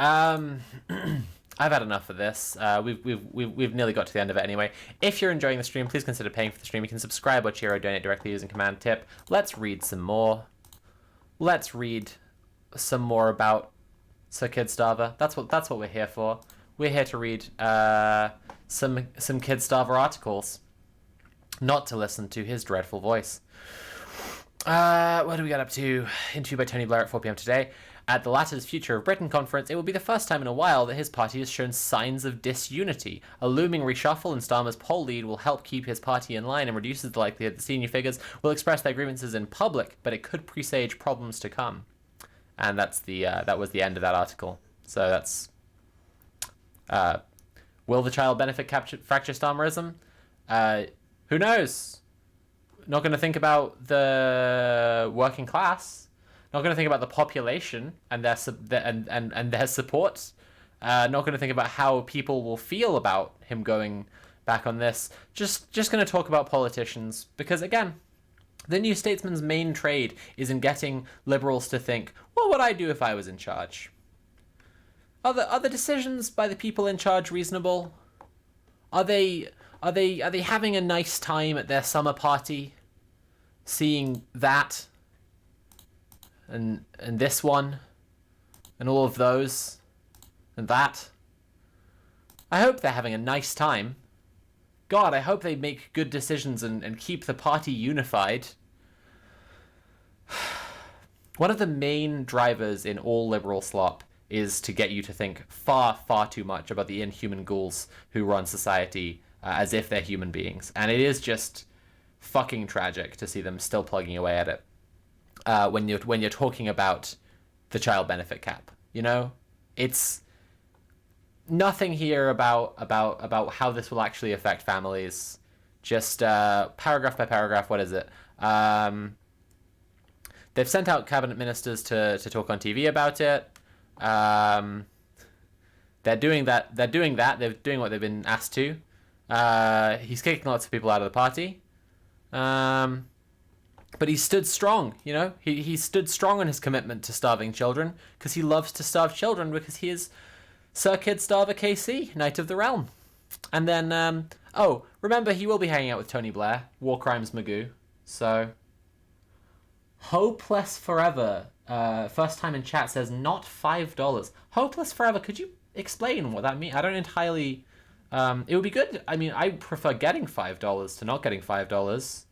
I've had enough of this. We've nearly got to the end of it anyway. If you're enjoying the stream, please consider paying for the stream. You can subscribe or cheer or donate directly using command tip. Let's read some more. Let's read some more about Sir Kid Starva. That's what we're here for. We're here to read some Kid Starva articles, not to listen to his dreadful voice. What do we get up to? Interview by Tony Blair at 4 p.m. today. At the latter's Future of Britain conference, it will be the first time in a while that his party has shown signs of disunity. A looming reshuffle in Starmer's poll lead will help keep his party in line and reduces the likelihood that senior figures will express their grievances in public, but it could presage problems to come. And that was the end of that article. So that's... will the child benefit fracture Starmerism? Who knows? Not going to think about the working class. Not going to think about the population and their support. Not going to think about how people will feel about him going back on this. Just going to talk about politicians, because again, the New Statesman's main trade is in getting liberals to think, what would I do if I was in charge? Are the decisions by the people in charge reasonable? Are they having a nice time at their summer party, seeing that and this one and all of those and that? I hope they're having a nice time. God, I hope they make good decisions and keep the party unified. One of the main drivers in all liberal slop is to get you to think far, far too much about the inhuman ghouls who run society as if they're human beings. And it is just fucking tragic to see them still plugging away at it when you're talking about the child benefit cap. You know, it's nothing here about how this will actually affect families. Just paragraph by paragraph. What is it? they've sent out cabinet ministers to talk on TV about it. They're doing that. They're doing what they've been asked to. He's kicking lots of people out of the party. But he stood strong, you know? He stood strong on his commitment to starving children, because he loves to starve children, because he is Sir Kid Starva KC, Knight of the Realm. And then, remember, he will be hanging out with Tony Blair, War Crimes Magoo. So, Hopeless Forever, first time in chat, says not $5. Hopeless Forever, could you explain what that means? I don't entirely... it would be good. I mean, I prefer getting $5 to not getting $5.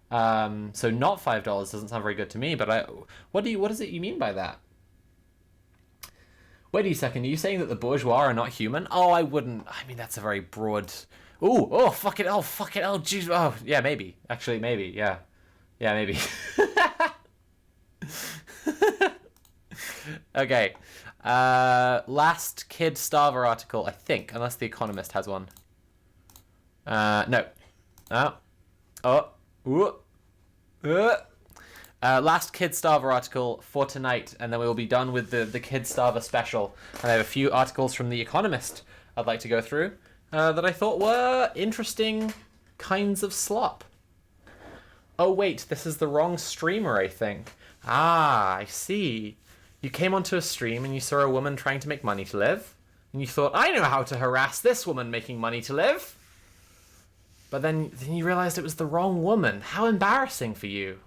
So not $5 doesn't sound very good to me, but what does it you mean by that? Wait a second, are you saying that the bourgeois are not human? Oh, I wouldn't. I mean, that's a very broad... fuck it, jeez, oh, yeah, maybe. Actually, maybe, yeah. Yeah, maybe. Okay. Last Kid Starva article, I think, unless The Economist has one. No. Last Kid Starva article for tonight, and then we will be done with the Kid Starva special. And I have a few articles from The Economist I'd like to go through that I thought were interesting kinds of slop. Oh wait, this is the wrong streamer, I think. Ah, I see. You came onto a stream and you saw a woman trying to make money to live, and you thought, I know how to harass this woman making money to live. But then you realized it was the wrong woman. How embarrassing for you.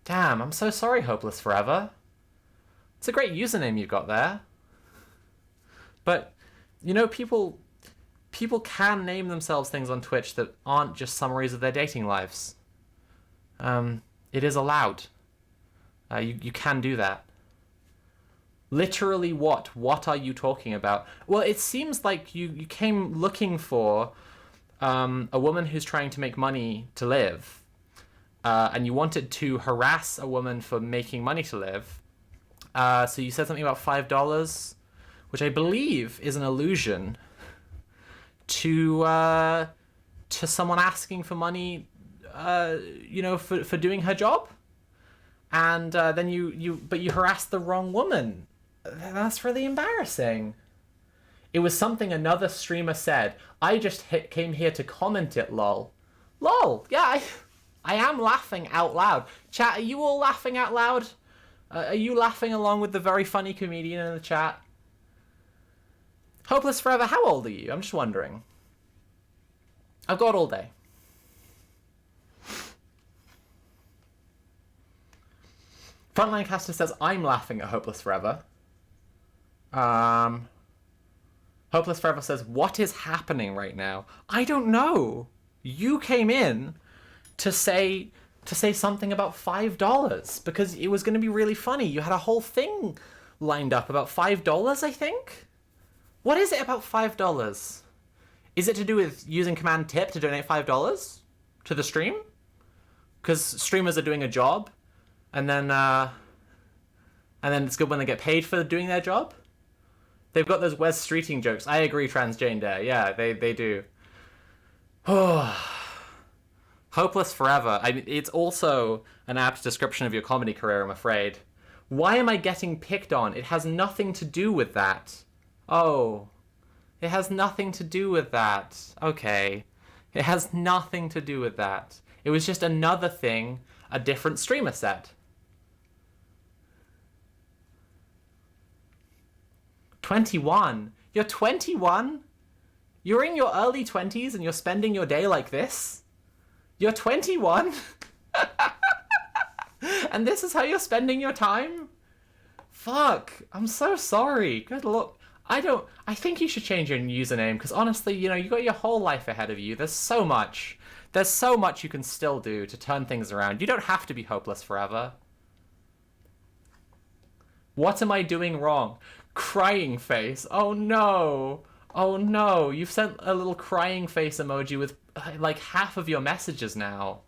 Damn, I'm so sorry, Hopeless Forever. It's a great username you've got there. But, you know, people can name themselves things on Twitch that aren't just summaries of their dating lives. It is allowed. You can do that. Literally what? What are you talking about? Well, it seems like you came looking for a woman who's trying to make money to live, and you wanted to harass a woman for making money to live. So you said something about $5, which I believe is an allusion to someone asking for money, for doing her job. And then you harassed the wrong woman. That's really embarrassing. It was something another streamer said. I just came here to comment it, lol. Lol, yeah, I am laughing out loud. Chat, are you all laughing out loud? Are you laughing along with the very funny comedian in the chat? Hopeless Forever, how old are you? I'm just wondering. I've got all day. Frontline Caster says, I'm laughing at Hopeless Forever. Hopeless Forever says, what is happening right now? I don't know. You came in to say something about $5 because it was going to be really funny. You had a whole thing lined up about $5, I think? What is it about $5? Is it to do with using command tip to donate $5 to the stream? Because streamers are doing a job, and then it's good when they get paid for doing their job. They've got those Wes Streeting jokes. I agree, Trans Jane Dare. Yeah, they do. Hopeless Forever. I mean, it's also an apt description of your comedy career, I'm afraid. Why am I getting picked on? It has nothing to do with that. Oh. It has nothing to do with that. Okay. It has nothing to do with that. It was just another thing a different streamer said. 21? You're 21? You're in your early 20s and you're spending your day like this? You're 21? And this is how you're spending your time? Fuck. I'm so sorry. Good luck. I think you should change your username, because honestly, you got your whole life ahead of you. There's so much you can still do to turn things around. You don't have to be hopeless forever. What am I doing wrong? Crying face. Oh no. Oh no. You've sent a little crying face emoji with like half of your messages now.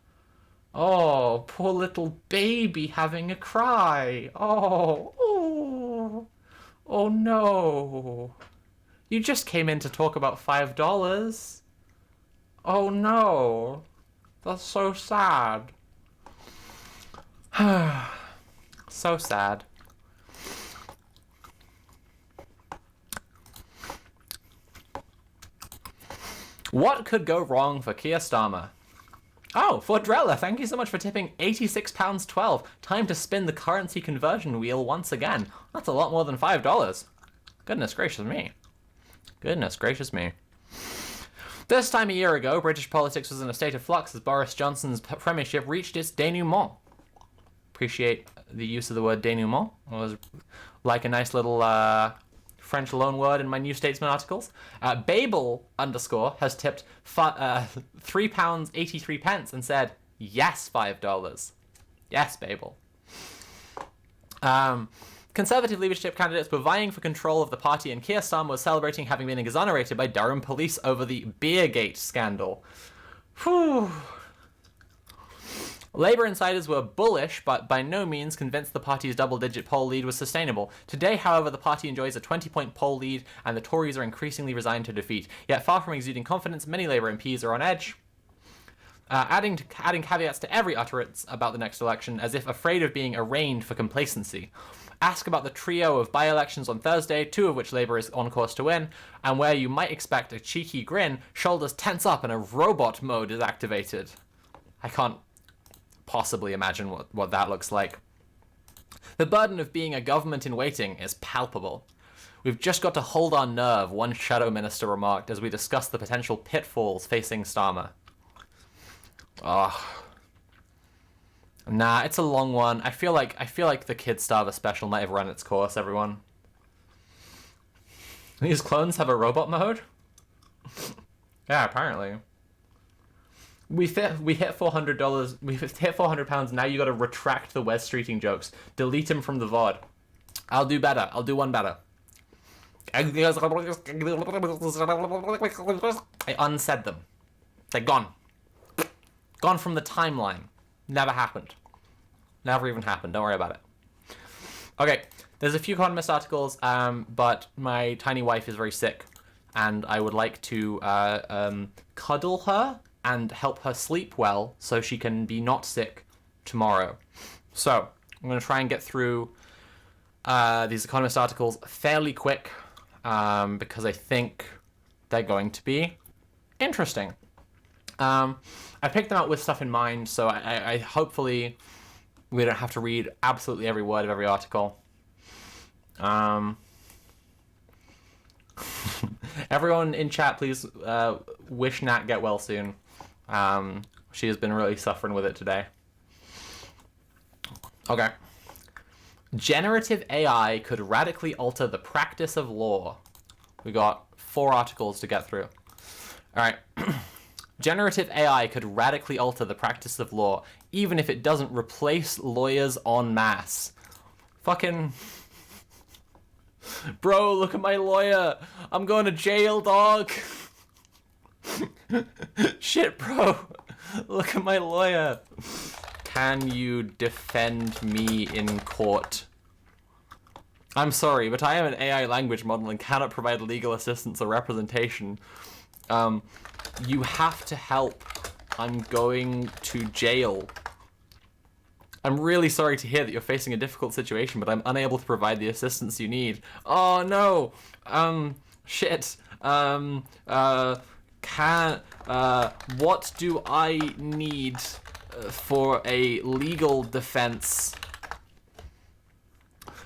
Oh, poor little baby having a cry. Oh no. You just came in to talk about $5. Oh no. That's so sad. So sad. What could go wrong for Kid Starva? Oh, Fordrella, thank you so much for tipping £86.12. Time to spin the currency conversion wheel once again. That's a lot more than $5. Goodness gracious me. Goodness gracious me. This time a year ago, British politics was in a state of flux as Boris Johnson's premiership reached its denouement. Appreciate the use of the word denouement. It was like a nice little French loanword in my New Statesman articles. Babel _ has tipped £3.83 and said, yes, $5. Yes, Babel. Conservative leadership candidates were vying for control of the party, and Keir Starmer was celebrating having been exonerated by Durham police over the Beergate scandal. Whew. Labour insiders were bullish, but by no means convinced the party's double-digit poll lead was sustainable. Today, however, the party enjoys a 20-point poll lead, and the Tories are increasingly resigned to defeat. Yet, far from exuding confidence, many Labour MPs are on edge, adding caveats to every utterance about the next election, as if afraid of being arraigned for complacency. Ask about the trio of by-elections on Thursday, 2 of which Labour is on course to win, and where you might expect a cheeky grin, shoulders tense up and a robot mode is activated. I can't possibly imagine what that looks like. The burden of being a government in waiting is palpable. We've just got to hold our nerve, one shadow minister remarked as we discussed the potential pitfalls facing Starmer. Ugh. Nah, it's a long one. I feel like the Kid Starva special might have run its course, everyone. These clones have a robot mode? Yeah, apparently. We hit $400. We hit £400. Now you got to retract the Wes Streeting jokes. Delete them from the VOD. I'll do better. I'll do one better. I unsaid them. They're gone. Gone from the timeline. Never happened. Never even happened. Don't worry about it. Okay, there's a few Economist articles, but my tiny wife is very sick, and I would like to cuddle her and help her sleep well so she can be not sick tomorrow. So I'm going to try and get through these Economist articles fairly quick because I think they're going to be interesting. I picked them out with stuff in mind, so I hopefully we don't have to read absolutely every word of every article. Everyone in chat, please wish Nat get well soon. She has been really suffering with it today. Okay. Generative AI could radically alter the practice of law. We got 4 articles to get through. All right. Generative AI could radically alter the practice of law, even if it doesn't replace lawyers en masse. Fucking... Bro, look at my lawyer. I'm going to jail, dog. Shit, bro. Look at my lawyer. Can you defend me in court? I'm sorry, but I am an AI language model and cannot provide legal assistance or representation. You have to help. I'm going to jail. I'm really sorry to hear that you're facing a difficult situation, but I'm unable to provide the assistance you need. Oh no! Shit. What do I need for a legal defense?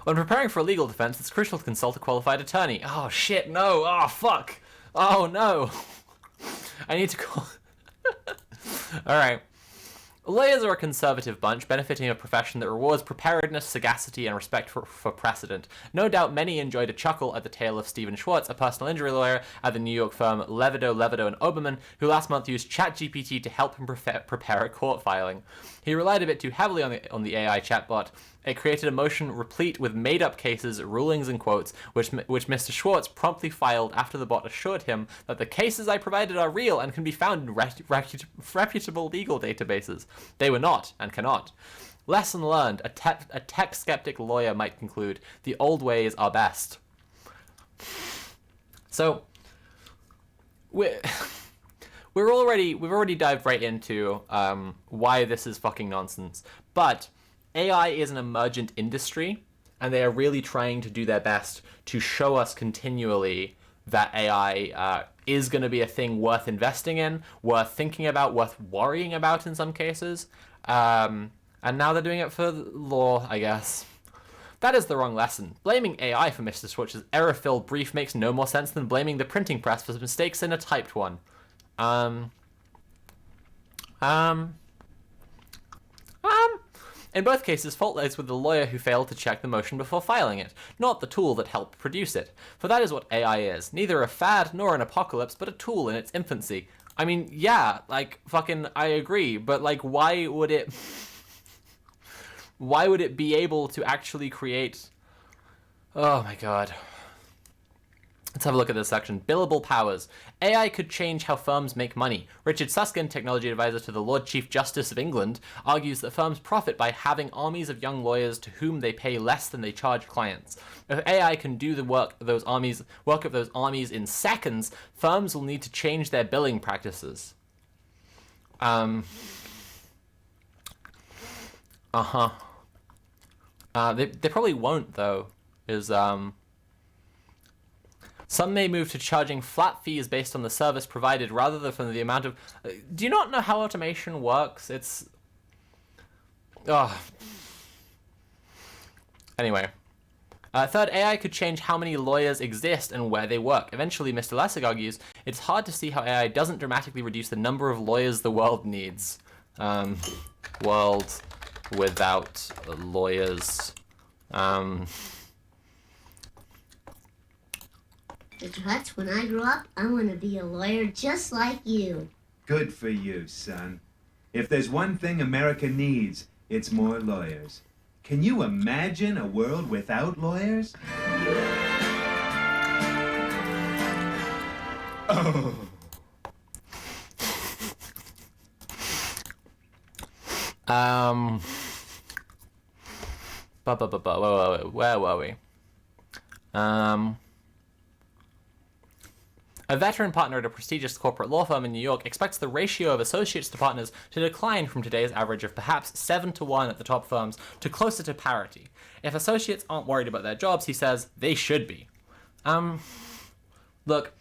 When preparing for a legal defense, it's crucial to consult a qualified attorney. Oh shit, no! Oh fuck! Oh no! I need to call... Alright. Lawyers are a conservative bunch, benefiting a profession that rewards preparedness, sagacity, and respect for precedent. No doubt many enjoyed a chuckle at the tale of Stephen Schwartz, a personal injury lawyer at the New York firm Levido, and Oberman, who last month used ChatGPT to help him prepare a court filing. He relied a bit too heavily on the AI chatbot. It created a motion replete with made-up cases, rulings, and quotes, which Mr. Schwartz promptly filed after the bot assured him that the cases I provided are real and can be found in reputable legal databases. They were not, and cannot. Lesson learned, a tech-skeptic lawyer might conclude, the old ways are best. So, we've already dived right into why this is fucking nonsense, but AI is an emergent industry, and they are really trying to do their best to show us continually that AI is going to be a thing worth investing in, worth thinking about, worth worrying about in some cases. And now they're doing it for law, I guess. That is the wrong lesson. Blaming AI for Mr. Switch's error-filled brief makes no more sense than blaming the printing press for mistakes in a typed one. In both cases, fault lies with the lawyer who failed to check the motion before filing it, not the tool that helped produce it. For that is what AI is. Neither a fad nor an apocalypse, but a tool in its infancy. I mean, yeah, like, fucking, I agree, but, like, why would it be able to actually create... Oh my god. Let's have a look at this section. Billable powers. AI could change how firms make money. Richard Susskind, technology advisor to the Lord Chief Justice of England, argues that firms profit by having armies of young lawyers to whom they pay less than they charge clients. If AI can do the work of those armies in seconds, firms will need to change their billing practices. They probably won't, though. Some may move to charging flat fees based on the service provided rather than from the amount of... Do you not know how automation works? It's... Anyway. Third, AI could change how many lawyers exist and where they work. Eventually, Mr. Lessig argues, it's hard to see how AI doesn't dramatically reduce the number of lawyers the world needs. World without lawyers. Mr. Hutz, when I grow up, I want to be a lawyer just like you. Good for you, son. If there's one thing America needs, it's more lawyers. Can you imagine a world without lawyers? Oh. Where were we? A veteran partner at a prestigious corporate law firm in New York expects the ratio of associates to partners to decline from today's average of perhaps 7-to-1 at the top firms to closer to parity. If associates aren't worried about their jobs, he says, they should be. Look,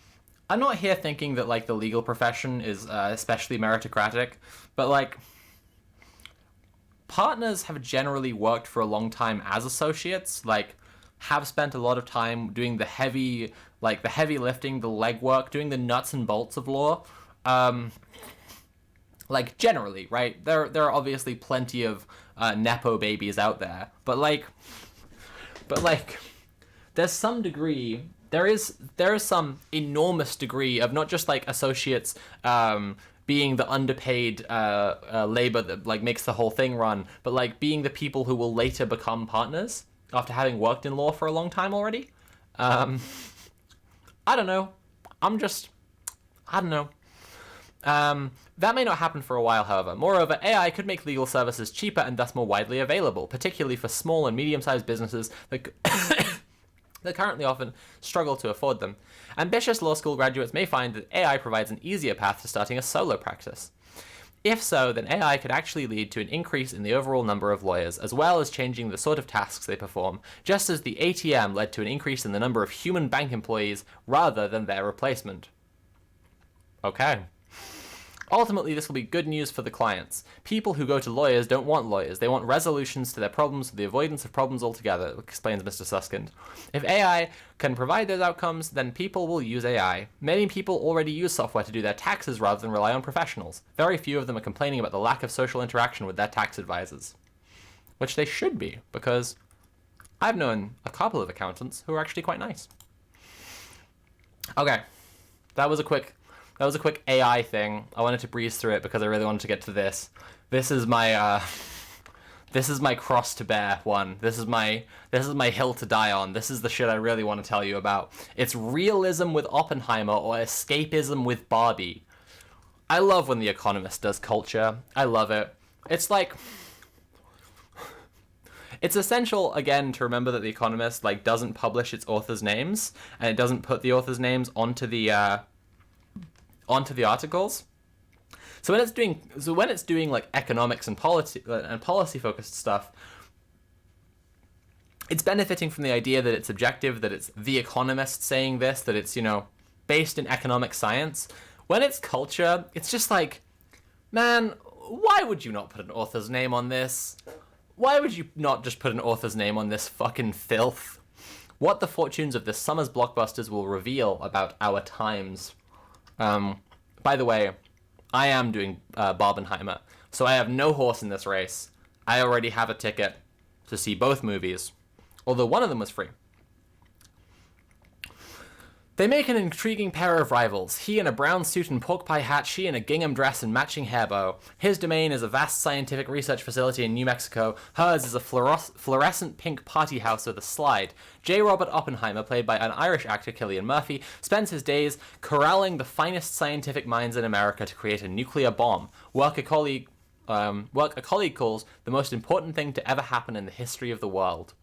I'm not here thinking that, like, the legal profession is especially meritocratic, but, like, partners have generally worked for a long time as associates, like, have spent a lot of time doing the heavy lifting, the legwork, doing the nuts and bolts of law. Like, generally, right? There are obviously plenty of nepo babies out there, but there's some degree, there is some enormous degree of not just, like, associates being the underpaid labor that, like, makes the whole thing run, but, like, being the people who will later become partners after having worked in law for a long time already. I don't know. I don't know. That may not happen for a while, however. Moreover, AI could make legal services cheaper and thus more widely available, particularly for small and medium-sized businesses that that currently often struggle to afford them. Ambitious law school graduates may find that AI provides an easier path to starting a solo practice. If so, then AI could actually lead to an increase in the overall number of lawyers, as well as changing the sort of tasks they perform, just as the ATM led to an increase in the number of human bank employees rather than their replacement. Okay. Ultimately, this will be good news for the clients. People who go to lawyers don't want lawyers. They want resolutions to their problems or the avoidance of problems altogether, explains Mr. Susskind. If AI can provide those outcomes, then people will use AI. Many people already use software to do their taxes rather than rely on professionals. Very few of them are complaining about the lack of social interaction with their tax advisors. Which they should be, because I've known a couple of accountants who are actually quite nice. Okay, that was a quick AI thing. I wanted to breeze through it because I really wanted to get to this. This is my cross to bear one. This is my hill to die on. This is the shit I really want to tell you about. It's realism with Oppenheimer or escapism with Barbie. I love when The Economist does culture. I love it. It's like, it's essential, again, to remember that The Economist, like, doesn't publish its authors' names, and it doesn't put the authors' names onto the articles. So when it's doing like economics and policy focused stuff, it's benefiting from the idea that it's objective, that it's The Economist saying this, that it's, based in economic science. When it's culture, it's just like, man, why would you not put an author's name on this? Why would you not just put an author's name on this fucking filth? What the fortunes of this summer's blockbusters will reveal about our times. By the way, I am doing Barbenheimer, so I have no horse in this race. I already have a ticket to see both movies, although one of them was free. They make an intriguing pair of rivals. He in a brown suit and pork pie hat, she in a gingham dress and matching hair bow. His domain is a vast scientific research facility in New Mexico. Hers is a fluorescent pink party house with a slide. J. Robert Oppenheimer, played by an Irish actor, Cillian Murphy, spends his days corralling the finest scientific minds in America to create a nuclear bomb. Work a colleague calls the most important thing to ever happen in the history of the world.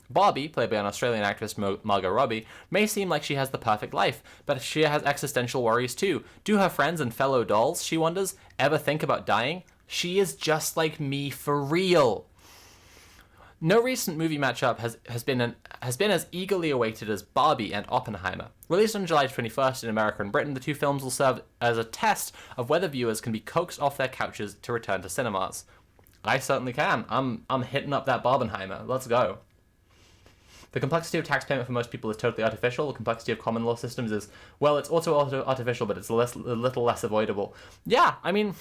Barbie, played by an Australian actress Margot Robbie, may seem like she has the perfect life, but she has existential worries too. Do her friends and fellow dolls, she wonders, ever think about dying? She is just like me for real. No recent movie matchup has been as eagerly awaited as Barbie and Oppenheimer. Released on July 21st in America and Britain, the two films will serve as a test of whether viewers can be coaxed off their couches to return to cinemas. I certainly can. I'm hitting up that Barbenheimer. Let's go. The complexity of tax payment for most people is totally artificial. The complexity of common law systems is, well, it's also artificial, but it's a little less avoidable. Yeah, I mean,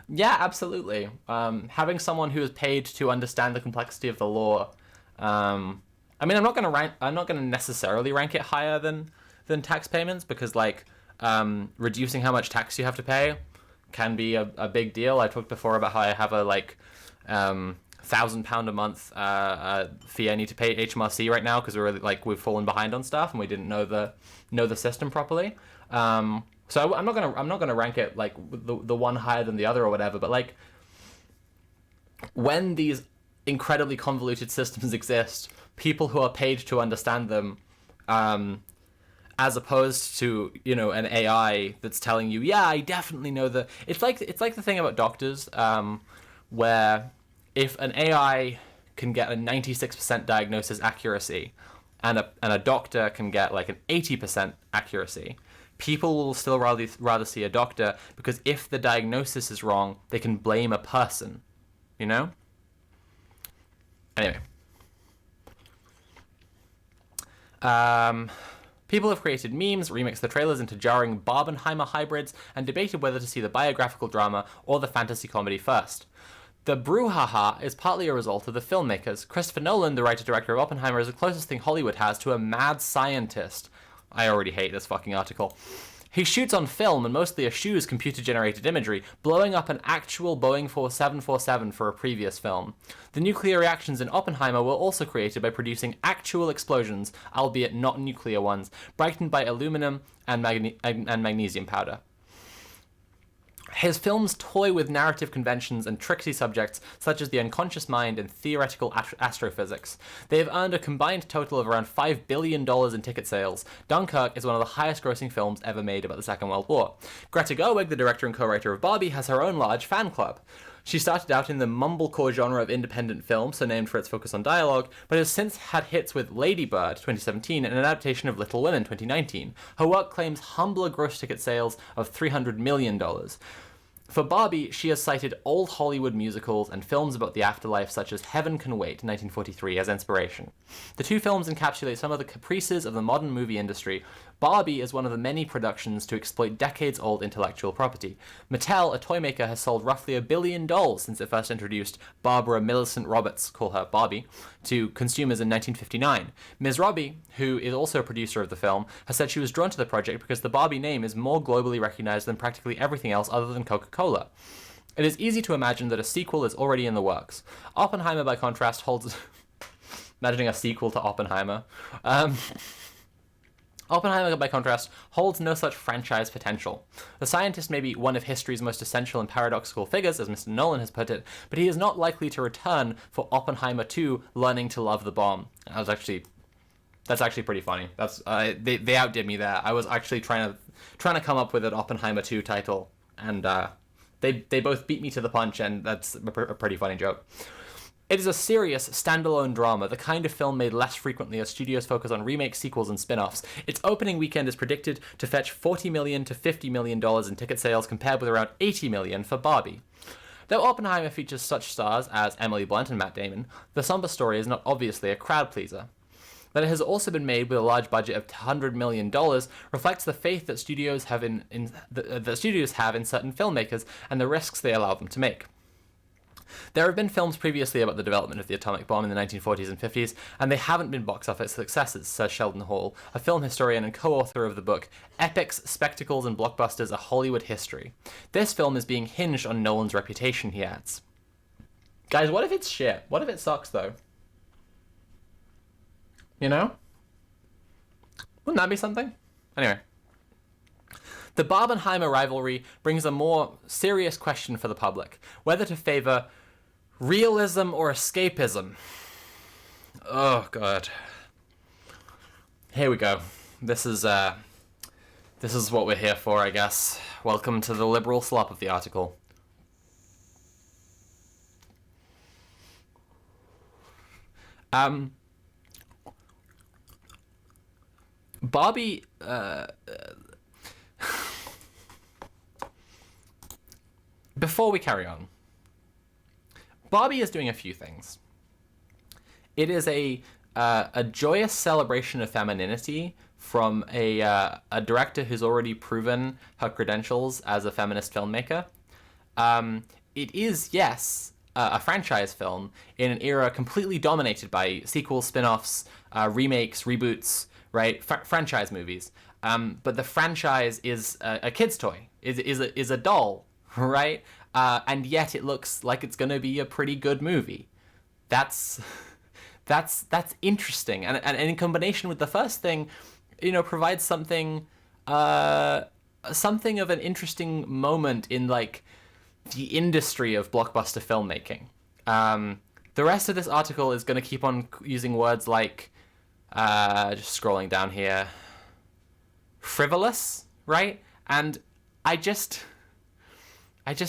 yeah, absolutely. Having someone who is paid to understand the complexity of the law. I mean, I'm not gonna necessarily rank it higher than tax payments, because reducing how much tax you have to pay can be a big deal. I talked before about how I have a £1,000 a month fee I need to pay HMRC right now because we've fallen behind on stuff and we didn't know the system properly. So I'm not gonna rank it like the one higher than the other or whatever. But when these incredibly convoluted systems exist, people who are paid to understand them, as opposed to an AI that's telling you, yeah, I definitely know it's like the thing about doctors, where if an AI can get a 96% diagnosis accuracy and a doctor can get an 80% accuracy, people will still rather see a doctor, because if the diagnosis is wrong, they can blame a person, Anyway. People have created memes, remixed the trailers into jarring Barbenheimer hybrids, and debated whether to see the biographical drama or the fantasy comedy first. The brouhaha is partly a result of the filmmakers. Christopher Nolan, the writer-director of Oppenheimer, is the closest thing Hollywood has to a mad scientist. I already hate this fucking article. He shoots on film and mostly eschews computer-generated imagery, blowing up an actual Boeing 747 for a previous film. The nuclear reactions in Oppenheimer were also created by producing actual explosions, albeit not nuclear ones, brightened by aluminum and magnesium powder. His films toy with narrative conventions and tricksy subjects such as the unconscious mind and theoretical astrophysics. They have earned a combined total of around $5 billion in ticket sales. Dunkirk is one of the highest-grossing films ever made about the Second World War. Greta Gerwig, the director and co-writer of Barbie, has her own large fan club. She started out in the mumblecore genre of independent film, so named for its focus on dialogue, but has since had hits with Lady Bird, 2017, and an adaptation of Little Women, 2019. Her work claims humbler gross ticket sales of $300 million. For Barbie, she has cited old Hollywood musicals and films about the afterlife such as Heaven Can Wait, 1943, as inspiration. The two films encapsulate some of the caprices of the modern movie industry. Barbie is one of the many productions to exploit decades-old intellectual property. Mattel, a toy maker, has sold roughly $1 billion since it first introduced Barbara Millicent Roberts, call her Barbie, to consumers in 1959. Ms. Robbie, who is also a producer of the film, has said she was drawn to the project because the Barbie name is more globally recognized than practically everything else other than Coca-Cola. It is easy to imagine that a sequel is already in the works. Oppenheimer, by contrast, holds... Imagining a sequel to Oppenheimer. Oppenheimer, by contrast, holds no such franchise potential. The scientist may be one of history's most essential and paradoxical figures, as Mr. Nolan has put it, but he is not likely to return for Oppenheimer 2, Learning to Love the Bomb. That's actually pretty funny. They outdid me there. I was actually trying to come up with an Oppenheimer 2 title, and they both beat me to the punch, and that's a pretty funny joke. It is a serious, standalone drama, the kind of film made less frequently as studios focus on remakes, sequels, and spin-offs. Its opening weekend is predicted to fetch $40 million to $50 million in ticket sales, compared with around $80 million for Barbie. Though Oppenheimer features such stars as Emily Blunt and Matt Damon, the somber story is not obviously a crowd pleaser. That it has also been made with a large budget of $100 million reflects the faith that studios have in certain filmmakers and the risks they allow them to make. There have been films previously about the development of the atomic bomb in the 1940s and 50s, and they haven't been box office successes, says Sheldon Hall, a film historian and co-author of the book Epics, Spectacles, and Blockbusters: A Hollywood History. This film is being hinged on Nolan's reputation, he adds. Guys, what if it's shit? What if it sucks, though? You know? Wouldn't that be something? Anyway. The Barbenheimer rivalry brings a more serious question for the public, whether to favor realism or escapism. Oh, God. Here we go. This is what we're here for, I guess. Welcome to the liberal slop of the article. Barbie, before we carry on, Barbie is doing a few things. It is a joyous celebration of femininity from a director who's already proven her credentials as a feminist filmmaker. It is, yes, a franchise film in an era completely dominated by sequels, spin-offs, remakes, reboots, right? Franchise movies. But the franchise is a kid's toy, is a doll, right? And yet it looks like it's going to be a pretty good movie. That's interesting. And in combination with the first thing, you know, provides something of an interesting moment in, like, the industry of blockbuster filmmaking. The rest of this article is going to keep on using words like, just scrolling down here, frivolous, right? And I just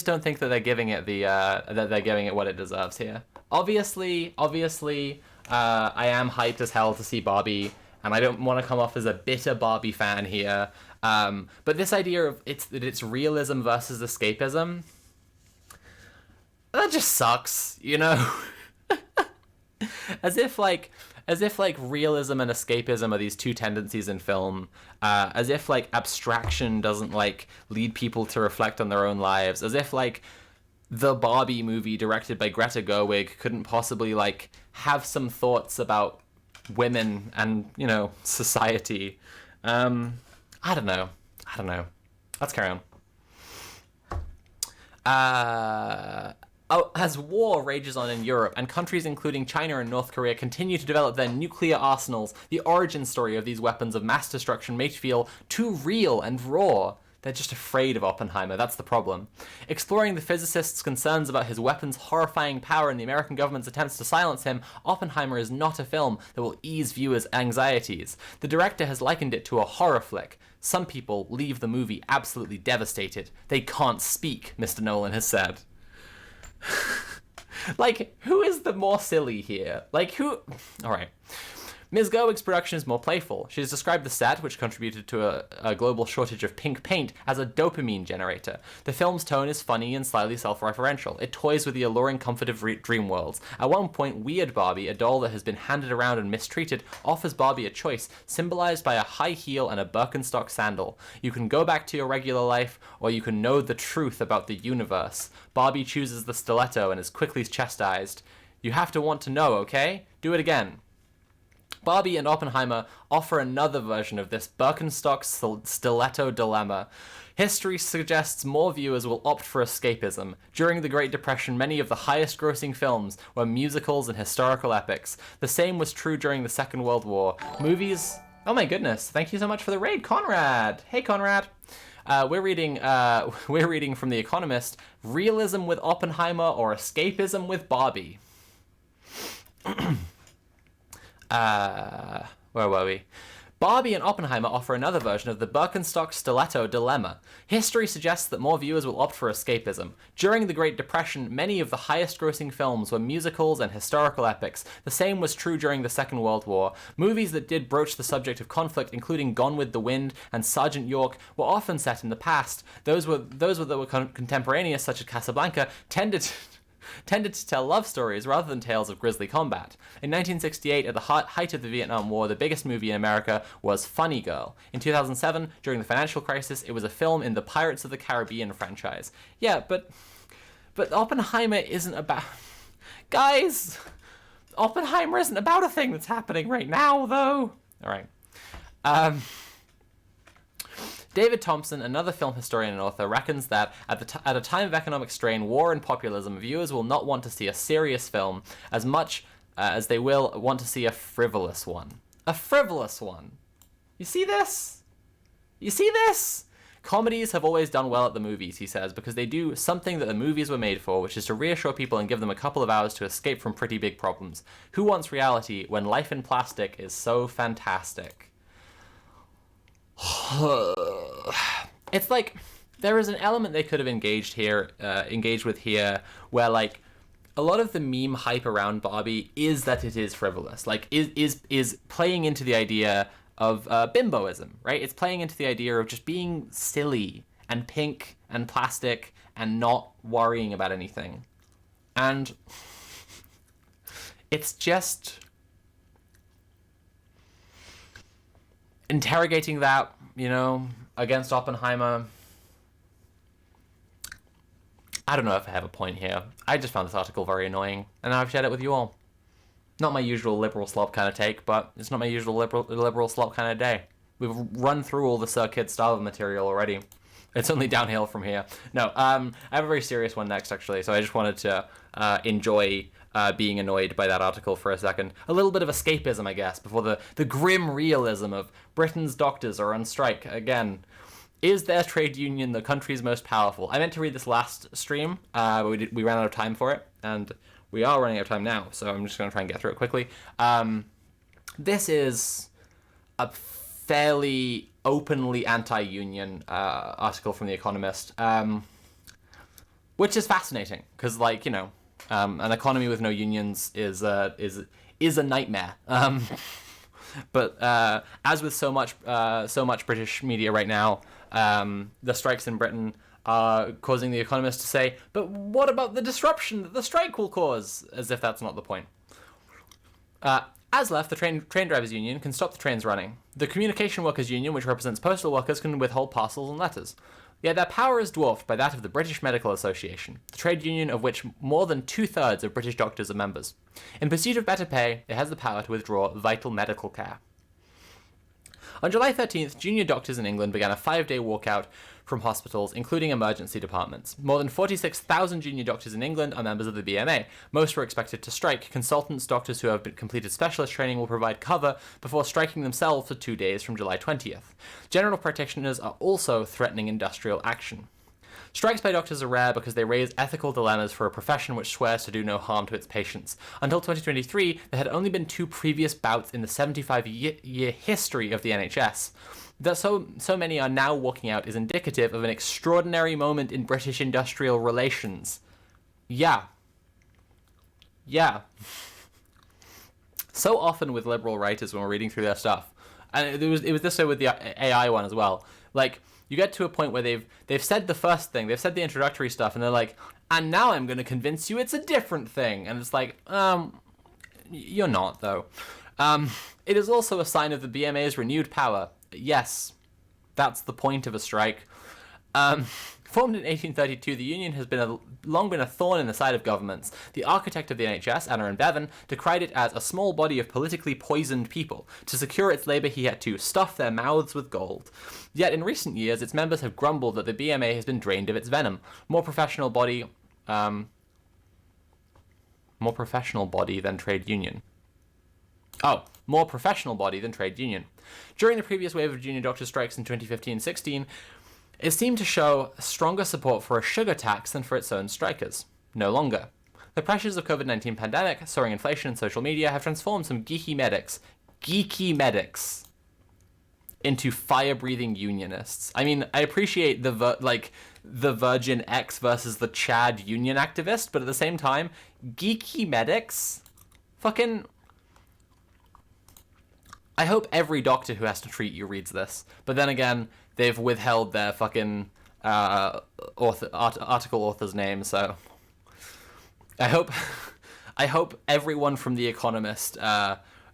don't think that they're giving it what it deserves here. Obviously, I am hyped as hell to see Barbie, and I don't want to come off as a bitter Barbie fan here. But this idea of it's realism versus escapism, that just sucks, you know? As if realism and escapism are these two tendencies in film, as if, like, abstraction doesn't, like, lead people to reflect on their own lives, as if, like, the Barbie movie directed by Greta Gerwig couldn't possibly, like, have some thoughts about women and, you know, society. I don't know. Let's carry on. As war rages on in Europe, and countries including China and North Korea continue to develop their nuclear arsenals, the origin story of these weapons of mass destruction may feel too real and raw. They're just afraid of Oppenheimer, that's the problem. Exploring the physicist's concerns about his weapon's horrifying power and the American government's attempts to silence him, Oppenheimer is not a film that will ease viewers' anxieties. The director has likened it to a horror flick. Some people leave the movie absolutely devastated. They can't speak, Mr. Nolan has said. Like, who is the more silly here? Like, who... Alright. Ms. Gerwig's production is more playful. She has described the set, which contributed to a global shortage of pink paint, as a dopamine generator. The film's tone is funny and slightly self-referential. It toys with the alluring comfort of dream worlds. At one point, Weird Barbie, a doll that has been handed around and mistreated, offers Barbie a choice, symbolized by a high heel and a Birkenstock sandal. You can go back to your regular life, or you can know the truth about the universe. Barbie chooses the stiletto and is quickly chastised. You have to want to know, okay? Do it again. Barbie and Oppenheimer offer another version of this Birkenstock stiletto dilemma. History suggests more viewers will opt for escapism. During the Great Depression, many of the highest-grossing films were musicals and historical epics. The same was true during the Second World War. Movies... Oh my goodness, thank you so much for the raid, Conrad! Hey, Conrad! We're reading from The Economist, Realism with Oppenheimer or Escapism with Barbie. Where were we? Barbie and Oppenheimer offer another version of the Birkenstock stiletto dilemma. History suggests that more viewers will opt for escapism. During the Great Depression, many of the highest-grossing films were musicals and historical epics. The same was true during the Second World War. Movies that did broach the subject of conflict, including Gone with the Wind and Sergeant York, were often set in the past. Those that were contemporaneous, such as Casablanca, tended to tell love stories rather than tales of grisly combat. In 1968, at the height of the Vietnam War, the biggest movie in America was Funny Girl. In 2007, during the financial crisis, it was a film in the Pirates of the Caribbean franchise. Yeah, but Oppenheimer isn't about... Guys! Oppenheimer isn't about a thing that's happening right now, though. Alright. David Thompson, another film historian and author, reckons that at a time of economic strain, war, and populism, viewers will not want to see a serious film as much as they will want to see a frivolous one. A frivolous one. You see this? You see this? Comedies have always done well at the movies, he says, because they do something that the movies were made for, which is to reassure people and give them a couple of hours to escape from pretty big problems. Who wants reality when life in plastic is so fantastic? It's like there is an element they could have engaged with here, where like a lot of the meme hype around Barbie is that it is frivolous, like is playing into the idea of bimboism, right? It's playing into the idea of just being silly and pink and plastic and not worrying about anything, and it's just interrogating that, you know, against Oppenheimer. I don't know if I have a point here. I just found this article very annoying, and I've shared it with you all. Not my usual liberal slop kind of take, but it's not my usual liberal slop kind of day. We've run through all the Sir Kid Starva material already. It's only downhill from here. No, I have a very serious one next, actually, so I just wanted to enjoy being annoyed by that article for a second. A little bit of escapism, I guess, before the grim realism of Britain's doctors are on strike again. Is their trade union the country's most powerful? I meant to read this last stream, but we ran out of time for it, and we are running out of time now, so I'm just going to try and get through it quickly. This is a fairly openly anti-union article from The Economist, which is fascinating, because, like, you know, an economy with no unions is a nightmare. But as with so much British media right now, the strikes in Britain are causing The Economist to say, but what about the disruption that the strike will cause? As if that's not the point. ASLEF, the train drivers union, can stop the trains running. The communication workers union, which represents postal workers, can withhold parcels and letters. Yet their power is dwarfed by that of the British Medical Association, the trade union of which more than 2/3 of British doctors are members. In pursuit of better pay, it has the power to withdraw vital medical care. On July 13th, junior doctors in England began a 5-day walkout from hospitals, including emergency departments. More than 46,000 junior doctors in England are members of the BMA. Most were expected to strike. Consultants, doctors who have completed specialist training will provide cover before striking themselves for 2 days from July 20th. General practitioners are also threatening industrial action. Strikes by doctors are rare because they raise ethical dilemmas for a profession which swears to do no harm to its patients. Until 2023, there had only been 2 previous bouts in the 75-year history of the NHS. That so many are now walking out is indicative of an extraordinary moment in British industrial relations. Yeah. So often with liberal writers when we're reading through their stuff, and it was this way with the AI one as well, like, you get to a point where they've said the first thing, they've said the introductory stuff, and they're like, and now I'm going to convince you it's a different thing. And it's like, you're not, though. It is also a sign of the BMA's renewed power. Yes, that's the point of a strike. Formed in 1832, the union has long been a thorn in the side of governments. The architect of the NHS, Anna and Bevan, decried it as a small body of politically poisoned people. To secure its labour, he had to stuff their mouths with gold. Yet in recent years, its members have grumbled that the BMA has been drained of its venom. More professional body than trade union. Oh, more professional body than trade union. During the previous wave of junior doctor strikes in 2015-16, it seemed to show stronger support for a sugar tax than for its own strikers. No longer. The pressures of COVID-19 pandemic, soaring inflation, and social media have transformed some geeky medics into fire-breathing unionists. I mean, I appreciate the Virgin X versus the Chad union activist, but at the same time, geeky medics? Fucking... I hope every doctor who has to treat you reads this. But then again, they've withheld their fucking article author's name, so... I hope everyone from The Economist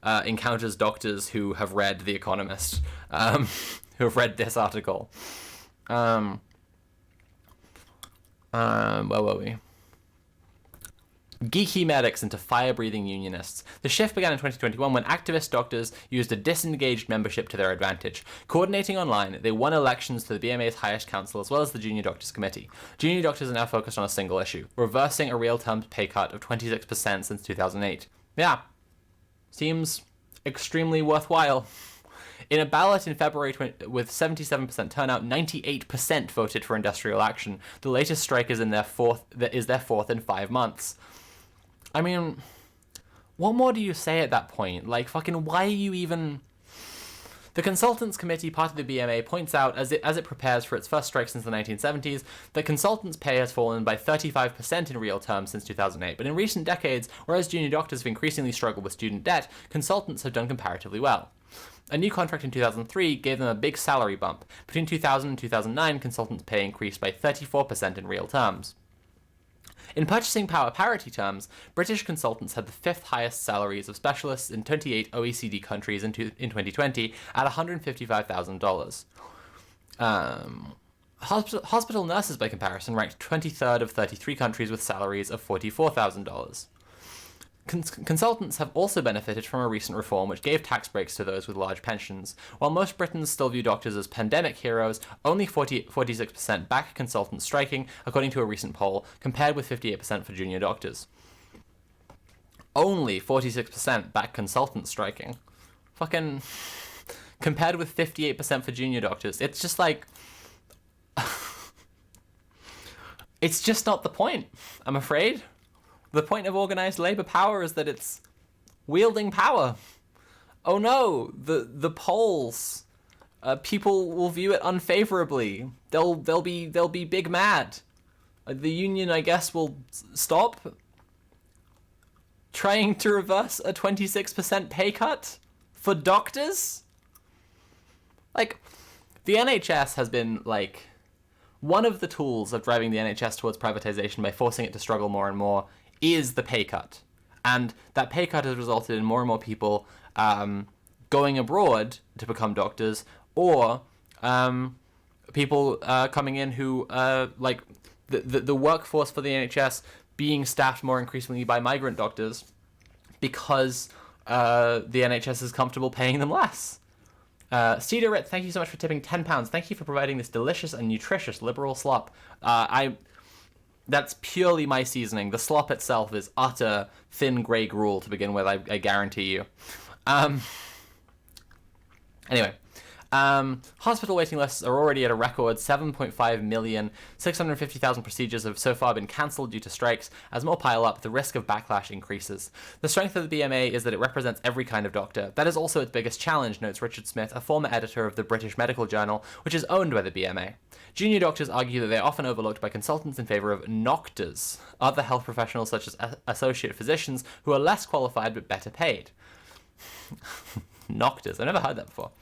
encounters doctors who have read The Economist, who have read this article. Where were we? Geeky medics into fire-breathing unionists. The shift began in 2021 when activist doctors used a disengaged membership to their advantage. Coordinating online, they won elections to the BMA's highest council as well as the Junior Doctors Committee. Junior doctors are now focused on a single issue, reversing a real terms pay cut of 26% since 2008. Yeah. Seems extremely worthwhile. In a ballot in February with 77% turnout, 98% voted for industrial action. The latest strike is their fourth in 5 months. I mean, what more do you say at that point? Like, fucking, why are you even... The Consultants Committee, part of the BMA, points out, as it prepares for its first strike since the 1970s, that consultants' pay has fallen by 35% in real terms since 2008. But in recent decades, whereas junior doctors have increasingly struggled with student debt, consultants have done comparatively well. A new contract in 2003 gave them a big salary bump. Between 2000 and 2009, consultants' pay increased by 34% in real terms. In purchasing power parity terms, British consultants had the 5th highest salaries of specialists in 28 OECD countries in 2020 at $155,000. Hospital nurses, by comparison, ranked 23rd of 33 countries with salaries of $44,000. Consultants have also benefited from a recent reform which gave tax breaks to those with large pensions. While most Britons still view doctors as pandemic heroes, only 46% back consultants striking, according to a recent poll, compared with 58% for junior doctors. Only 46% back consultants striking. Fucking... compared with 58% for junior doctors. It's just like... it's just not the point, I'm afraid. The point of organized labor power is that it's wielding power. Oh no, the polls. People will view it unfavorably. They'll be big mad. The union, I guess, will stop trying to reverse a 26% pay cut for doctors. Like, the NHS has been like one of the tools of driving the NHS towards privatization by forcing it to struggle more and more is the pay cut. And that pay cut has resulted in more and more people going abroad to become doctors, or people coming in who, like, the workforce for the NHS being staffed more increasingly by migrant doctors because the NHS is comfortable paying them less. Cedar Rit, thank you so much for tipping £10. Thank you for providing this delicious and nutritious liberal slop. That's purely my seasoning. The slop itself is utter thin grey gruel to begin with, I guarantee you. Anyway, hospital waiting lists are already at a record 7.5 million. 650,000 procedures have so far been cancelled due to strikes. As more pile up, the risk of backlash increases. The strength of the BMA is that it represents every kind of doctor. That is also its biggest challenge, notes Richard Smith, a former editor of the British Medical Journal, which is owned by the BMA. Junior doctors argue that they are often overlooked by consultants in favour of noctors, other health professionals such as associate physicians who are less qualified but better paid. Noctors, I've never heard that before.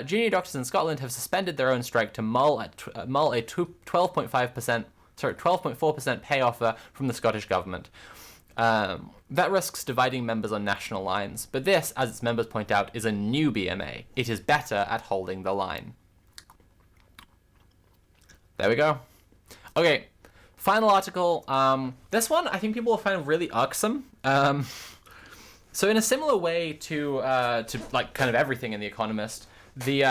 Junior doctors in Scotland have suspended their own strike to mull a 12.4% pay offer from the Scottish government. That risks dividing members on national lines, but this, as its members point out, is a new BMA. It is better at holding the line. There we go. Okay, final article. This one I think people will find really irksome. So in a similar way to like kind of everything in The Economist, the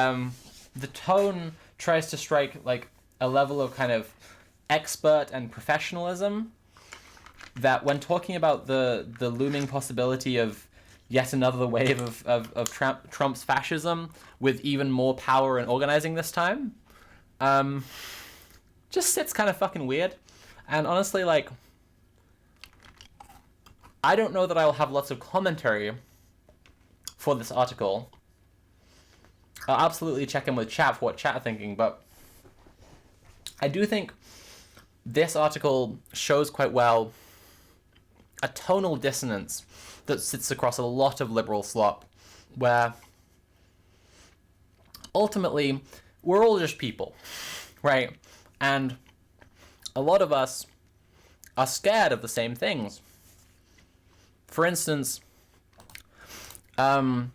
tone tries to strike like a level of kind of expert and professionalism that when talking about the looming possibility of yet another wave of Trump's fascism with even more power and organizing this time, just sits kind of fucking weird. And honestly, like, I don't know that I will have lots of commentary for this article. I'll absolutely check in with chat for what chat are thinking, but I do think this article shows quite well a tonal dissonance that sits across a lot of liberal slop, where ultimately we're all just people, right? And a lot of us are scared of the same things. For instance, a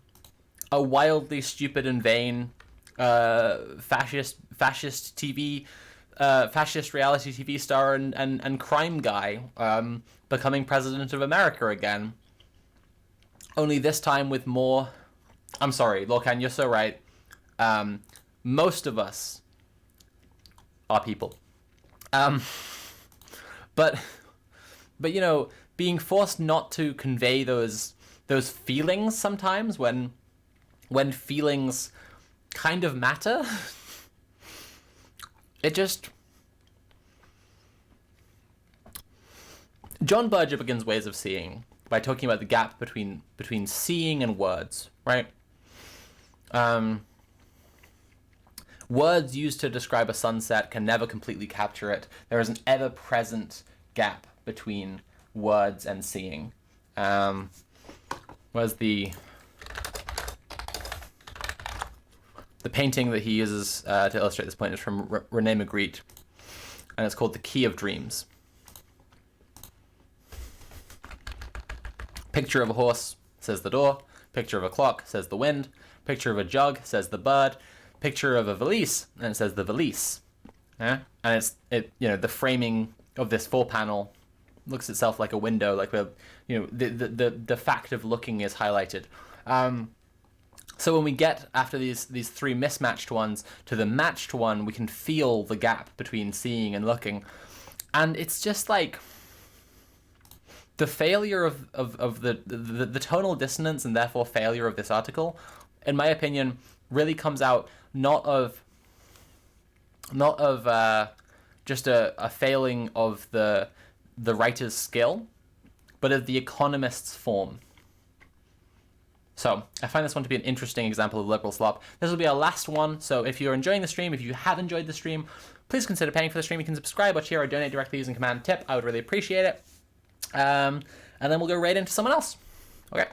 wildly stupid and vain fascist reality TV star and crime guy becoming president of America again. Only this time with more... I'm sorry, Lorcan, you're so right. Most of us are people. But you know, being forced not to convey those feelings sometimes when feelings kind of matter, it just... John Berger begins Ways of Seeing by talking about the gap between seeing and words, right? Words used to describe a sunset can never completely capture it. There is an ever-present gap between words and seeing. Where's the painting that he uses to illustrate this point is from René Magritte, and it's called The Key of Dreams. Picture of a horse, says the door. Picture of a clock, says the wind. Picture of a jug, says the bird. Picture of a valise, and it says the valise. Yeah? And the framing of this 4-panel looks itself like a window, like the fact of looking is highlighted. So when we get after these 3 mismatched ones to the matched one, we can feel the gap between seeing and looking, and it's just like the failure of the tonal dissonance and therefore failure of this article, in my opinion, really comes out not of just a failing of the writer's skill, but of the economist's form. So I find this one to be an interesting example of liberal slop. This will be our last one, so if you're enjoying the stream, if you have enjoyed the stream, please consider paying for the stream. You can subscribe or cheer or donate directly using Command Tip. I would really appreciate it. And then we'll go right into someone else. Okay.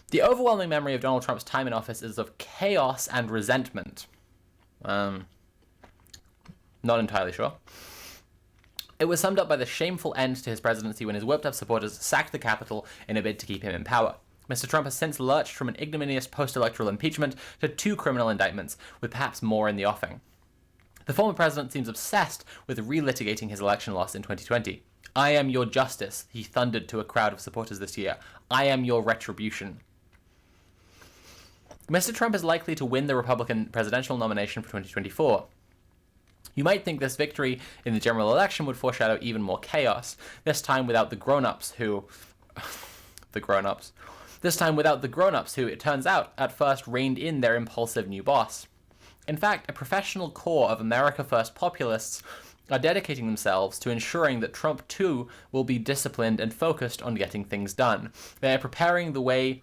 The overwhelming memory of Donald Trump's time in office is of chaos and resentment. Not entirely sure. It was summed up by the shameful end to his presidency when his whipped-up supporters sacked the Capitol in a bid to keep him in power. Mr. Trump has since lurched from an ignominious post-electoral impeachment to 2 criminal indictments, with perhaps more in the offing. The former president seems obsessed with relitigating his election loss in 2020. "I am your justice," he thundered to a crowd of supporters this year. "I am your retribution." Mr. Trump is likely to win the Republican presidential nomination for 2024. You might think this victory in the general election would foreshadow even more chaos, this time without the grown-ups who... This time without the grown-ups who, it turns out, at first reined in their impulsive new boss. In fact, a professional core of America First populists are dedicating themselves to ensuring that Trump too will be disciplined and focused on getting things done. They are preparing the way,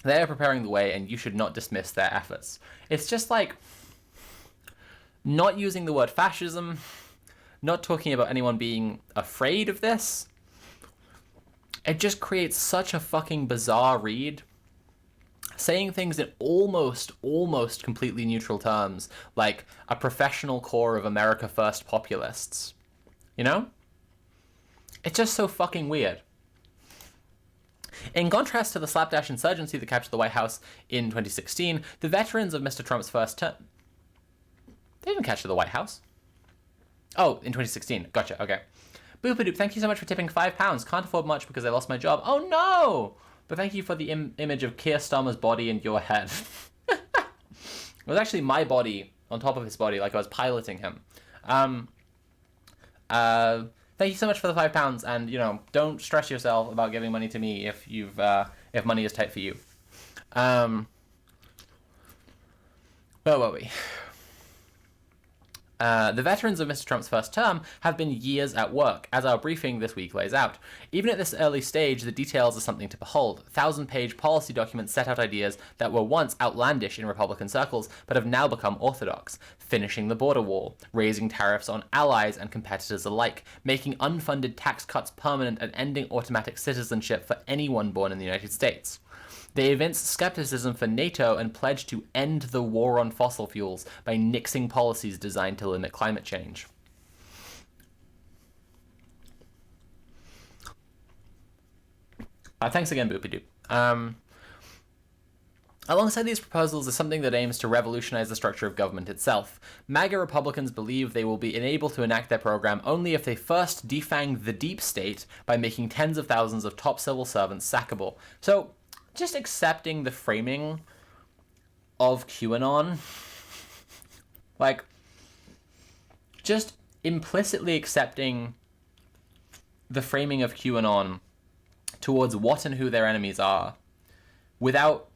and you should not dismiss their efforts. It's just like not using the word fascism, not talking about anyone being afraid of this. It just creates such a fucking bizarre read. Saying things in almost completely neutral terms, like a professional core of America First populists. You know? It's just so fucking weird. In contrast to the slapdash insurgency that captured the White House in 2016, the veterans of Mr. Trump's first term... They didn't capture the White House. Oh, in 2016. Gotcha, okay. Boopadoop, thank you so much for tipping £5. Can't afford much because I lost my job. Oh no! But thank you for the image of Keir Starmer's body and your head. It was actually my body on top of his body, like I was piloting him. Thank you so much for the £5, and don't stress yourself about giving money to me if if money is tight for you. Where were we? The veterans of Mr. Trump's first term have been years at work, as our briefing this week lays out. Even at this early stage, the details are something to behold. 1,000-page policy documents set out ideas that were once outlandish in Republican circles, but have now become orthodox. Finishing the border wall, raising tariffs on allies and competitors alike, making unfunded tax cuts permanent, and ending automatic citizenship for anyone born in the United States. They evince skepticism for NATO and pledge to end the war on fossil fuels by nixing policies designed to limit climate change. Thanks again, Boopy-Doop. Alongside these proposals is something that aims to revolutionize the structure of government itself. MAGA Republicans believe they will be enabled to enact their program only if they first defang the deep state by making tens of thousands of top civil servants sackable. So, just accepting the framing of QAnon, like, just implicitly accepting the framing of QAnon towards what and who their enemies are, without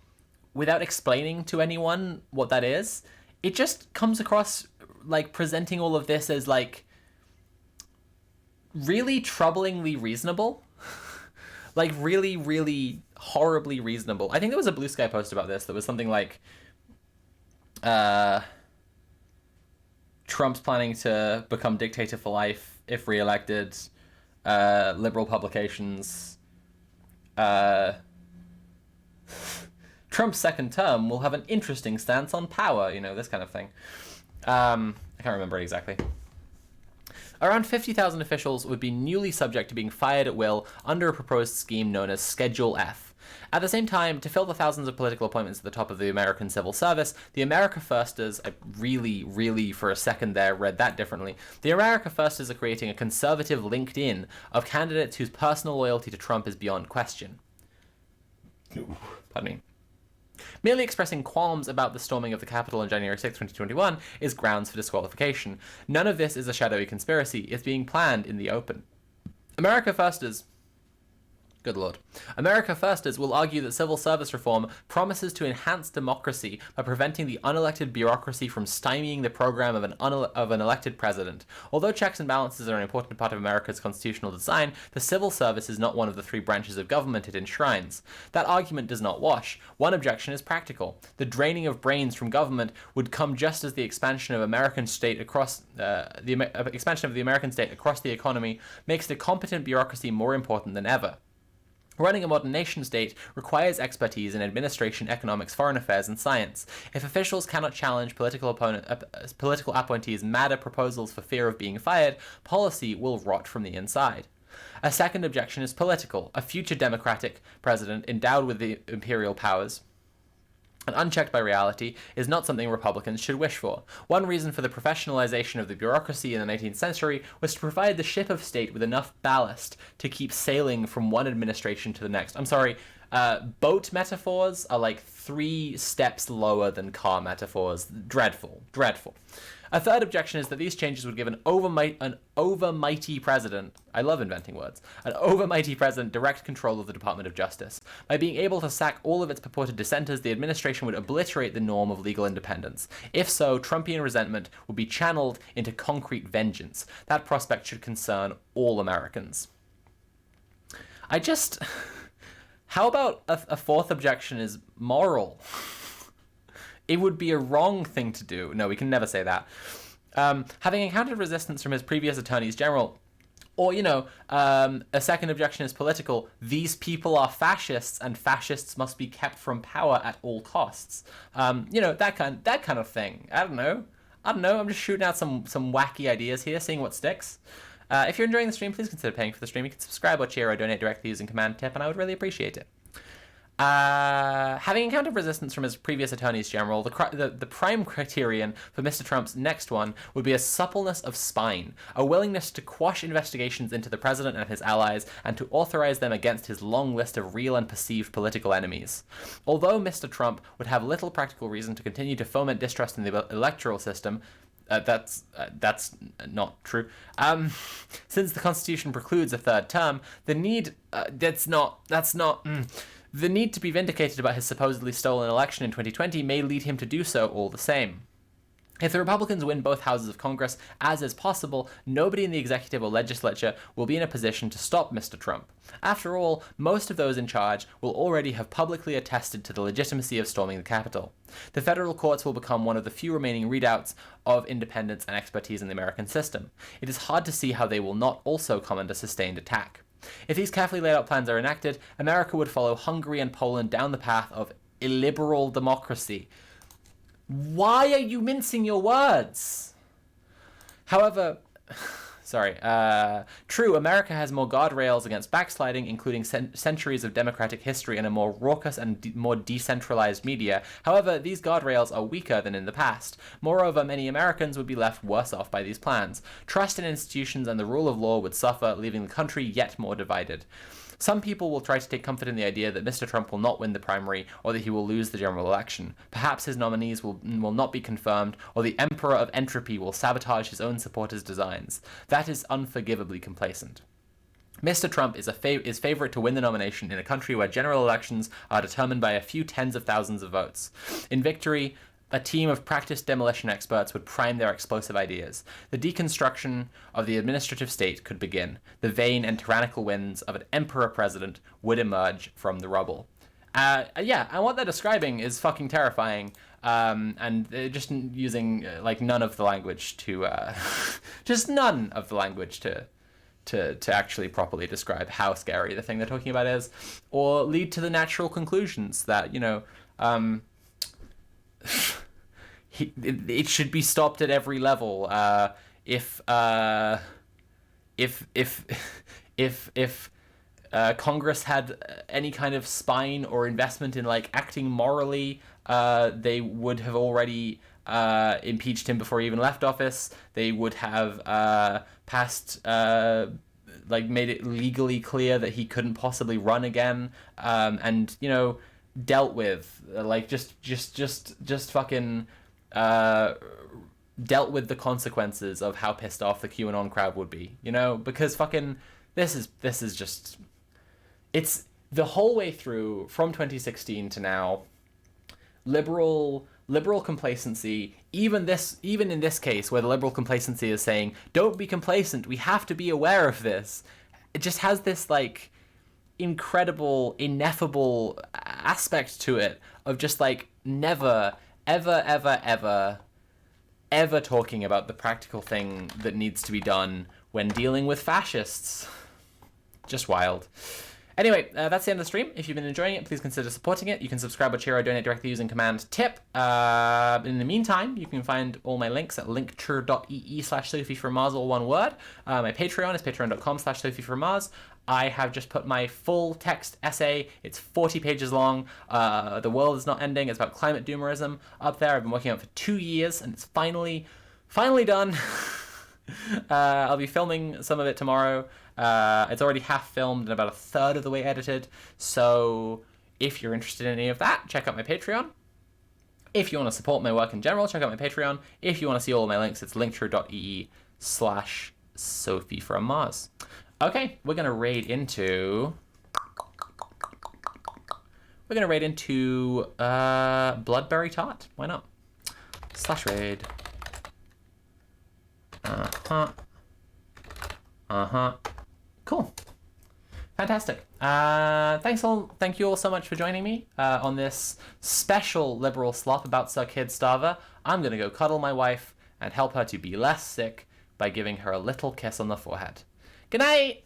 explaining to anyone what that is, it just comes across like presenting all of this as like really troublingly reasonable. Like really, really horribly reasonable. I think there was a Blue Sky post about this that was something like Trump's planning to become dictator for life if reelected, liberal publications, Trump's second term will have an interesting stance on power, you know, this kind of thing. I can't remember exactly. Around 50,000 officials would be newly subject to being fired at will under a proposed scheme known as Schedule F. At the same time, to fill the thousands of political appointments at the top of the American civil service, the America Firsters, I really for a second there read that differently, the America Firsters are creating a conservative LinkedIn of candidates whose personal loyalty to Trump is beyond question. Pardon me. Merely expressing qualms about the storming of the Capitol on January 6, 2021 is grounds for disqualification. None of this is a shadowy conspiracy. It's being planned in the open. America Firsters will argue that civil service reform promises to enhance democracy by preventing the unelected bureaucracy from stymieing the program of an elected president. Although checks and balances are an important part of America's constitutional design, the civil service is not one of the three branches of government it enshrines. That argument does not wash. One objection is practical. The draining of brains from government would come just as the expansion of American state across expansion of the American state across the economy makes the competent bureaucracy more important than ever. Running a modern nation-state requires expertise in administration, economics, foreign affairs, and science. If officials cannot challenge political appointees' madder proposals for fear of being fired, policy will rot from the inside. A second objection is political. A future Democratic president endowed with the imperial powers and unchecked by reality is not something Republicans should wish for. One reason for the professionalization of the bureaucracy in the 19th century was to provide the ship of state with enough ballast to keep sailing from one administration to the next. I'm sorry, boat metaphors are like 3 steps lower than car metaphors. Dreadful. A third objection is that these changes would give an overmighty president, I love inventing words, an overmighty president direct control of the Department of Justice. By being able to sack all of its purported dissenters, the administration would obliterate the norm of legal independence. If so, Trumpian resentment would be channeled into concrete vengeance. That prospect should concern all Americans. How about a fourth objection is moral? It would be a wrong thing to do. No, we can never say that. Having encountered resistance from his previous attorneys general, or, a second objection is political. These people are fascists, and fascists must be kept from power at all costs. That kind of thing. I don't know. I'm just shooting out some wacky ideas here, seeing what sticks. If you're enjoying the stream, please consider paying for the stream. You can subscribe or cheer or donate directly using Command Tip, and I would really appreciate it. Having encountered resistance from his previous attorneys general, the prime criterion for Mr. Trump's next one would be a suppleness of spine, a willingness to quash investigations into the president and his allies, and to authorize them against his long list of real and perceived political enemies. Although Mr. Trump would have little practical reason to continue to foment distrust in the electoral system, that's not true. Since the Constitution precludes a third term, the need the need to be vindicated about his supposedly stolen election in 2020 may lead him to do so all the same. If the Republicans win both houses of Congress, as is possible, nobody in the executive or legislature will be in a position to stop Mr. Trump. After all, most of those in charge will already have publicly attested to the legitimacy of storming the Capitol. The federal courts will become one of the few remaining redoubts of independence and expertise in the American system. It is hard to see how they will not also come under sustained attack. If these carefully laid out plans are enacted, America would follow Hungary and Poland down the path of illiberal democracy. Why are you mincing your words? However, true, America has more guardrails against backsliding, including centuries of democratic history and a more raucous and more decentralized media. However, these guardrails are weaker than in the past. Moreover, many Americans would be left worse off by these plans. Trust in institutions and the rule of law would suffer, leaving the country yet more divided. Some people will try to take comfort in the idea that Mr. Trump will not win the primary or that he will lose the general election. Perhaps his nominees will not be confirmed, or the Emperor of Entropy will sabotage his own supporters' designs. That is unforgivably complacent. Mr. Trump is favorite to win the nomination in a country where general elections are determined by a few tens of thousands of votes. In victory, a team of practiced demolition experts would prime their explosive ideas. The deconstruction of the administrative state could begin. The vain and tyrannical winds of an emperor president would emerge from the rubble. And what they're describing is fucking terrifying. And just using none of the language to to actually properly describe how scary the thing they're talking about is, or lead to the natural conclusions that, it should be stopped at every level. If Congress had any kind of spine or investment in acting morally, they would have already impeached him before he even left office. They would have made it legally clear that he couldn't possibly run again, and dealt with dealt with the consequences of how pissed off the QAnon crowd would be, because this is just, it's the whole way through from 2016 to now, liberal complacency, even in this case where the liberal complacency is saying, don't be complacent, we have to be aware of this. It just has this incredible, ineffable aspect to it of just never, ever talking about the practical thing that needs to be done when dealing with fascists. Just wild. Anyway, that's the end of the stream. If you've been enjoying it, please consider supporting it. You can subscribe or cheer or donate directly using command TIP. In the meantime, you can find all my links at linktree.ee/SophieFromMars, all one word. My Patreon is patreon.com/SophieFromMars. I have just put my full text essay. It's 40 pages long. The world is not ending. It's about climate doomerism up there. I've been working on it for 2 years, and it's finally done. I'll be filming some of it tomorrow. It's already half filmed and about a third of the way edited. So if you're interested in any of that, check out my Patreon. If you want to support my work in general, check out my Patreon. If you want to see all of my links, it's linktree.ee/SophieFromMars. Okay, we're gonna raid into Bloodberry Tart. Why not? /raid. Cool. Fantastic. Thank you all so much for joining me on this special liberal slop about Sir Kid Starva. I'm gonna go cuddle my wife and help her to be less sick by giving her a little kiss on the forehead. Good night!